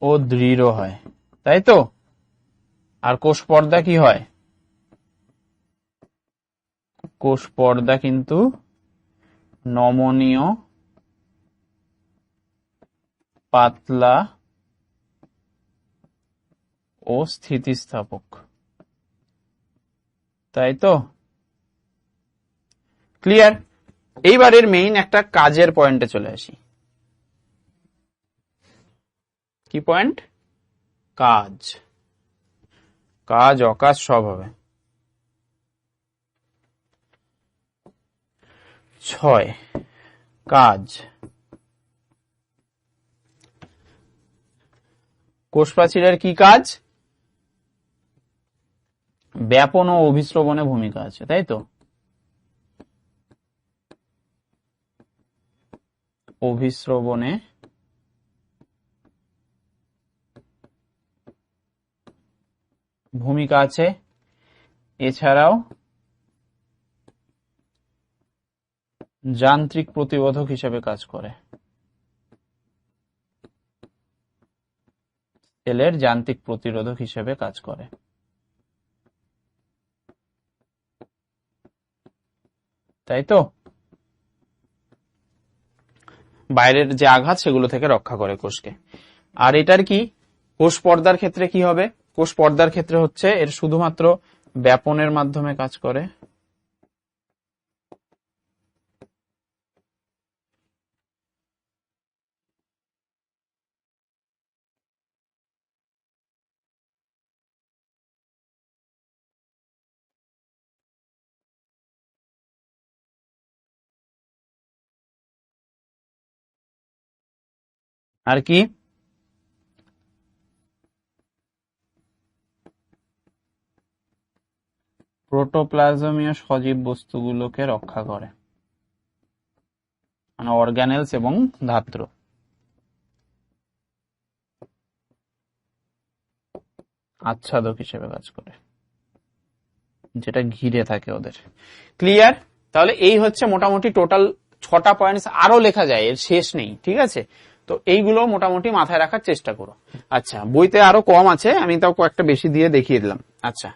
ও দৃঢ় হয়, তাই তো। আর কোষ পর্দা কি হয়, কোষ পর্দা কিন্তু নমনীয়, পাতলা ও স্থিতিস্থাপক, তাই তো। ক্লিয়ার? এইবারের মেইন একটা কাজের পয়েন্টে চলে আসি। কি পয়েন্ট? কাজ। কাজ অকাজ সব হবে। 6 কাজ। কোষ প্রাচীরের কি কাজ? ব্যাপন ও অভিস্রবণে ভূমিকা আছে, তাই তো। অভিস্রবণে ভূমিকা আছে, এছাড়াও যান্ত্রিক প্রতিবোধক হিসেবে কাজ করে, সেলের যান্ত্রিক প্রতিরোধক হিসেবে কাজ করে, তাই তো। বাইরের যে আঘাত সেগুলো থেকে রক্ষা করে কোষকে। আর এটার কি, কোষ পর্দার ক্ষেত্রে কি হবে, কোষ পর্দার ক্ষেত্রে হচ্ছে এর শুধুমাত্র ব্যাপনের মাধ্যমে কাজ করে, আর কি প্রোটোপ্লাজমীয় সজীব বস্তুগুলোকে রক্ষা করে, মানে অর্গানেলস এবং ধাত্র। আচ্ছাদক হিসেবে কাজ করে, যেটা ঘিরে থাকে ওদের। ক্লিয়ার? তাহলে এই হচ্ছে মোটামুটি টোটাল 6টা পয়েন্টস, আরো লেখা যায়, এর শেষ নেই। ঠিক আছে, তো এইগুলো মোটামুটি মাথায় রাখার চেষ্টা করো। আচ্ছা, বইতে আরো কম আছে, আমি তাও কয়েকটা বেশি দিয়ে দেখিয়ে দিলাম। আচ্ছা,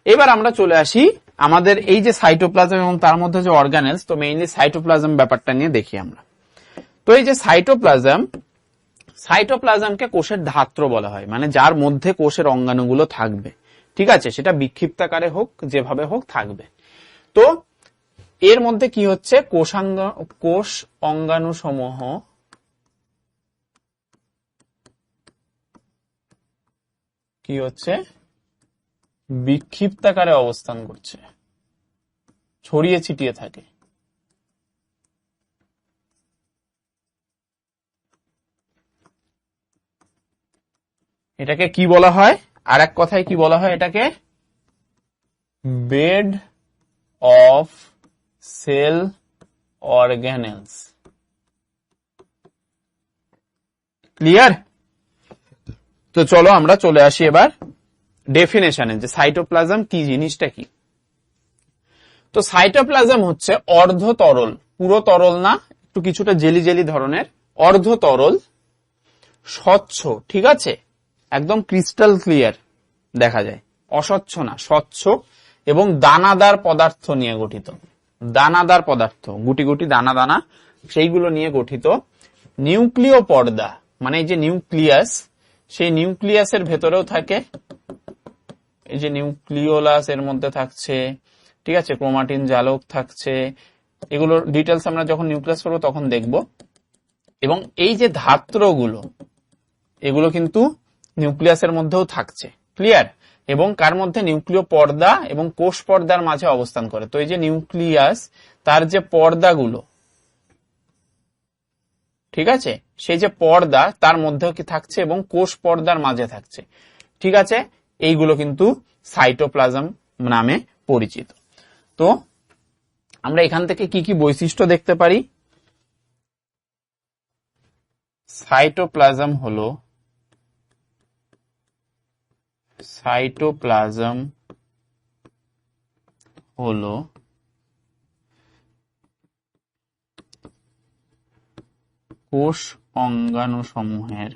এবার আমরা চলে আসি আমাদের এই যে সাইটোপ্লাজম এবং তার মধ্যে যে অর্গানেলস, তো মেইনলি সাইটোপ্লাজম ব্যাপারটা নিয়ে দেখি আমরা। তো এই যে সাইটোপ্লাজমকে কোষের ধাত্র বলা হয়, মানে যার মধ্যে কোষের অঙ্গাণুগুলো থাকবে। ঠিক আছে, সেটা বিক্ষিপ্তাকারে হোক, যেভাবে হোক থাকবে। তো এর মধ্যে কি হচ্ছে, কোষ অঙ্গাণু সমূহ কি হচ্ছে, বিক্ষিপ্তাকারে অবস্থান করছে, ছড়িয়ে ছিটিয়ে থাকে। এটাকে কি বলা হয়, আর এক কথায় কি বলা হয়, এটাকে bed of cell organelles. Clear? তো চলো আমরা চলে আসি এবার ডেফিনেশনে, যে সাইটোপ্লাজম কি জিনিসটা কি। তো সাইটোপ্লাজম হচ্ছে অর্ধ তরল, পুরো তরল না, একটু কিছুটা জেলি জেলি ধরনের, অর্ধ তরল, স্বচ্ছ, ঠিক আছে, একদম ক্রিস্টাল ক্লিয়ার দেখা যায়, অস্বচ্ছ না, স্বচ্ছ, এবং দানাদার পদার্থ নিয়ে গঠিত। দানাদার পদার্থ, গুটি গুটি দানা দানা, সেইগুলো নিয়ে গঠিত। নিউক্লিয় পর্দা, মানে এই যে নিউক্লিয়াস, সেই নিউক্লিয়াসের ভেতরেও থাকে, এই যে নিউক্লিওলাস এর মধ্যে থাকছে, ঠিক আছে, ক্রোমাটিন জালক থাকছে, এগুলোর ডিটেলস আমরা যখন নিউক্লিয়াস করবো তখন দেখব। এবং এই যে ধাত্রগুলো, এগুলো কিন্তু নিউক্লিয়াসের মধ্যেও থাকছে। ক্লিয়ার? এবং কার মধ্যে, নিউক্লিয় পর্দা এবং কোষ পর্দার মাঝে অবস্থান করে। তো এই যে নিউক্লিয়াস, তার যে পর্দাগুলো, ঠিক আছে, সেই যে পর্দা তার মধ্যেও কি থাকছে এবং কোষ পর্দার মাঝে থাকছে। ঠিক আছে, এইগুলো কিন্তু সাইটোপ্লাজম নামে পরিচিত। তো আমরা এখান থেকে কি কি বৈশিষ্ট্য দেখতে পারি। সাইটোপ্লাজম হলো কোষ অঙ্গাণু সমূহের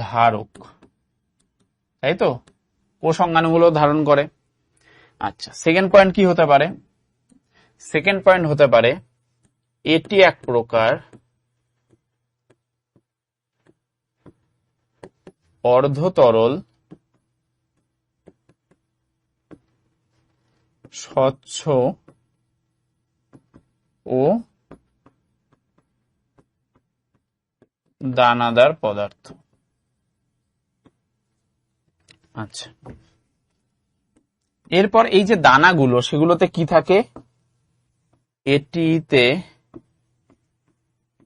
ধারক, তাই তো, কোষ অঙ্গাণুগুলো ধারণ করে। আচ্ছা, সেকেন্ড পয়েন্ট কি হতে পারে, সেকেন্ড পয়েন্ট হতে পারে এটি এক প্রকার অর্ধতরল, স্বচ্ছ ও দানাদার পদার্থ। আচ্ছা, এরপর এই যে দানাগুলো, সেগুলোতে কি থাকে, এটিতে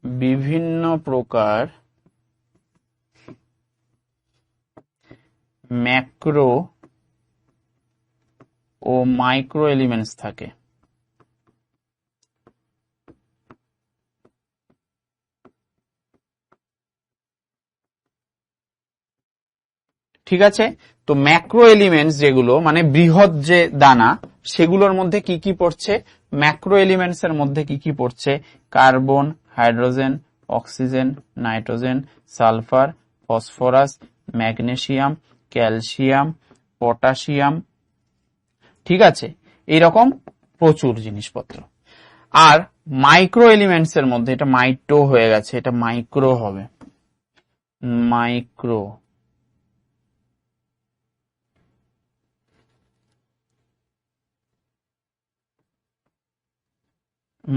বিভিন্ন প্রকার ম্যাক্রো ও মাইক্রো এলিমেন্টস থাকে। ঠিক আছে, তো ম্যাক্রো এলিমেন্টস যেগুলো, মানে বৃহৎ যে দানা, সেগুলোর মধ্যে কি কি পড়ছে, ম্যাক্রো এলিমেন্টস এর মধ্যে কি কি পড়ছে, carbon, hydrogen, oxygen, nitrogen, sulphur, phosphorus, magnesium, calcium, potassium. ঠিক আছে, এইরকম প্রচুর জিনিসপত্র। আর মাইক্রো এলিমেন্টস এর মধ্যে, এটা মাইটো হয়ে গেছে, এটা মাইক্রো হবে,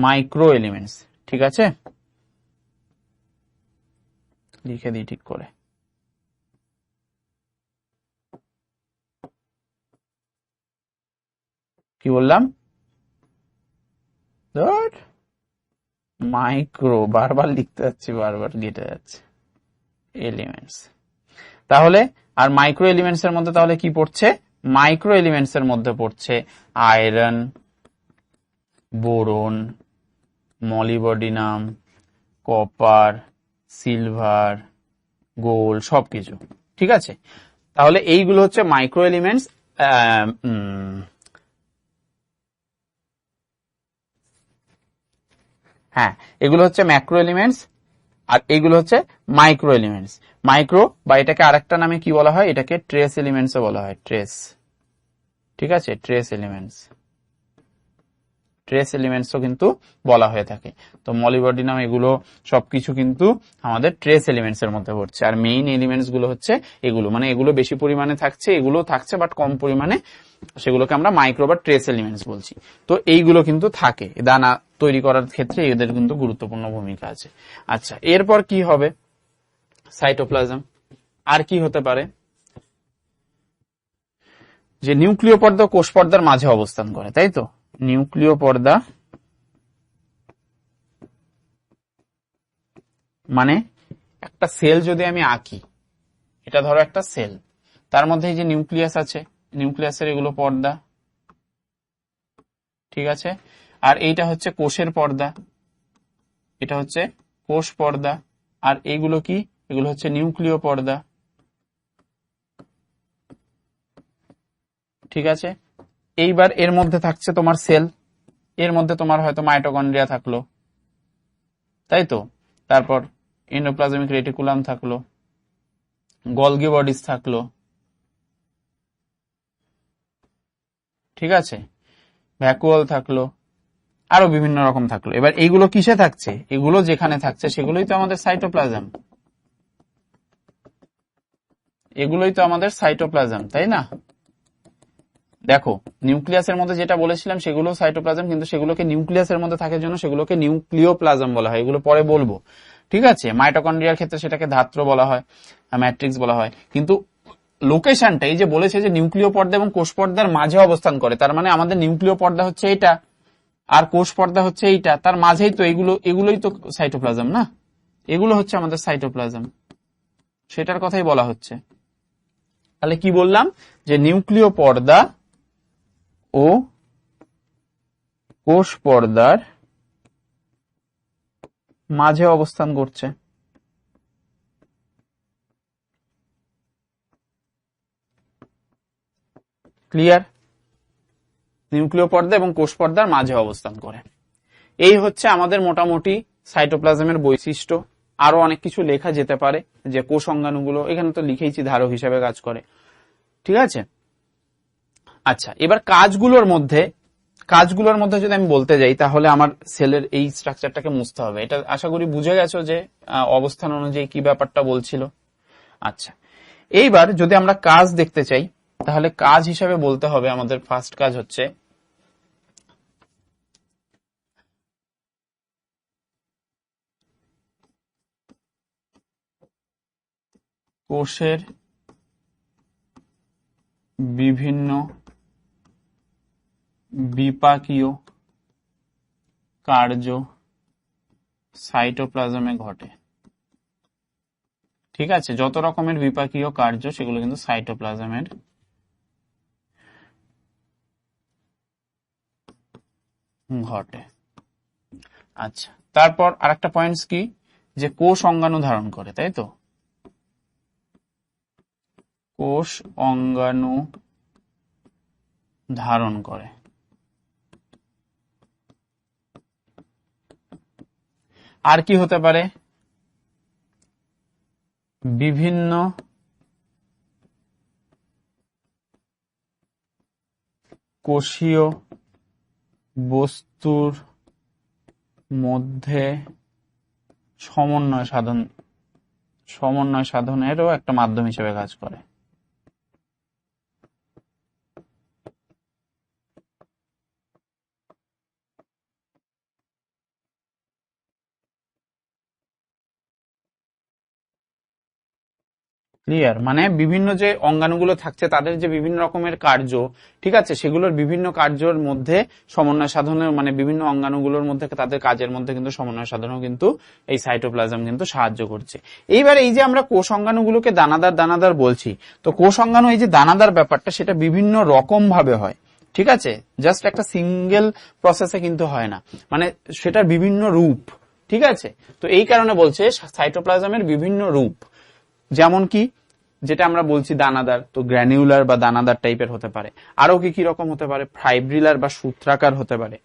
মাইক্রো এলিমেন্টস। ঠিক আছে, লিখে দিই ঠিক করে। কি বললাম, মাইক্রো, বারবার লিখতে যাচ্ছি, বারবার কেটে যাচ্ছে, এলিমেন্টস। তাহলে আর মাইক্রো এলিমেন্টস এর মধ্যে তাহলে কি পড়ছে, মাইক্রো এলিমেন্টস এর মধ্যে পড়ছে iron, boron, molybdenum, copper, silver, gold সবকিছু। ঠিক আছে, তাহলে এইগুলো হচ্ছে মাইক্রো এলিমেন্টস। হ্যাঁ, এগুলো হচ্ছে ম্যাক্রো এলিমেন্টস আর এইগুলো হচ্ছে মাইক্রো এলিমেন্টস। মাইক্রো বা এটাকে আরেকটা নামে কি বলা হয়, এটাকে ট্রেস এলিমেন্টসও বলা হয়, ট্রেস। ঠিক আছে, ট্রেস এলিমেন্টস, ট্রেস এলিমেন্টসও কিন্তু বলা হয়ে থাকে। তো মলিবডিনাম এগুলো সবকিছু কিন্তু আমাদের ট্রেস এলিমেন্টস এর মধ্যে পড়ছে। আর মেইন এলিমেন্টস গুলো হচ্ছে এগুলো, মানে এগুলো বেশি পরিমাণে থাকছে, এগুলো থাকছে বাট কম পরিমাণে, সেগুলোকে আমরা মাইক্রো বা ট্রেস এলিমেন্টস বলছি। তো এইগুলো কিন্তু থাকে দানা তৈরি করার ক্ষেত্রে, এদের কিন্তু গুরুত্বপূর্ণ ভূমিকা আছে। আচ্ছা, এরপর কি হবে, সাইটোপ্লাজম। আর কি হতে পারে, যে নিউক্লিয় পর্দা কোষ পর্দার মাঝে অবস্থান করে, তাই তো। নিউক্লিয় পর্দা মানে একটা সেল যদি আমি আঁকি, এটা ধরো একটা সেল, তার মধ্যে এই যে নিউক্লিয়াস আছে, নিউক্লিয়াসের এগুলো পর্দা। ঠিক আছে, আর এইটা হচ্ছে কোষের পর্দা, এটা হচ্ছে কোষ পর্দা। আর এইগুলো কি, এগুলো হচ্ছে নিউক্লিয় পর্দা। ঠিক আছে, এইবার এর মধ্যে থাকছে তোমার সেল, এর মধ্যে তোমার হয়তো মাইটোকন্ড্রিয়া থাকলো, তাই তো। তারপর এন্ডোপ্লাজমিক রেটিকুলাম থাকলো, গলগি বডিজ থাকলো। ঠিক আছে, ভ্যাকুয়াল থাকলো, আরো বিভিন্ন রকম থাকলো। এবার এইগুলো কিসে থাকছে, এগুলো যেখানে থাকছে সেগুলোই তো আমাদের সাইটোপ্লাজম, এগুলোই তো আমাদের সাইটোপ্লাজম, তাই না। দেখো, নিউক্লিয়াসের মধ্যে যেটা বলেছিলাম সেগুলো সাইটোপ্লাজম, কিন্তু সেগুলোকে নিউক্লিয়াসের মধ্যে থাকার জন্য সেগুলোকে নিউক্লিওপ্লাজম বলা হয়, এগুলো পরে বলবো। ঠিক আছে, মাইটোকন্ড্রিয়ার ক্ষেত্রে সেটাকে ধাত্র বলা হয়, ম্যাট্রিক্স বলা হয়। কিন্তু লোকেশনটা এই যে বলেছে যে নিউক্লিয় পর্দা এবং কোষ পর্দার মাঝে অবস্থান করে, তার মানে আমাদের নিউক্লিয় পর্দা হচ্ছে এটা আর কোষ পর্দা হচ্ছে এইটা, তার মাঝেই তো এগুলোই তো সাইটোপ্লাজম না, এগুলো হচ্ছে আমাদের সাইটোপ্লাজম, সেটার কথাই বলা হচ্ছে। তাহলে কি বললাম, যে নিউক্লিয় পর্দা ও কোষ পর্দার মাঝে অবস্থান করছে। ক্লিয়ার, নিউক্লিয় পর্দা এবং কোষ পর্দার মাঝে অবস্থান করে। এই হচ্ছে আমাদের মোটামুটি সাইটোপ্লাজমের বৈশিষ্ট্য। আরো অনেক কিছু লেখা যেতে পারে, যে কোষ অঙ্গাণুগুলো এখানে তো লিখেইছি ধারক হিসেবে কাজ করে। ঠিক আছে, আচ্ছা, এবার কাজগুলোর মধ্যে যদি আমি বলতে যাই, তাহলে আমার সেলের এই স্ট্রাকচারটাকে মুছতে হবে। এটা আশা করি বুঝে গেছো যে অবস্থান অনুযায়ী কি ব্যাপারটা বলছিল। আচ্ছা, এইবার যদি আমরা কাজ দেখতে চাই, তাহলে কাজ হিসাবে বলতে হবে আমাদের ফার্স্ট কাজ হচ্ছে কোষের বিভিন্ন বিপাকীয় কার্য সাইটোপ্লাজমে ঘটে। ঠিক আছে, যত রকমের বিপাকীয় কার্য সেগুলো কিন্তু সাইটোপ্লাজমের ঘটে। আচ্ছা, তারপর আরেকটা পয়েন্টস কি, যে কোষ অঙ্গাণু ধারণ করে, তাই তো। কোষ অঙ্গাণু ধারণ করে। আর কি হতে পারে, বিভিন্ন কোষীয় বস্তুর মধ্যে সমন্বয় সাধনেরও একটা মাধ্যম হিসেবে কাজ করে। ক্লিয়ার, মানে বিভিন্ন যে অঙ্গাণুগুলো থাকছে তাদের যে বিভিন্ন রকমের কার্য, ঠিক আছে, সেগুলোর বিভিন্ন কার্যের মধ্যে সমন্বয় সাধনের, মানে বিভিন্ন অঙ্গাণুগুলোর মধ্যে তাদের কাজের মধ্যে কিন্তু সমন্বয় সাধনও কিন্তু এই সাইটোপ্লাজম কিন্তু সাহায্য করছে। এইবার এই যে আমরা কোষ অঙ্গাণুগুলোকে দানাদার বলছি, তো কোষ অঙ্গাণু এই যে দানাদার ব্যাপারটা, সেটা বিভিন্ন রকম ভাবে হয়। ঠিক আছে, জাস্ট একটা সিঙ্গেল প্রসেসে কিন্তু হয় না, মানে সেটার বিভিন্ন রূপ, ঠিক আছে, তো এই কারণে বলছে সাইটোপ্লাজমের বিভিন্ন রূপ, যেমন কি যেটা আমরা বলছি দানাদার, তো গ্র্যানিউলার বা দানাদার টাইপের হতে পারে। আরো কি কি রকম হতে পারে? ফাইব্রিলার বা সূত্রাকার হতে পারে,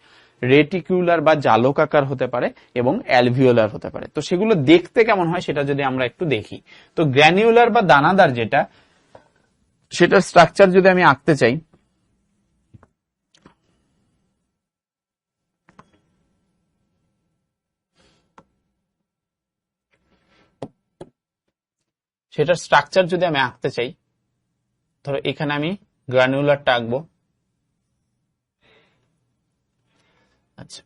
রেটিকুলার বা জালকাকার হতে পারে, এবং অ্যালভিওলার হতে পারে। তো সেগুলো দেখতে কেমন হয় সেটা যদি আমরা একটু দেখি, তো গ্র্যানিউলার বা দানাদার যেটা, সেটার স্ট্রাকচার যদি আমি আঁকতে চাই, সেটার স্ট্রাকচার যদি আমি আঁকতে চাই, ধরো এখানে আমি গ্রানুলারটা আঁকবো। আচ্ছা,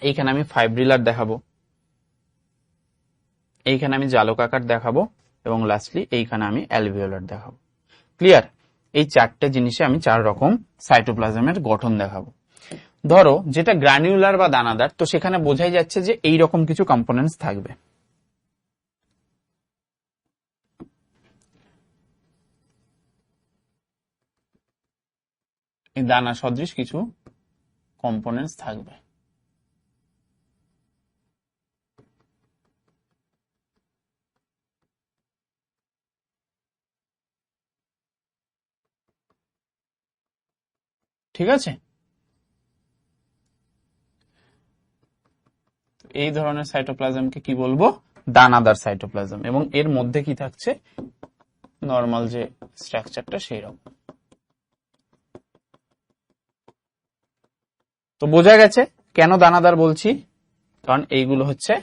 এইখানে আমি ফাইব্রিলার দেখাবো, এইখানে আমি জালকাকার দেখাবো, এবং লাস্টলি এইখানে আমি অ্যালভিওলার দেখাবো। ক্লিয়ার? এই চারটে জিনিসে আমি 4 রকম সাইটোপ্লাজমের গঠন দেখাবো। ধরো যেটা গ্রানুলার বা দানাদার, তো সেখানে বোঝাই যাচ্ছে যে এই রকম কিছু কম্পোনেন্টস থাকবে। এই দানা সদৃশ কিছু কম্পোনেন্টস থাকবে। ঠিক আছে, এই ধরনের সাইটোপ্লাজমকে কি বলবো? দানাদার সাইটোপ্লাজম। এবং এর মধ্যে কি থাকছে? নর্মাল যে স্ট্রাকচারটা সেই রকম। তো বোঝা গেছে কেন দানাদার বলছি, কারণ এইগুলো হচ্ছে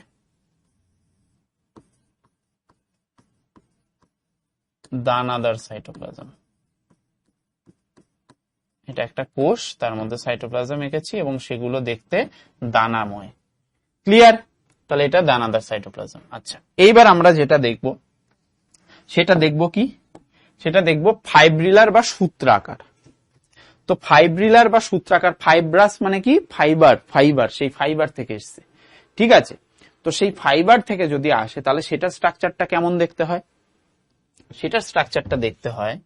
দানাদার সাইটোপ্লাজম। এটা একটা কোষ, তার মধ্যে সাইটোপ্লাজম এঁকেছি এবং সেগুলো দেখতে দানাময়। ক্লিয়ার? তাহলে এটা দানাদার সাইটোপ্লাজম। আচ্ছা, এইবার আমরা যেটা দেখব সেটা দেখব কি, সেটা দেখব ফাইব্রিলার বা সূত্রাকার। তো ফাইব্রিলার বা সূত্রাকার, ফাইব্রাস মানে কি? ফাইবার, ফাইবার, সেই ফাইবার থেকে এসছে। ঠিক আছে, তো সেই ফাইবার থেকে যদি আসে তাহলে সেটার স্ট্রাকচারটা কেমন দেখতে হয়? সেটার স্ট্রাকচারটা দেখতে হয়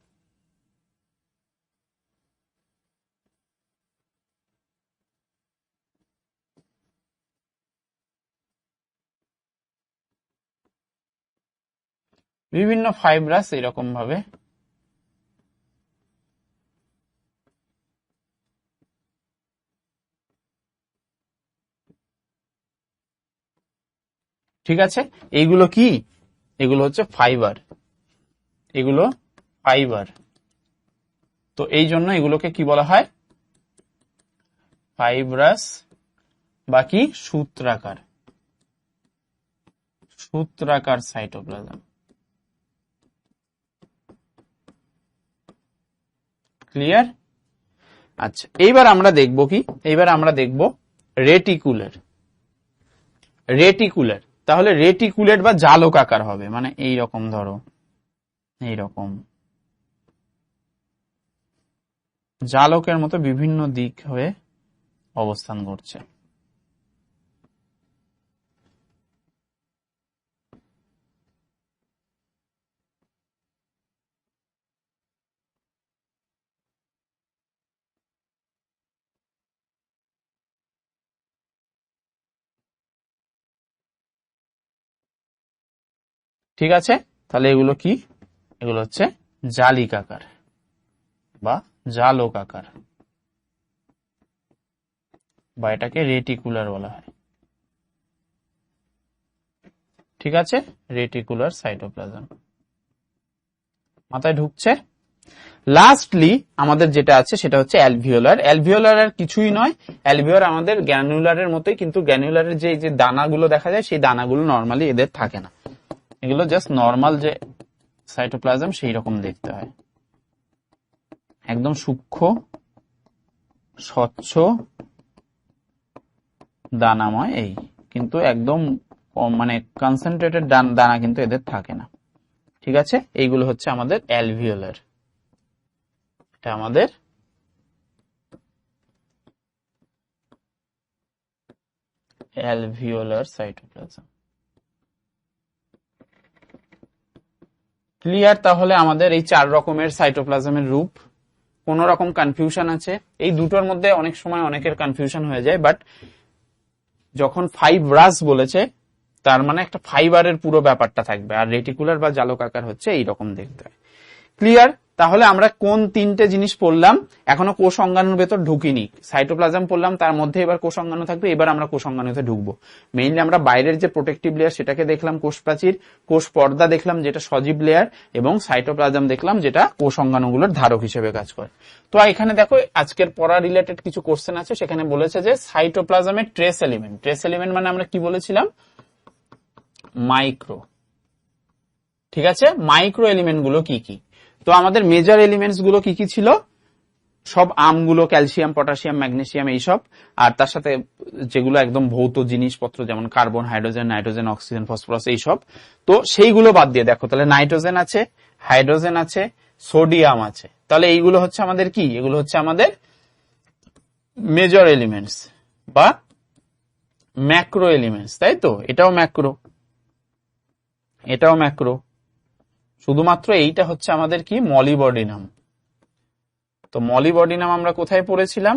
বিভিন্ন ফাইব্রাস এরকম ভাবে ঠিক আছে, এইগুলো কি? এগুলো হচ্ছে ফাইবার, এগুলো ফাইবার। তো এই জন্য এগুলোকে কি বলা হয়? ফাইব্রাস বা কি? সূত্রাকার, সূত্রাকার সাইটোপ্লাজম। ক্লিয়ার? আচ্ছা, এইবার আমরা দেখব কি, এইবার আমরা দেখব রেটিকুলার। রেটিকুলার, তাহলে রেটিকুলেট বা জালকাকার হবে, মানে এই রকম, ধরো এই রকম জালকের মতো বিভিন্ন দিক হয়ে অবস্থান করছে। ঠিক আছে, তাহলে এগুলো কি? এগুলো হচ্ছে জালিকাকার বা জালকাকার, বা এটাকে রেটিকুলার বলা হয়। ঠিক আছে, রেটিকুলার সাইটোপ্লাজম মাথায় ঢুকছে? লাস্টলি আমাদের যেটা আছে সেটা হচ্ছে অ্যালভিওলার। অ্যালভিওলার আর কিছুই নয়, অ্যালভিওলার আমাদের গ্র্যানুলারের মতোই, কিন্তু গ্র্যানুলারের যে যে দানাগুলো দেখা যায় সেই দানাগুলো নর্মালি এদের থাকে না, এগুলো জাস্ট নর্মাল যে সাইটোপ্লাজম সেই রকম দেখতে হয়, একদম সূক্ষ্ম স্বচ্ছ দানাময়। এই কিন্তু একদম মানে কনসেন্ট্রেটেড দানা কিন্তু এদের থাকে না। ঠিক আছে, এইগুলো হচ্ছে আমাদের অ্যালভিওলার, এটা আমাদের অ্যালভিওলার সাইটোপ্লাজম। ক্লিয়ার? তাহলে আমাদের এই 4 রকমের সাইটোপ্লাজমের রূপ। কোন রকম কনফিউশন আছে? এই দুটোর মধ্যে অনেক সময় অনেকের কনফিউশন হয়ে যায়, বাট যখন ফাইব্রাস বলেছে তার মানে একটা ফাইবারের পুরো ব্যাপারটা থাকবে, আর রেটিকুলার বা জালকাকার হচ্ছে এইরকম দেখতে হয়। ক্লিয়ার? তাহলে আমরা কোন 3টে জিনিস পড়লাম? এখনো কোষ অঙ্গাণুর ভেতর ঢুকিনি। সাইটোপ্লাজম পড়লাম, তার মধ্যে এবার কোষ অঙ্গাণু থাকবে। এবার আমরা কোষ অঙ্গাণুতে ঢুকবো। মেইনলি আমরা বাইরের যে প্রোটেক্টিভ লেয়ার সেটাকে দেখলাম, কোষ প্রাচীর, কোষ পর্দা দেখলাম যেটা সজীব লেয়ার, এবং সাইটোপ্লাজম দেখলাম যেটা কোষ অঙ্গাণুগুলোর ধারক হিসেবে কাজ করে। তো এখানে দেখো আজকের পড়া রিলেটেড কিছু কোশ্চেন আছে। সেখানে বলেছে যে সাইটোপ্লাজমের ট্রেস এলিমেন্ট। ট্রেস এলিমেন্ট মানে আমরা কি বলেছিলাম? মাইক্রো। ঠিক আছে, মাইক্রো এলিমেন্ট গুলো কি কি? তো আমাদের মেজর এলিমেন্টস গুলো কি কি ছিল? সব আমগুলো ক্যালসিয়াম, পটাশিয়াম, ম্যাগনেসিয়াম এইসব, আর তার সাথে যেগুলো একদম ভৌত জিনিসপত্র যেমন carbon, hydrogen, nitrogen, oxygen, phosphorus এইসব। তো সেইগুলো বাদ দিয়ে দেখো তাহলে নাইট্রোজেন আছে, হাইড্রোজেন আছে, সোডিয়াম আছে। তাহলে এইগুলো হচ্ছে আমাদের কি? এগুলো হচ্ছে আমাদের মেজর এলিমেন্টস বা ম্যাক্রো এলিমেন্টস, তাই তো? এটাও ম্যাক্রো, এটাও ম্যাক্রো। শুধুমাত্র এইটা হচ্ছে আমাদের কি? মলিবডিনাম। তো মলিবডিনাম আমরা কোথায় পড়েছিলাম?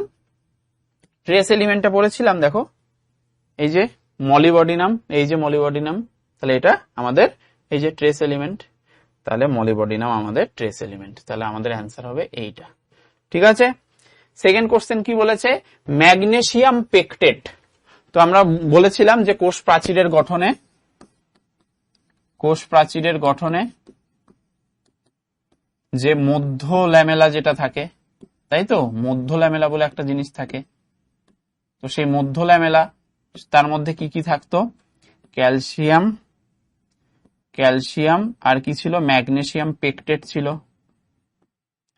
ট্রেস এলিমেন্টটা পড়েছিলাম। দেখো এই যে মলিবডিনাম, এই যে মলিবডিনাম, তাহলে এটা আমাদের এই যে ট্রেস এলিমেন্ট। তাহলে মলিবডিনাম আমাদের ট্রেস এলিমেন্ট। তাহলে আমাদের অ্যান্সার হবে এইটা। ঠিক আছে। সেকেন্ড কোশ্চেন কি বলেছে? Magnesium pectate. তো আমরা বলেছিলাম যে কোষ প্রাচীরের গঠনে যে মধ্য ল্যামেলা যেটা থাকে, তাই তো? মধ্য ল্যামেলা বলে একটা জিনিস থাকে। তো সেই মধ্য ল্যামেলা, তার মধ্যে কি কি থাকতো? ক্যালসিয়াম আর কি ছিল? ম্যাগনেসিয়াম পেকটেট ছিল,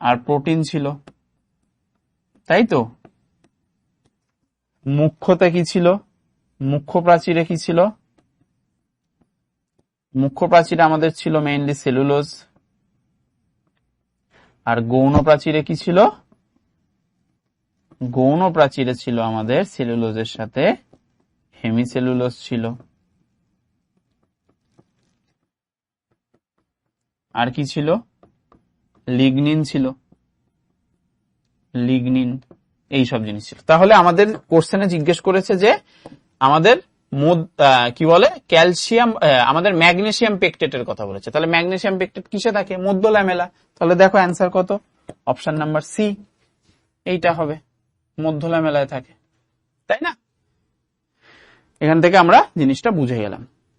আর প্রোটিন ছিল, তাই তো? মুখ্যতে কি ছিল? মুখ্য প্রাচীরে কি ছিল? মুখ্য প্রাচীরে আমাদের ছিল মেইনলি সেলুলোজ, আর গৌণ প্রাচীরে কি ছিল? গৌণ প্রাচীরে ছিল আমাদের সেলুলোজের সাথে হেমিসেলুলোজ ছিল, আর কি ছিল? লিগনিন ছিল, লিগনিন, এইসব জিনিস ছিল। তাহলে আমাদের কোশ্চেনে জিজ্ঞেস করেছে যে আমাদের কি বলে ক্যালসিয়াম, আমাদের ম্যাগনেসিয়াম পেকটেটের কথা বলেছে। তাহলে ম্যাগনেসিয়াম পেকটেট কিসে থাকে? মধ্য ল্যামেলা। তাহলে দেখো অ্যান্সার কত? অপশন নাম্বার সি, এইটা হবে, মধ্য ল্যামেলায় থাকে, তাই না? এখান থেকে আমরা জিনিসটা বুঝে গেলাম।